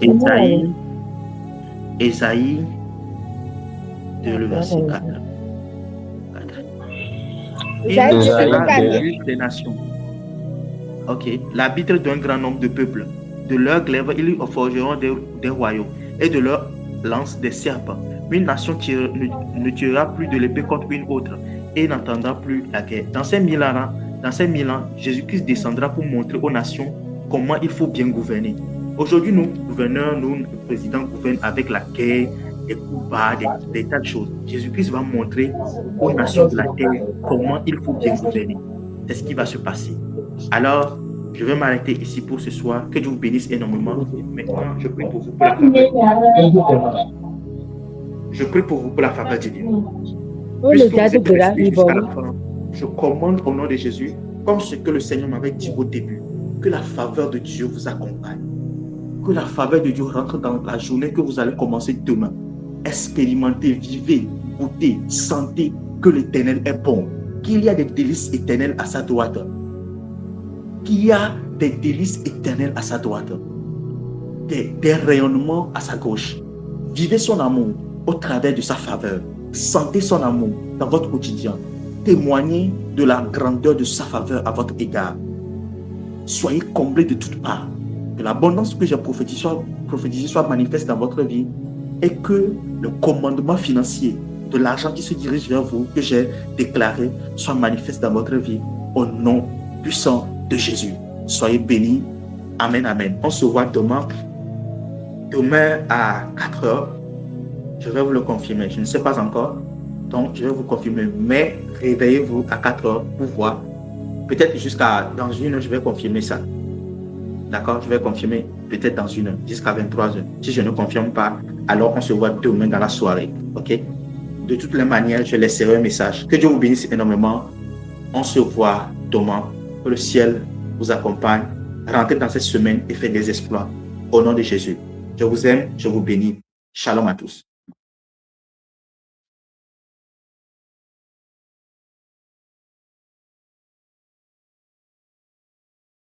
Ésaïe de le verset 4. Il Ésaïe, nous verset sera 4. le juge des nations. Ok. L'arbitre d'un grand nombre de peuples. De leurs glaives, ils forgeront des royaumes et de leurs lances des serpents. Une nation ne tirera plus de l'épée contre une autre et n'entendra plus la guerre. Dans ces 1000 ans, Jésus-Christ descendra pour montrer aux nations comment il faut bien gouverner. Aujourd'hui, nos gouverneurs, nos présidents gouvernent avec la guerre, des coups bas, des tas de choses. Jésus-Christ va montrer aux nations de la terre comment il faut bien gouverner. C'est ce qui va se passer. Alors, je vais m'arrêter ici pour ce soir. Que Dieu vous bénisse énormément. Maintenant, je prie pour vous pour la faveur. Je prie pour vous pour la faveur divine. Puisque vous êtes restés jusqu'à la fin, je commande au nom de Jésus, comme ce que le Seigneur m'avait dit au début, que la faveur de Dieu vous accompagne. Que la faveur de Dieu rentre dans la journée que vous allez commencer demain. Expérimentez, vivez, goûtez, sentez que l'Éternel est bon. Qu'il y a des délices éternelles à sa droite. Qu'il y a des délices éternelles à sa droite. Des rayonnements à sa gauche. Vivez son amour au travers de sa faveur. Sentez son amour dans votre quotidien. Témoignez de la grandeur de sa faveur à votre égard. Soyez comblés de toutes parts. Que l'abondance que j'ai prophétisée soit manifeste dans votre vie et que le commandement financier de l'argent qui se dirige vers vous, que j'ai déclaré, soit manifeste dans votre vie au nom puissant de Jésus. Soyez bénis. Amen, amen. On se voit demain à 4 heures. Je vais vous le confirmer. Je ne sais pas encore. Donc, je vais vous confirmer. Mais réveillez-vous à 4 heures pour voir. Peut-être dans une heure, je vais confirmer ça. D'accord? Je vais confirmer peut-être dans une heure, jusqu'à 23 heures. Si je ne confirme pas, alors on se voit demain dans la soirée. OK? De toutes les manières, je laisserai un message. Que Dieu vous bénisse énormément. On se voit demain. Que le ciel vous accompagne. Rentrez dans cette semaine et faites des exploits. Au nom de Jésus. Je vous aime, je vous bénis. Shalom à tous.